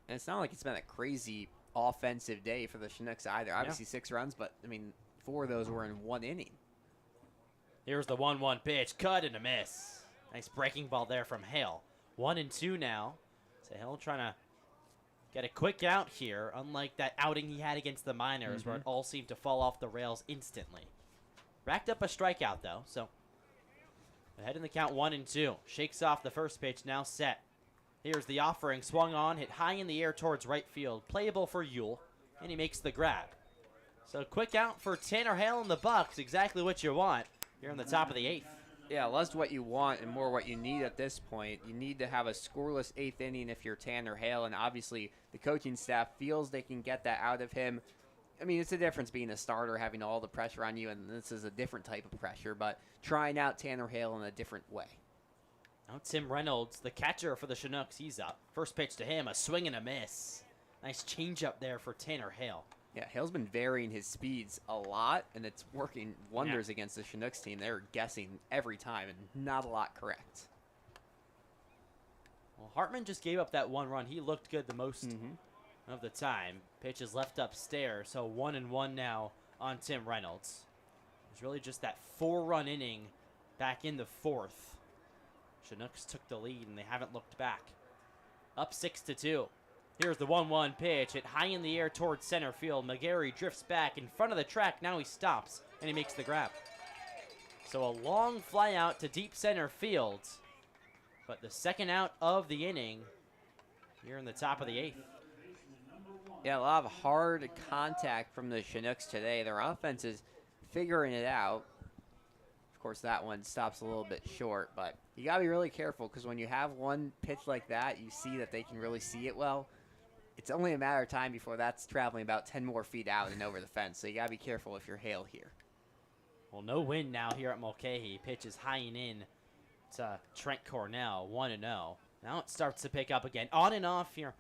And it's not like it's been a crazy offensive day for the Chinooks either. Obviously 6 runs, but I mean 4 of those were in 1 inning. Here's the 1-1 pitch. Cut and a miss. Nice breaking ball there from Hale. 1-2 now. So Hale trying to get a quick out here, unlike that outing he had against the Miners where it all seemed to fall off the rails instantly. Racked up a strikeout, though, so ahead in the count 1-2. Shakes off the first pitch, now set. Here's the offering, swung on, hit high in the air towards right field. Playable for Ealge, and he makes the grab. So quick out for Tanner Hale and the Bucs, exactly what you want here in the top of the 8th. Yeah, less what you want and more what you need at this point. You need to have a scoreless 8th inning if you're Tanner Hale, and obviously the coaching staff feels they can get that out of him. I mean, it's a difference being a starter, having all the pressure on you, and this is a different type of pressure, but trying out Tanner Hale in a different way. Now Tim Reynolds, the catcher for the Chinooks, he's up. First pitch to him, a swing and a miss. Nice changeup there for Tanner Hale. Yeah, Hale's been varying his speeds a lot, and it's working wonders against the Chinooks team. They're guessing every time, and not a lot correct. Well, Hartman just gave up that 1 run. He looked good the most of the time. Pitch is left upstairs, so 1-1 now on Tim Reynolds. It's really just that 4-run inning back in the 4th. Chinooks took the lead, and they haven't looked back. Up 6-2. Here's the 1-1 pitch. Hit high in the air towards center field. McGarry drifts back in front of the track. Now he stops, and he makes the grab. So a long fly out to deep center field. But the second out of the inning here in the top of the 8th. Yeah, a lot of hard contact from the Chinooks today. Their offense is figuring it out. Of course, that one stops a little bit short, but you got to be really careful because when you have one pitch like that, you see that they can really see it well. It's only a matter of time before that's traveling about 10 more feet out and over the fence, so you got to be careful if you're Hale here. Well, no wind now here at Mulcahy. Pitch is high and in to Trent Cornell, 1-0. Now it starts to pick up again, on and off here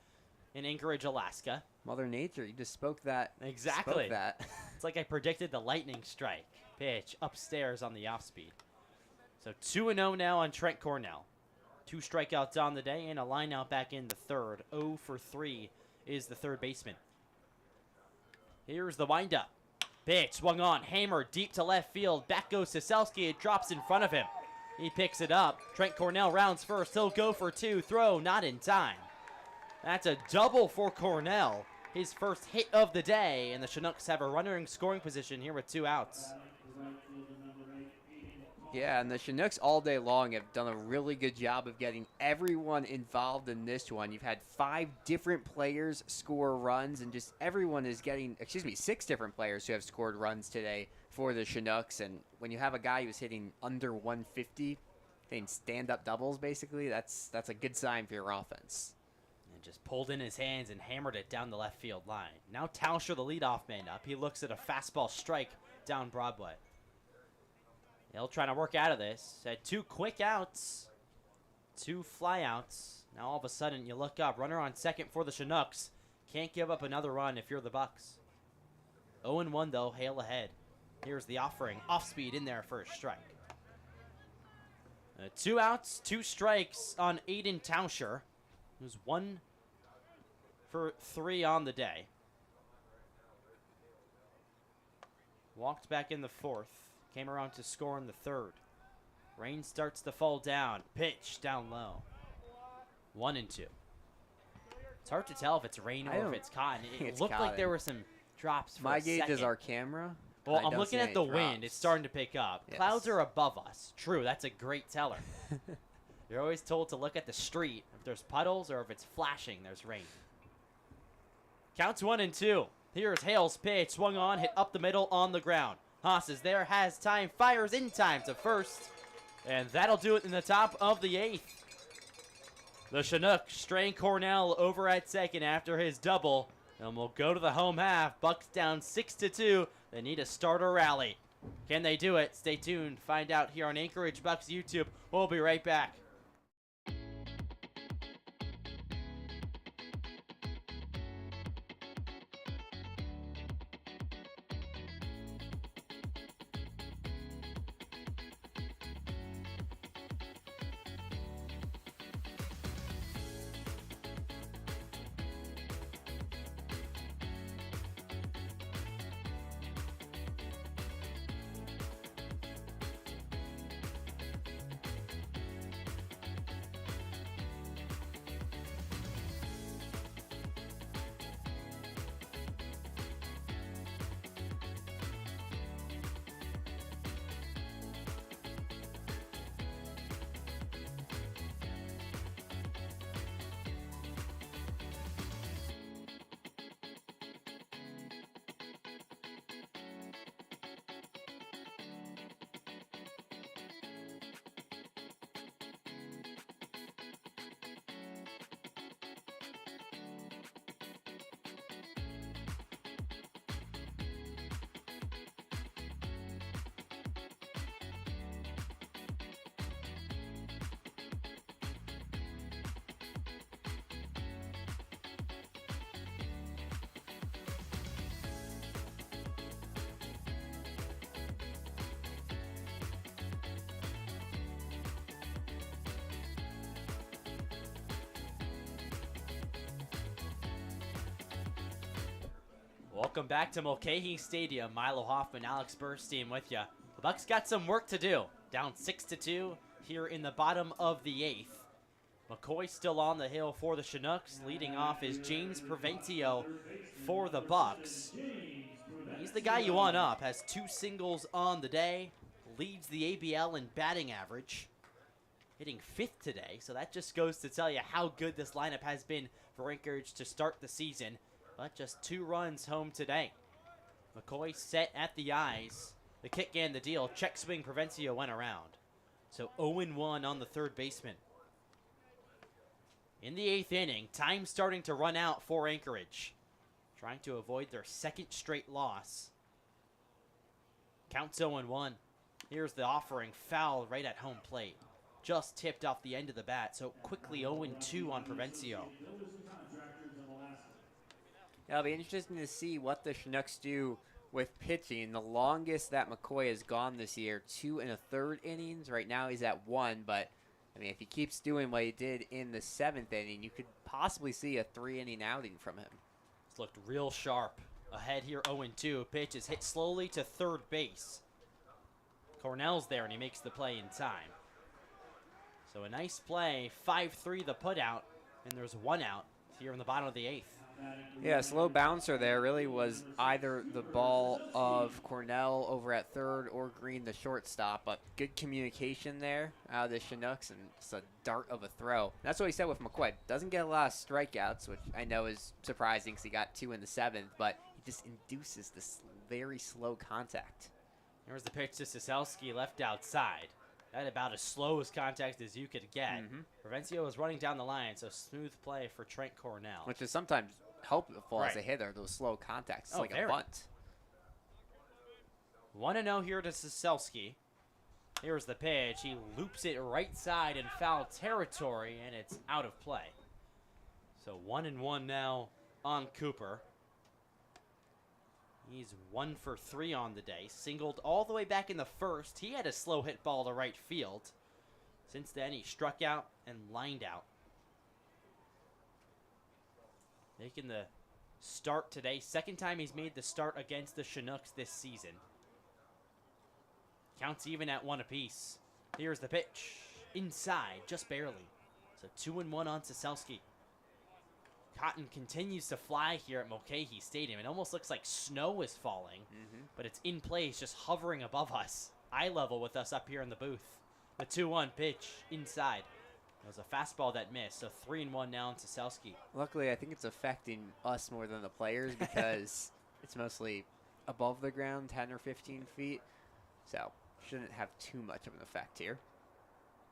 in Anchorage, Alaska. Mother Nature, you just spoke that. Exactly. Spoke that. It's like I predicted the lightning strike. Pitch upstairs on the off speed. So 2-0 now on Trent Cornell. 2 strikeouts on the day and a line out back in the third. 0 for 3 is the third baseman. Here's the windup. Pitch swung on, hammered deep to left field. Back goes Siselski. It drops in front of him. He picks it up. Trent Cornell rounds first. He'll go for 2. Throw not in time. That's a double for Cornell. His first hit of the day, and the Chinooks have a runner in scoring position here with 2 outs. Yeah, and the Chinooks all day long have done a really good job of getting everyone involved in this one. You've had 5 different players score runs, and just everyone is getting, 6 different players who have scored runs today for the Chinooks. And when you have a guy who's hitting under 150, hitting stand-up doubles, basically, that's a good sign for your offense. And just pulled in his hands and hammered it down the left field line. Now Tauscher, the leadoff man, up. He looks at a fastball strike down Broadway. Hill trying to work out of this. Had 2 quick outs, 2 flyouts. Now all of a sudden you look up. Runner on second for the Chinooks. Can't give up another run if you're the Bucs. 0-1 though, Hale ahead. Here's the offering. Off speed in there for a strike. 2 outs, 2 strikes on Aiden Tauscher. It was 1 for 3 on the day. Walked back in the 4th. Came around to score in the 3rd. Rain starts to fall down. Pitch down low. 1-2. It's hard to tell if it's rain or if it's cotton. It looked like there were some drops for My a gauge second. is our camera. Well, I I'm don't looking see at the any wind. drops. It's starting to pick up. Yes. Clouds are above us. True, that's a great teller. You're always told to look at the street. If there's puddles or if it's flashing, there's rain. Counts 1-2. Here's Hale's pitch. Swung on, hit up the middle on the ground. Haas is there, has time, fires in time to first. And that'll do it in the top of the 8th. The Chinooks strain Cornell over at second after his double. And we'll go to the home half. Bucks down 6-2. They need a starter rally. Can they do it? Stay tuned. Find out here on Anchorage Bucs YouTube. We'll be right back. Welcome back to Mulcahy Stadium. Milo Hoffman, Alex Burstein with you. The Bucs got some work to do. Down 6-2 here in the bottom of the 8th. McCoy still on the hill for the Chinooks. Leading off is James Preventio for the Bucs. He's the guy you want up. Has 2 singles on the day. Leads the ABL in batting average. Hitting 5th today, so that just goes to tell you how good this lineup has been for Anchorage to start the season. but just 2 runs home today. McCoy set at the eyes. The kick and the deal. Check swing. Provencio went around. So 0-1 on the third baseman. In the 8th inning, time starting to run out for Anchorage, trying to avoid their 2nd straight loss. Counts 0-1. Here's the offering, foul right at home plate. Just tipped off the end of the bat, so quickly 0-2 on Provencio. It'll be interesting to see what the Chinooks do with pitching. The longest that McCoy has gone this year, 2 1/3 innings. Right now he's at 1, but I mean, if he keeps doing what he did in the 7th inning, you could possibly see a 3-inning outing from him. It's looked real sharp. Ahead here, 0-2. Pitch is hit slowly to third base. Cornell's there, and he makes the play in time. So a nice play, 5-3 the putout, and there's 1 out here in the bottom of the 8th. Yeah, slow bouncer there really was either the ball of Cornell over at third or Green, the shortstop, but good communication there out of the Chinooks, and it's a dart of a throw. That's what he said with McCoy. Doesn't get a lot of strikeouts, which I know is surprising because he got 2 in the 7th, but he just induces this very slow contact. Here's the pitch to Soselski, left outside. That about as slow as contact as you could get. Provencio is running down the line, so smooth play for Trent Cornell. Which is sometimes helpful as Right. a hitter, those slow contacts. It's Oh, like very. a bunt. 1-0 here to Soselski. Here's the pitch. He loops it right side in foul territory, and it's out of play. So 1-1 now on Cooper. He's 1 for 3 on the day. Singled all the way back in the 1st. He had a slow hit ball to right field. Since then, he struck out and lined out. Making the start today. 2nd time he's made the start against the Chinooks this season. Counts even at 1 apiece. Here's the pitch. Inside, just barely. So 2-1 on Soselski. Cotton continues to fly here at Mulcahy Stadium. It almost looks like snow is falling, but it's in place, just hovering above us. Eye level with us up here in the booth. The 2-1 pitch inside. It was a fastball that missed, so 3-1 now on Soselski. Luckily, I think it's affecting us more than the players because it's mostly above the ground, 10 or 15 feet. So shouldn't have too much of an effect here.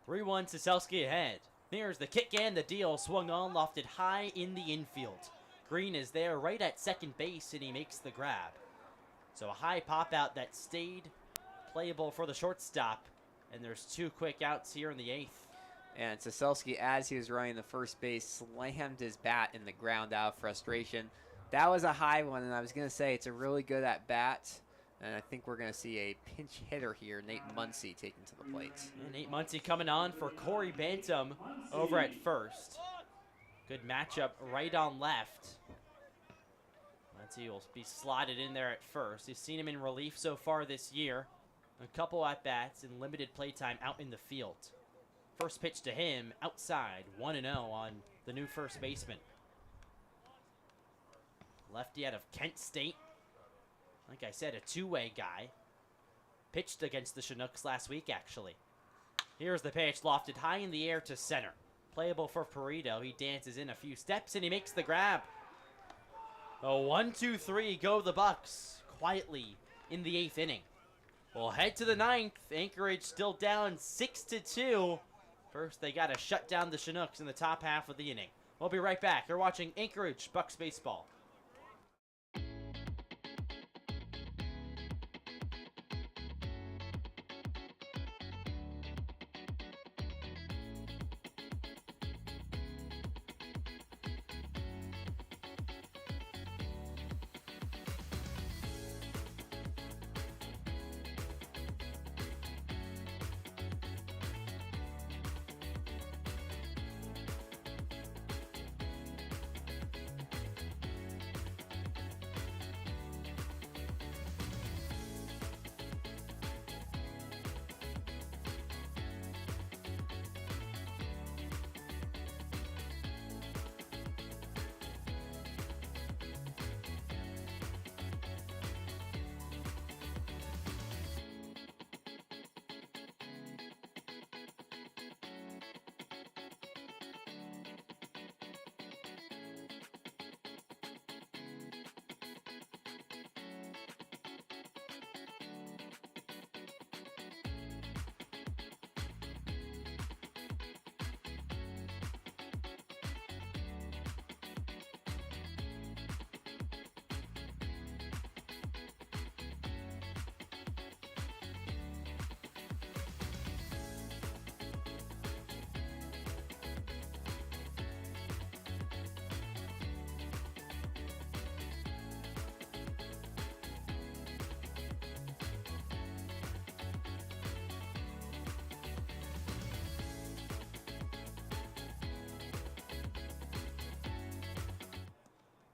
3-1 Soselski ahead. Here's the kick and the deal. Swung on, lofted high in the infield. Green is there right at 2nd base, and he makes the grab. So a high pop out that stayed playable for the shortstop. And there's 2 quick outs here in the 8th. And Soselski, as he was running the first base, slammed his bat in the ground out of frustration. That was a high one, and I was going to say it's a really good at bat. And I think we're going to see a pinch hitter here, Nate Muncy, taken to the plate. And Nate Muncy coming on for Corey Bantam over at first. Good matchup right on left. Muncy will be slotted in there at first. You've seen him in relief so far this year. A couple at-bats and limited playtime out in the field. First pitch to him, outside, 1-0 on the new first baseman. Lefty out of Kent State. Like I said, a 2-way guy. Pitched against the Chinooks last week, actually. Here's the pitch, lofted high in the air to center. Playable for Perito. He dances in a few steps, and he makes the grab. A 1-2-3, go the Bucs. Quietly in the 8th inning. We'll head to the 9th. Anchorage still down 6-2. First, they got to shut down the Chinooks in the top half of the inning. We'll be right back. You're watching Anchorage Bucs Baseball.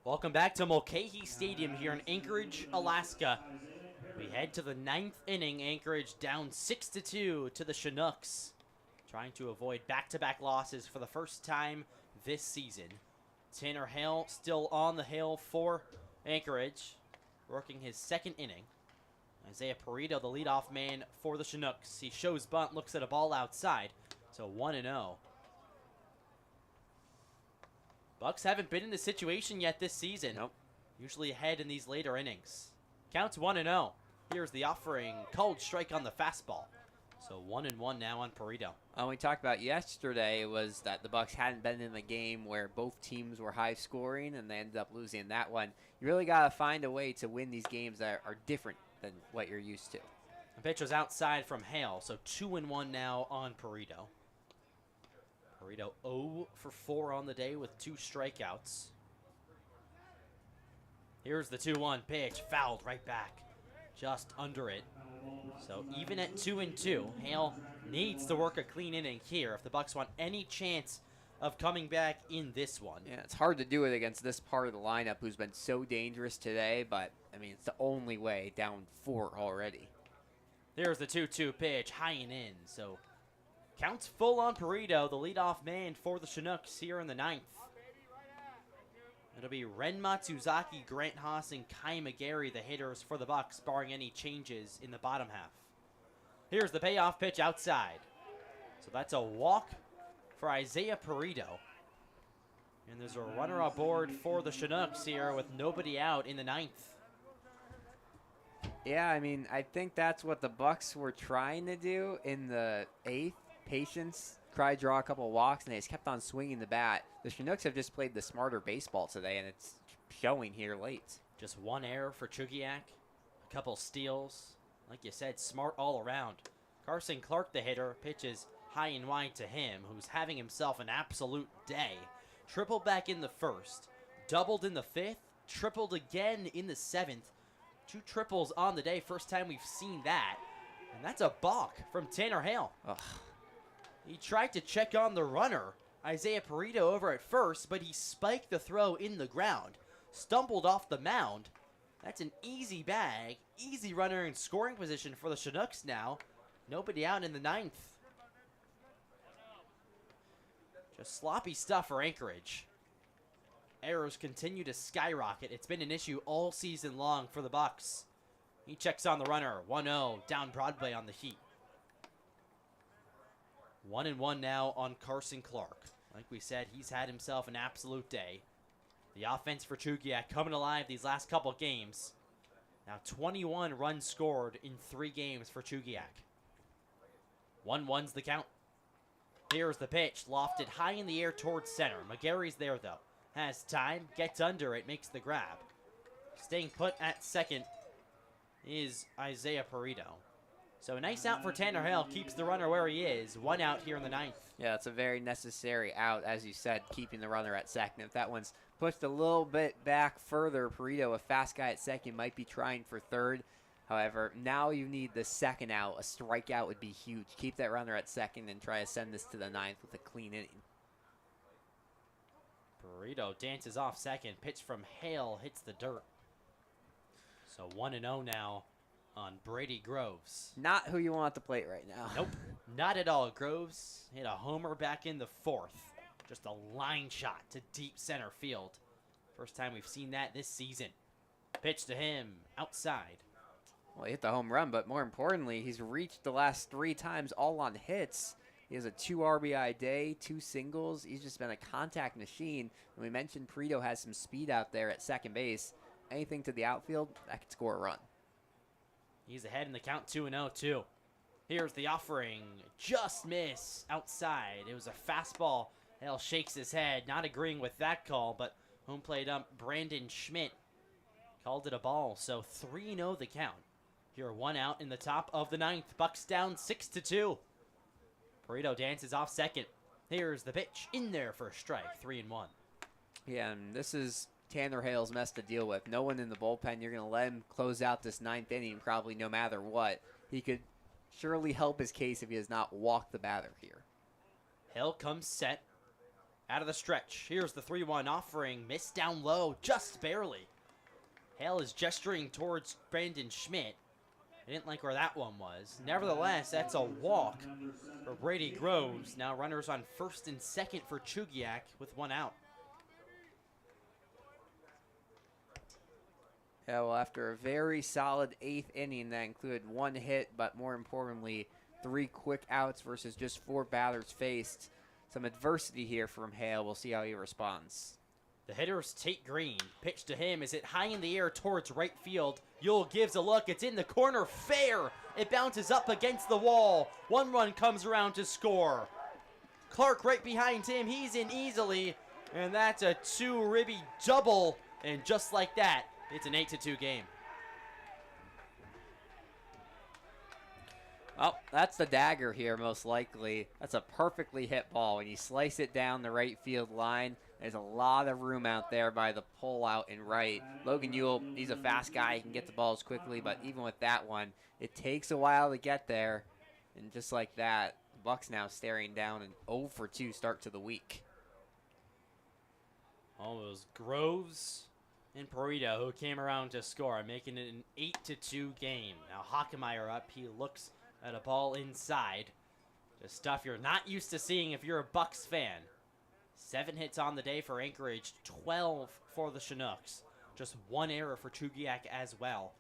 Welcome back to Mulcahy Stadium here in Anchorage, Alaska. We head to the 9th inning. Anchorage down 6-2 to the Chinooks, trying to avoid back-to-back losses for the first time this season. Tanner Hale still on the hill for Anchorage, working his 2nd inning. Isaiah Perito, the leadoff man for the Chinooks. He shows bunt, looks at a ball outside. So 1-0. Bucs haven't been in this situation yet this season. Nope. Usually ahead in these later innings. Counts 1-0. Here's the offering. Cold strike on the fastball. So 1-1 now on Perito. We talked about yesterday was that the Bucs hadn't been in the game where both teams were high scoring and they ended up losing that one. You really got to find a way to win these games that are different than what you're used to. The pitch was outside from Hale, so 2-1 now on Perito. Perito 0 for 4 on the day with 2 strikeouts. Here's the 2-1 pitch, fouled right back, just under it. So even at 2-2, Hale needs to work a clean inning here if the Bucs want any chance of coming back in this one. Yeah, it's hard to do it against this part of the lineup who's been so dangerous today, but, I mean, it's the only way, down 4 already. There's the 2-2 pitch, high and in, so counts full on Perito, the leadoff man for the Chinooks here in the 9th. It'll be Ren Matsuzaki, Grant Haas, and Kai McGarry, the hitters for the Bucs, barring any changes in the bottom half. Here's the payoff pitch outside. So that's a walk for Isaiah Perito. And there's a runner aboard for the Chinooks here with nobody out in the 9th. Yeah, I mean, I think that's what the Bucs were trying to do in the 8th. Patience, try draw a couple of walks, and they just kept on swinging the bat. The Chinooks have just played the smarter baseball today, and it's showing here late. Just 1 error for Chugiack, a couple steals. Like you said, smart all around. Carson Clark, the hitter, pitches high and wide to him, who's having himself an absolute day. Tripled back in the 1st, doubled in the 5th, tripled again in the 7th. 2 triples on the day, first time we've seen that. And that's a balk from Tanner Hale. Ugh. He tried to check on the runner, Isaiah Perito, over at first, but he spiked the throw in the ground, stumbled off the mound. That's an easy bag, easy runner in scoring position for the Chinooks now. Nobody out in the 9th. Just sloppy stuff for Anchorage. Errors continue to skyrocket. It's been an issue all season long for the Bucs. He checks on the runner, 1-0, down Broadway on the Heat. 1-1 now on Carson Clark. Like we said, he's had himself an absolute day. The offense for Chugiack coming alive these last couple games. Now 21 runs scored in 3 games for Chugiack. 1-1's the count. Here's the pitch, lofted high in the air towards center. McGarry's there though. Has time, gets under it, makes the grab. Staying put at second is Isaiah Perito. So a nice out for Tanner Hale, keeps the runner where he is. 1 out here in the 9th. Yeah, it's a very necessary out, as you said, keeping the runner at second. If that one's pushed a little bit back further, Perito, a fast guy at second, might be trying for third. However, now you need the 2nd out. A strikeout would be huge. Keep that runner at second and try to send this to the 9th with a clean inning. Perito dances off second. Pitch from Hale hits the dirt. So 1-0 now on Brady Groves. Not who you want at the plate right now. Nope, not at all. Groves hit a homer back in the 4th. Just a line shot to deep center field. First time we've seen that this season. Pitch to him, outside. Well, he hit the home run, but more importantly, he's reached the last 3 times all on hits. He has a 2 RBI day, 2 singles. He's just been a contact machine. And we mentioned Perito has some speed out there at second base. Anything to the outfield, that could score a run. He's ahead in the count, 2-0 too. Here's the offering, just miss outside. It was a fastball. Hale shakes his head, not agreeing with that call, but home plate ump Brandon Schmidt called it a ball. So 3-0 the count. Here 1 out in the top of the 9th. Bucs down 6-2. Perito dances off second. Here's the pitch in there for a strike, 3-1. Yeah, and this is Tanner Hale's mess to deal with. No one in the bullpen. You're going to let him close out this 9th inning probably no matter what. He could surely help his case if he does not walk the batter here. Hale comes set Out of the stretch. Here's the 3-1 offering. Missed down low, just barely. Hale is gesturing towards Brandon Schmidt. I didn't like where that one was. Nevertheless, that's a walk for Brady Groves. Now runners on first and second for Chugiak with 1 out. Yeah, well, after a very solid 8th inning that included 1 hit, but more importantly, 3 quick outs versus just 4 batters faced, some adversity here from Hale. We'll see how he responds. The hitter's Tate Green. Pitch to him. Is it high in the air towards right field? Yule gives a look. It's in the corner. Fair. It bounces up against the wall. 1 run comes around to score. Clark right behind him. He's in easily. And that's a 2-ribby double. And just like that, it's an 8-2 game. Oh, that's the dagger here, most likely. That's a perfectly hit ball. When you slice it down the right field line, there's a lot of room out there by the pull out and right. Logan Ewell, he's a fast guy. He can get the balls quickly, but even with that one, it takes a while to get there. And just like that, the Bucs now staring down an 0-for-2 start to the week. All those Groves and Perito who came around to score, making it an 8-2 game. Now Hockemeyer up. He looks at a ball inside. Just stuff you're not used to seeing if you're a Bucs fan. 7 hits on the day for Anchorage, 12 for the Chinooks. Just 1 error for Chugiak as well.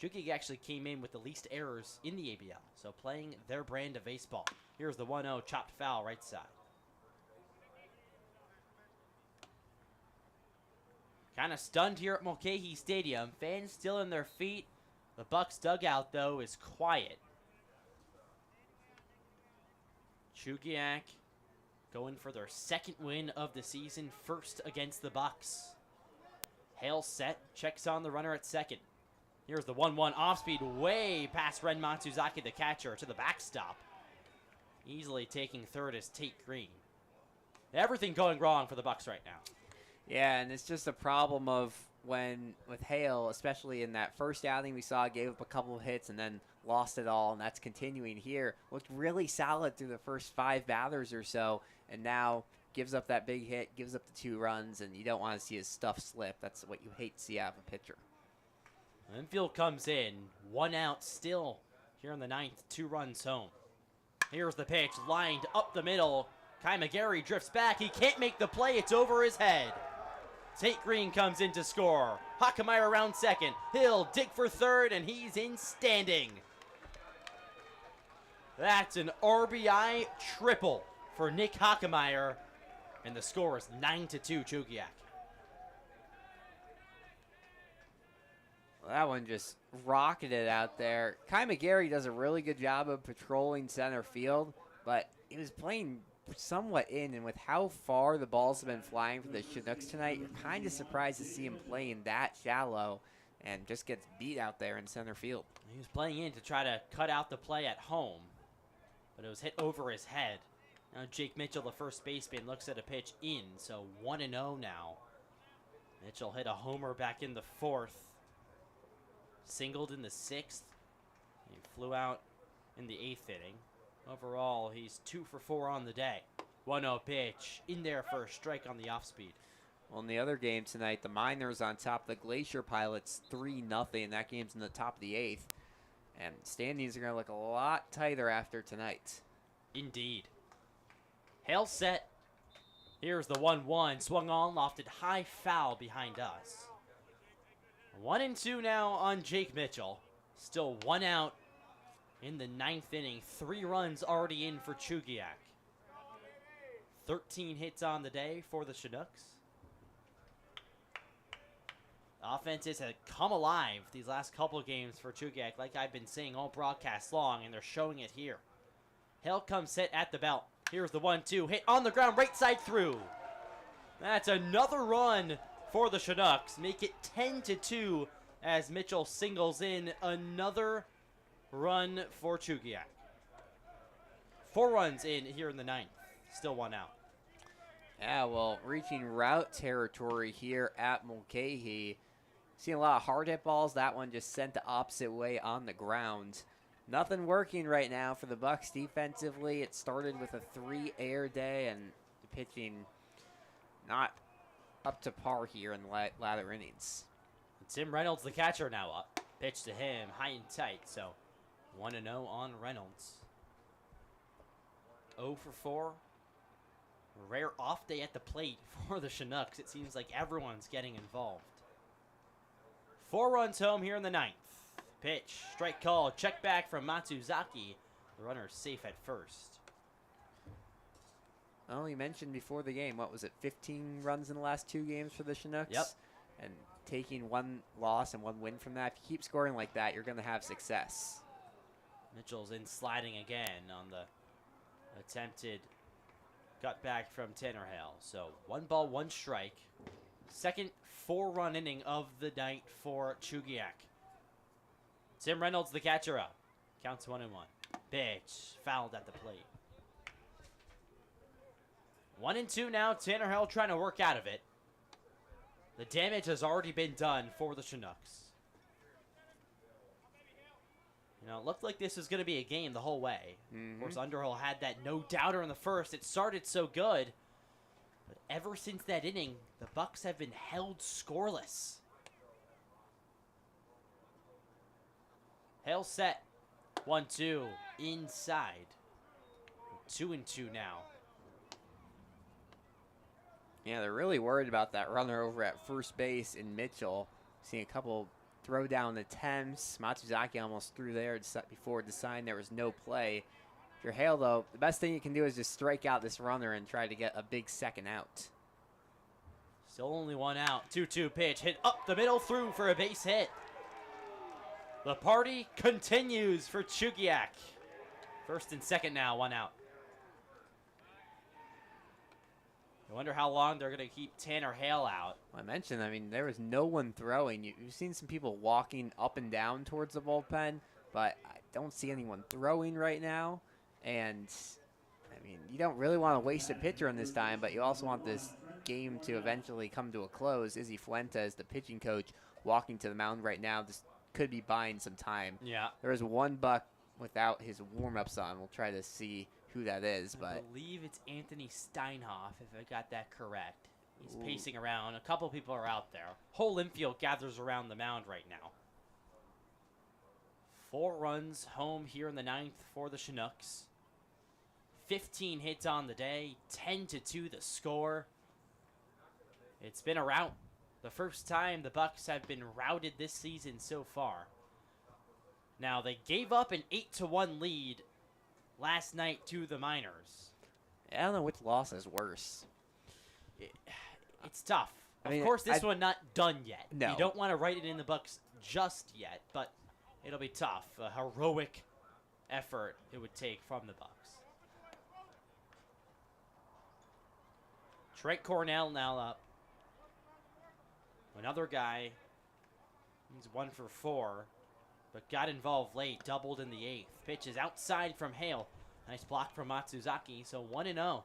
Chugiak actually came in with the least errors in the ABL, so playing their brand of baseball. Here's the 1-0 chopped foul right side. Kind of stunned here at Mulcahy Stadium. Fans still in their feet. The Bucs dugout, though, is quiet. Chugiak going for their 2nd win of the season, first against the Bucs. Hale set, checks on the runner at second. Here's the 1-1 off speed, way past Ren Matsuzaki, the catcher, to the backstop. Easily taking third is Tate Green. Everything going wrong for the Bucs right now. Yeah, and it's just a problem of when with Hale, especially in that first outing we saw, gave up a couple of hits and then lost it all, and that's continuing here. Looked really solid through the first 5 batters or so, and now gives up that big hit, gives up the 2 runs, and you don't want to see his stuff slip. That's what you hate to see out of a pitcher. Infield comes in, 1 out still here in the 9th, 2 runs home. Here's the pitch, lined up the middle. Kai McGarry drifts back. He can't make the play. It's over his head. Tate Green comes in to score. Hockemeyer around second. He'll dig for third, and he's in standing. That's an RBI triple for Nick Hockemeyer, and the score is 9-2 Chugiak. Well, that one just rocketed out there. Kai McGarry does a really good job of patrolling center field, but he was playing somewhat in, and with how far the balls have been flying for the Chinooks tonight, you're kind of surprised to see him playing that shallow and just gets beat out there in center field. He was playing in to try to cut out the play at home, but it was hit over his head. Now Jake Mitchell, the first baseman, looks at a pitch in, so 1-0 now. Mitchell hit a homer back in the 4th, singled in the 6th. He flew out in the 8th inning. Overall, he's 2 for 4 on the day. 1-0 pitch in there for a strike on the off speed. Well, in the other game tonight, the Miners on top of the Glacier Pilots 3-0. That game's in the top of the 8th. And standings are going to look a lot tighter after tonight. Indeed. Hale set. Here's the 1-1. Swung on, lofted high foul behind us. 1-2 now on Jake Mitchell. Still 1 out in the 9th inning. 3 runs already in for Chugiak. 13 hits on the day for the Chinooks. Offenses have come alive these last couple games for Chugiak, like I've been saying all broadcast long, and they're showing it here. Hale comes set at the belt. Here's the 1-2. Hit on the ground, right side through. That's another run for the Chinooks. Make it 10-2 as Mitchell singles in another run for Chugiak. 4 runs in here in the 9th. Still 1 out. Yeah, well, reaching route territory here at Mulcahy. Seeing a lot of hard hit balls. That one just sent the opposite way on the ground. Nothing working right now for the Bucs defensively. It started with a 3-error day, and the pitching not up to par here in the latter innings. Tim Reynolds, the catcher, now up. Pitch to him, high and tight. So 1-0 on Reynolds. 0 for 4. Rare off day at the plate for the Chinooks. It seems like everyone's getting involved. 4 runs home here in the 9th. Pitch, strike call, check back from Matsuzaki. The runner safe at first. Well, you mentioned before the game, what was it, 15 runs in the last 2 games for the Chinooks? Yep. And taking 1 loss and 1 win from that, if you keep scoring like that, you're going to have success. Mitchell's in sliding again on the attempted cut back from Tanner Hale. So 1 ball, 1 strike. Second 4-run inning of the night for Chugiak. Tim Reynolds, the catcher, up. Counts 1-1. Pitch fouled at the plate. 1-2 now. Tanner Hale trying to work out of it. The damage has already been done for the Chinooks. You know, it looked like this was going to be a game the whole way. Of course, Underhill had that no-doubter in the first. It started so good. But ever since that inning, the Bucs have been held scoreless. Hale set. 1-2 inside. 2-2 now. Yeah, they're really worried about that runner over at first base in Mitchell. Seeing a couple throw down attempts. Matsuzaki almost threw there before deciding there was no play. If you're Hale, though, the best thing you can do is just strike out this runner and try to get a big second out. Still only 1 out. 2-2 pitch. Hit up the middle, through for a base hit. The party continues for Chugiak. First and second now, 1 out. I wonder how long they're going to keep Tanner Hale out. I mentioned, there was no one throwing. You've seen some people walking up and down towards the bullpen, but I don't see anyone throwing right now. And, you don't really want to waste a pitcher in this time, but you also want this game to eventually come to a close. Izzy Fuentes, the pitching coach, walking to the mound right now. This could be buying some time. Yeah. There is 1 Buck without his warm-ups on. We'll try to see who that is, but I believe it's Anthony Steinhoff, if I got that correct. He's pacing around. A couple people are out there. Whole infield gathers around the mound right now. 4 runs home here in the 9th for the Chinooks. 15 hits on the day. 10-2 the score. It's been a rout. The first time the Bucs have been routed this season so far. Now, they gave up an 8-1 lead last night to the Miners. I don't know which loss is worse. It's tough. Of course, this one not done yet. No. You don't want to write it in the books just yet, but it'll be tough. A heroic effort it would take from the Bucs. Trent Cornell now up. Another guy. He's 1 for 4, but got involved late. Doubled in the 8th. Pitch is outside from Hale. Nice block from Matsuzaki. So 1-0.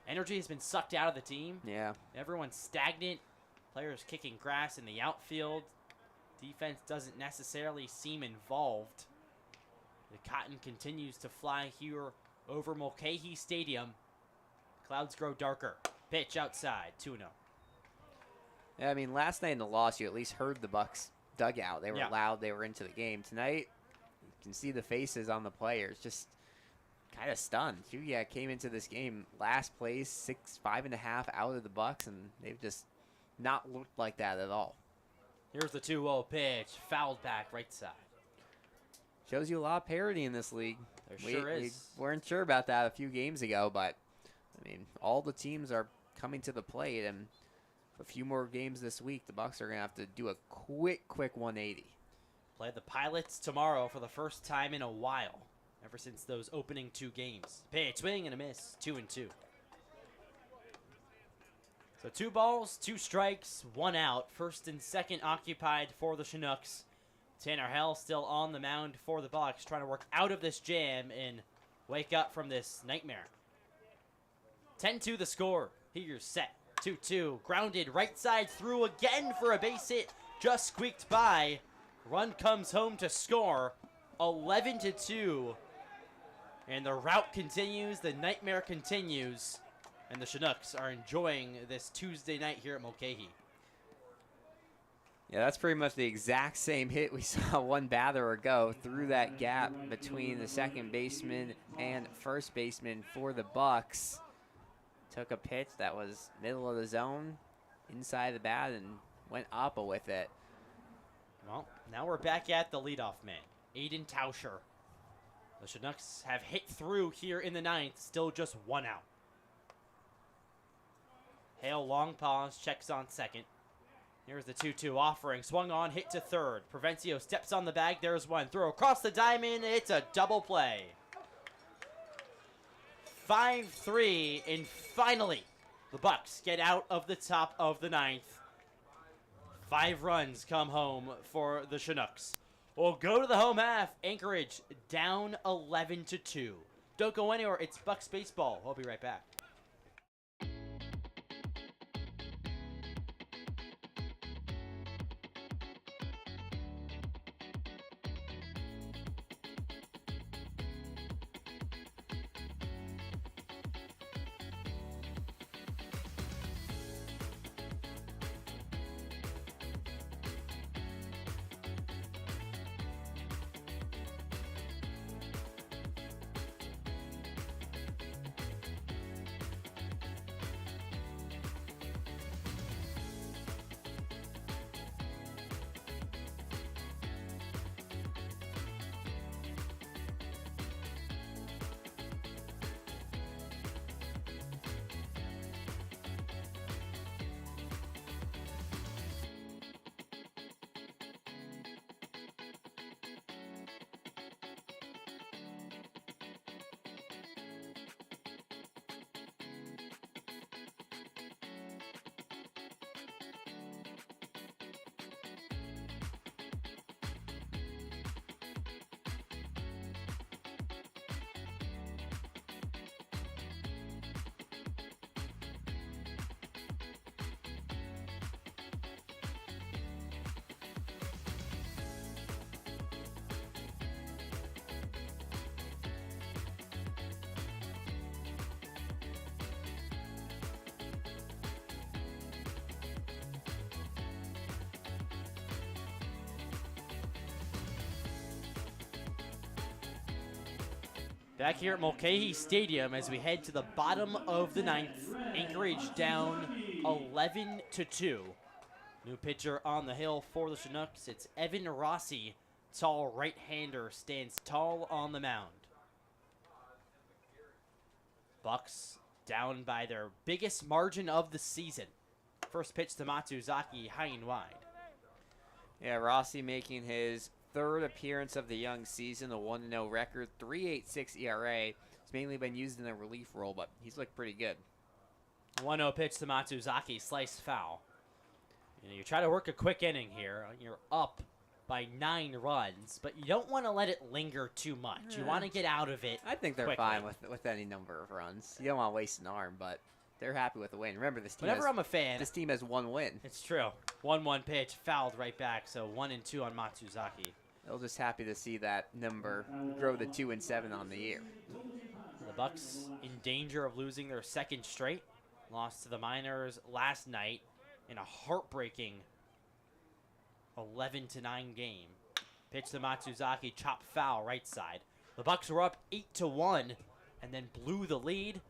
Energy has been sucked out of the team. Yeah. Everyone's stagnant. Players kicking grass in the outfield. Defense doesn't necessarily seem involved. The cotton continues to fly here over Mulcahy Stadium. Clouds grow darker. Pitch outside. 2-0. Yeah, last night in the loss, you at least heard the Bucs dugout. They were loud. They were into the game. Tonight, you can see the faces on the players. Just kind of stunned. Chugiak came into this game last place, 5.5 out of the Bucs, and they've just not looked like that at all. Here's the 2-0 pitch. Fouled back right side. Shows you a lot of parity in this league. There sure is. We weren't sure about that a few games ago, but, all the teams are coming to the plate, and for a few more games this week, the Bucs are going to have to do a quick 180. Play the Pilots tomorrow for the first time in a while, ever since those opening 2 games. Pitch, swing and a miss. 2-2. So 2 balls, 2 strikes, 1 out. First and second occupied for the Chinooks. Tanner Hale still on the mound for the Bucs, trying to work out of this jam and wake up from this nightmare. 10-2 the score. Here's set. 2-2. Grounded right side through again for a base hit. Just squeaked by. Run comes home to score. 11-2. And the rout continues. The nightmare continues. And the Chinooks are enjoying this Tuesday night here at Mulcahy. Yeah, that's pretty much the exact same hit we saw one batter ago through that gap between the second baseman and first baseman for the Bucs. Took a pitch that was middle of the zone, inside the bat, and went up with it. Well, now we're back at the leadoff man, Aiden Tauscher. The Chinooks have hit through here in the ninth, still just 1 out. Hale long pause, checks on second. Here's the 2-2 offering, swung on, hit to third. Provencio steps on the bag, there's one. Throw across the diamond, it's a double play. 5-3, and finally, the Bucs get out of the top of the ninth. 5 runs come home for the Chinooks. We'll go to the home half. Anchorage down 11-2. Don't go anywhere. It's Bucs baseball. We'll be right back. Back here at Mulcahy Stadium as we head to the bottom of the ninth. Anchorage down 11-2. New pitcher on the hill for the Chinooks. It's Evan Rossi, tall right-hander, stands tall on the mound. Bucs down by their biggest margin of the season. First pitch to Matsuzaki, high and wide. Yeah, Rossi making his third appearance of the young season, a 1-0 record, 3.86 ERA. He's mainly been used in a relief role, but he's looked pretty good. 1-0 pitch to Matsuzaki, sliced foul. You try to work a quick inning here. You're up by 9 runs, but you don't want to let it linger too much. You want to get out of it I think they're quickly. fine with any number of runs. You don't want to waste an arm, but they're happy with the win. Remember, this team Whenever I'm a fan, this team has 1 win. it's true. 1-1 pitch, fouled right back, so 1-2 on Matsuzaki. They're just happy to see that number grow to 2-7 on the year. The Bucs in danger of losing their second straight. Lost to the Miners last night in a heartbreaking 11-9 game. Pitch to Matsuzaki, chop foul right side. The Bucs were up 8-1 and then blew the lead.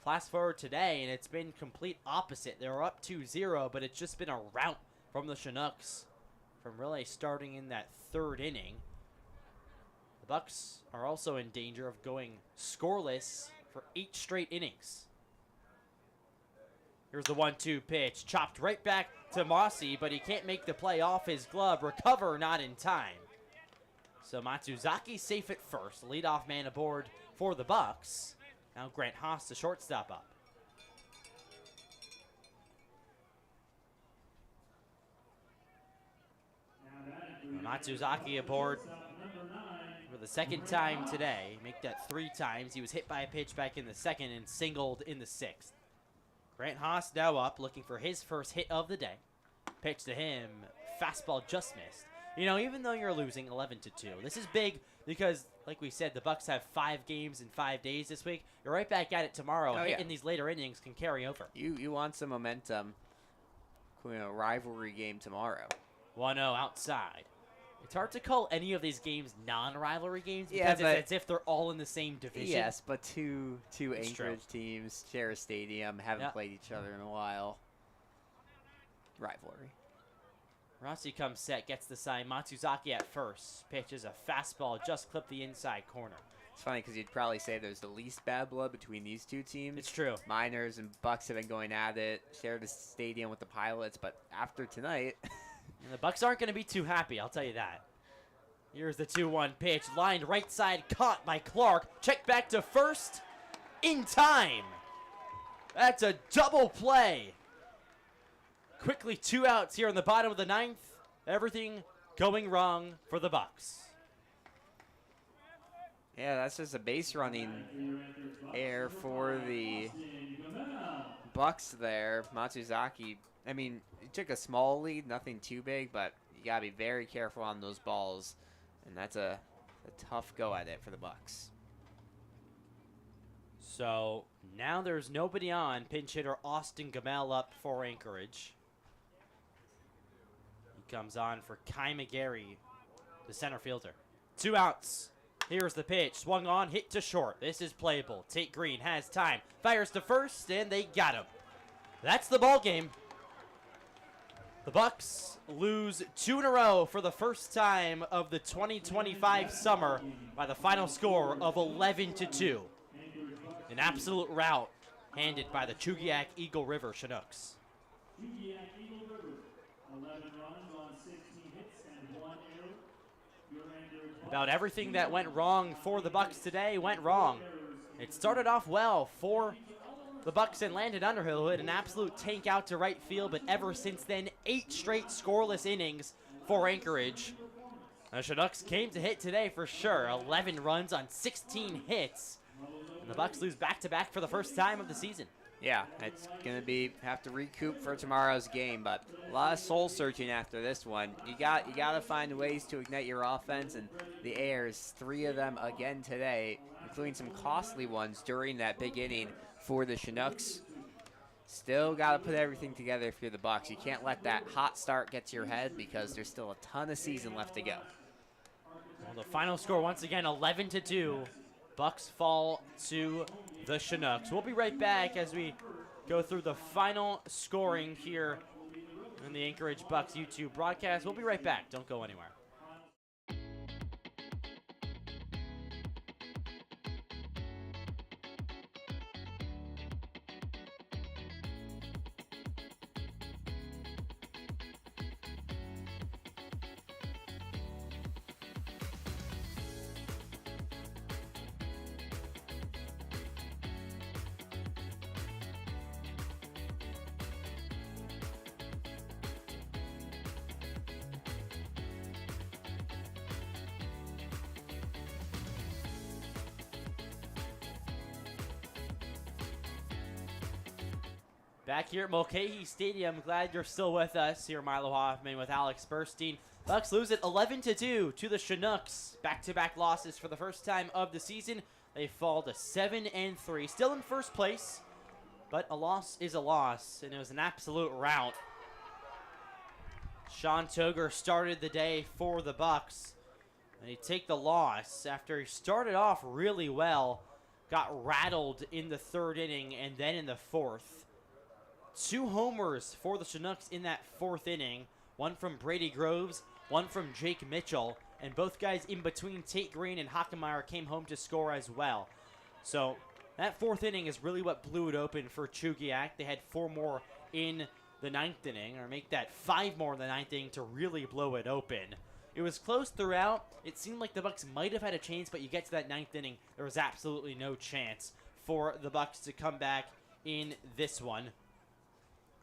Fast forward today, and it's been complete opposite. They were up 2-0, but it's just been a rout from the Chinooks from really starting in that third inning. The Bucs are also in danger of going scoreless for 8 straight innings. Here's the 1-2 pitch, chopped right back to Mossy, but he can't make the play off his glove. Recover not in time. So Matsuzaki safe at first. Leadoff man aboard for the Bucs. Now Grant Haas, the shortstop, up. Matsuzaki aboard for the second time today. Make that 3 times. He was hit by a pitch back in the second and singled in the 6th. Grant Haas now up, looking for his first hit of the day. Pitch to him, fastball just missed. You know, even though you're losing 11-2, this is big because, like we said, the Bucs have 5 games in 5 days this week. You're right back at it tomorrow. Oh, yeah. In these later innings can carry over. You want some momentum. Rivalry game tomorrow. 1-0 outside. It's hard to call any of these games non-rivalry games Yeah, because it's as if they're all in the same division. Yes, but two It's true. Anchorage teams share a stadium, haven't Yep. played each other in a while. Rivalry. Rossi comes set, gets the sign. Matsuzaki at first. Pitches a fastball, just clipped the inside corner. It's funny because you'd probably say there's the least bad blood between these two teams. It's true. Miners and Bucks have been going at it, share the stadium with the Pilots, but after tonight, And the Bucs aren't going to be too happy, I'll tell you that. Here's the 2-1 pitch. Lined right side, caught by Clark. Check back to first. In time. That's a double play. Quickly 2 outs here in the bottom of the 9th. Everything going wrong for the Bucs. yeah, that's just a base running error for the Bucks there. Matsuzaki, I mean, he took a small lead, nothing too big, but you got to be very careful on those balls. And that's a tough go at it for the Bucs. So now there's nobody on. Pinch hitter Austin Gamel up for Anchorage. He comes on for Kai McGarry, the center fielder. 2 outs. Here's the pitch. Swung on, hit to short. This is playable. Tate Green has time. Fires to first, and they got him. That's the ball game. The Bucs lose 2 in a row for the first time of the 2025 summer by the final score of 11-2. An absolute rout handed by the Chugiack-Eagle River Chinooks. About everything that went wrong for the Bucs today went wrong. It started off well for the Bucs and Landon Underhill, who had an absolute tank out to right field, but ever since then, 8 straight scoreless innings for Anchorage. The Chinooks came to hit today for sure. 11 runs on 16 hits. And the Bucs lose back-to-back for the first time of the season. Yeah, it's gonna have to recoup for tomorrow's game, but a lot of soul searching after this one. You gotta find ways to ignite your offense, and the errors, 3 of them again today, including some costly ones during that big inning for the Chinooks. Still gotta put everything together if you're the Bucs. You can't let that hot start get to your head because there's still a ton of season left to go. Well, the final score once again 11-2. Bucs fall to the Chinooks. We'll be right back as we go through the final scoring here in the Anchorage Bucs YouTube broadcast. We'll be right back. Don't go anywhere. Back here at Mulcahy Stadium, glad you're still with us. Here, Milo Hoffman with Alex Burstein. Bucs lose it 11-2 to the Chinooks. Back-to-back losses for the first time of the season. They fall to 7-3, still in first place, but a loss is a loss, and it was an absolute rout. Sean Toger started the day for the Bucs, and he take the loss after he started off really well, got rattled in the 3rd inning, and then in the 4th. 2 homers for the Chinooks in that 4th inning. One from Brady Groves, one from Jake Mitchell, and both guys in between Tate Green and Hockenmeyer came home to score as well. So that 4th inning is really what blew it open for Chugiak. They had 4 more in the 9th inning, or make that 5 more in the 9th inning to really blow it open. It was close throughout. It seemed like the Bucs might have had a chance, but you get to that 9th inning, there was absolutely no chance for the Bucs to come back in this one.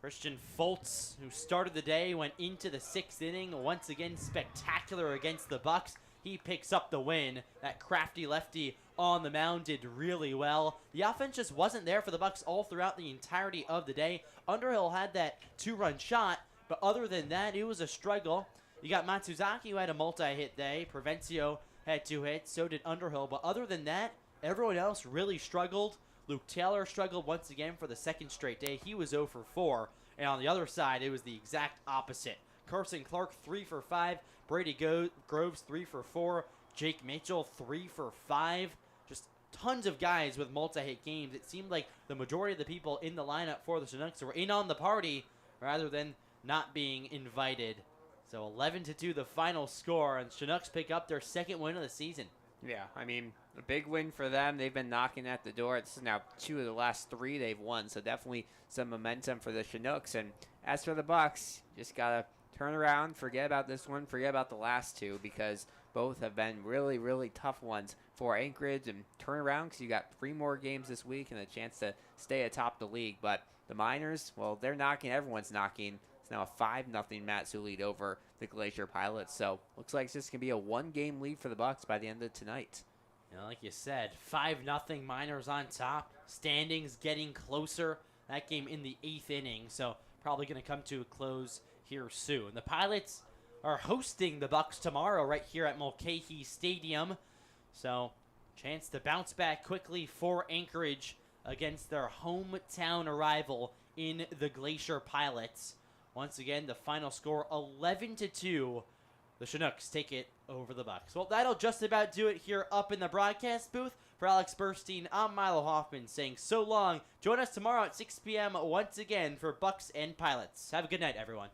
Christian Foltz, who started the day, went into the 6th inning. Once again, spectacular against the Bucs. He picks up the win. That crafty lefty on the mound did really well. The offense just wasn't there for the Bucs all throughout the entirety of the day. Underhill had that 2-run shot, but other than that, it was a struggle. You got Matsuzaki, who had a multi-hit day. Provencio had 2 hits. So did Underhill. But other than that, everyone else really struggled. Luke Taylor struggled once again for the second straight day. He was 0 for 4. And on the other side, it was the exact opposite. Carson Clark, 3 for 5. Brady Groves, 3 for 4. Jake Mitchell, 3 for 5. Just tons of guys with multi-hit games. It seemed like the majority of the people in the lineup for the Chinooks were in on the party rather than not being invited. So 11-2 the final score, and Chinooks pick up their second win of the season. Yeah, I mean, a big win for them. They've been knocking at the door. This is now 2 of the last 3 they've won, so definitely some momentum for the Chinooks. And as for the Bucs, just got to turn around, forget about this one, forget about the last 2, because both have been really, really tough ones for Anchorage, and turn around because you got 3 more games this week and a chance to stay atop the league. But the Miners, well, they're knocking. Everyone's knocking. It's now a 5-0 Matsu lead over the Glacier Pilots. So looks like it's just going to be a 1-game lead for the Bucs by the end of tonight. You know, like you said, 5-0 Miners on top. Standings getting closer. That game in the 8th inning, so probably going to come to a close here soon. The Pilots are hosting the Bucs tomorrow right here at Mulcahy Stadium. So chance to bounce back quickly for Anchorage against their hometown rival in the Glacier Pilots. Once again, the final score 11-2. The Chinooks take it over the Bucs. Well, that'll just about do it here up in the broadcast booth. For Alex Burstein, I'm Milo Hoffman saying so long. Join us tomorrow at 6 p.m. once again for Bucs and Pilots. Have a good night, everyone.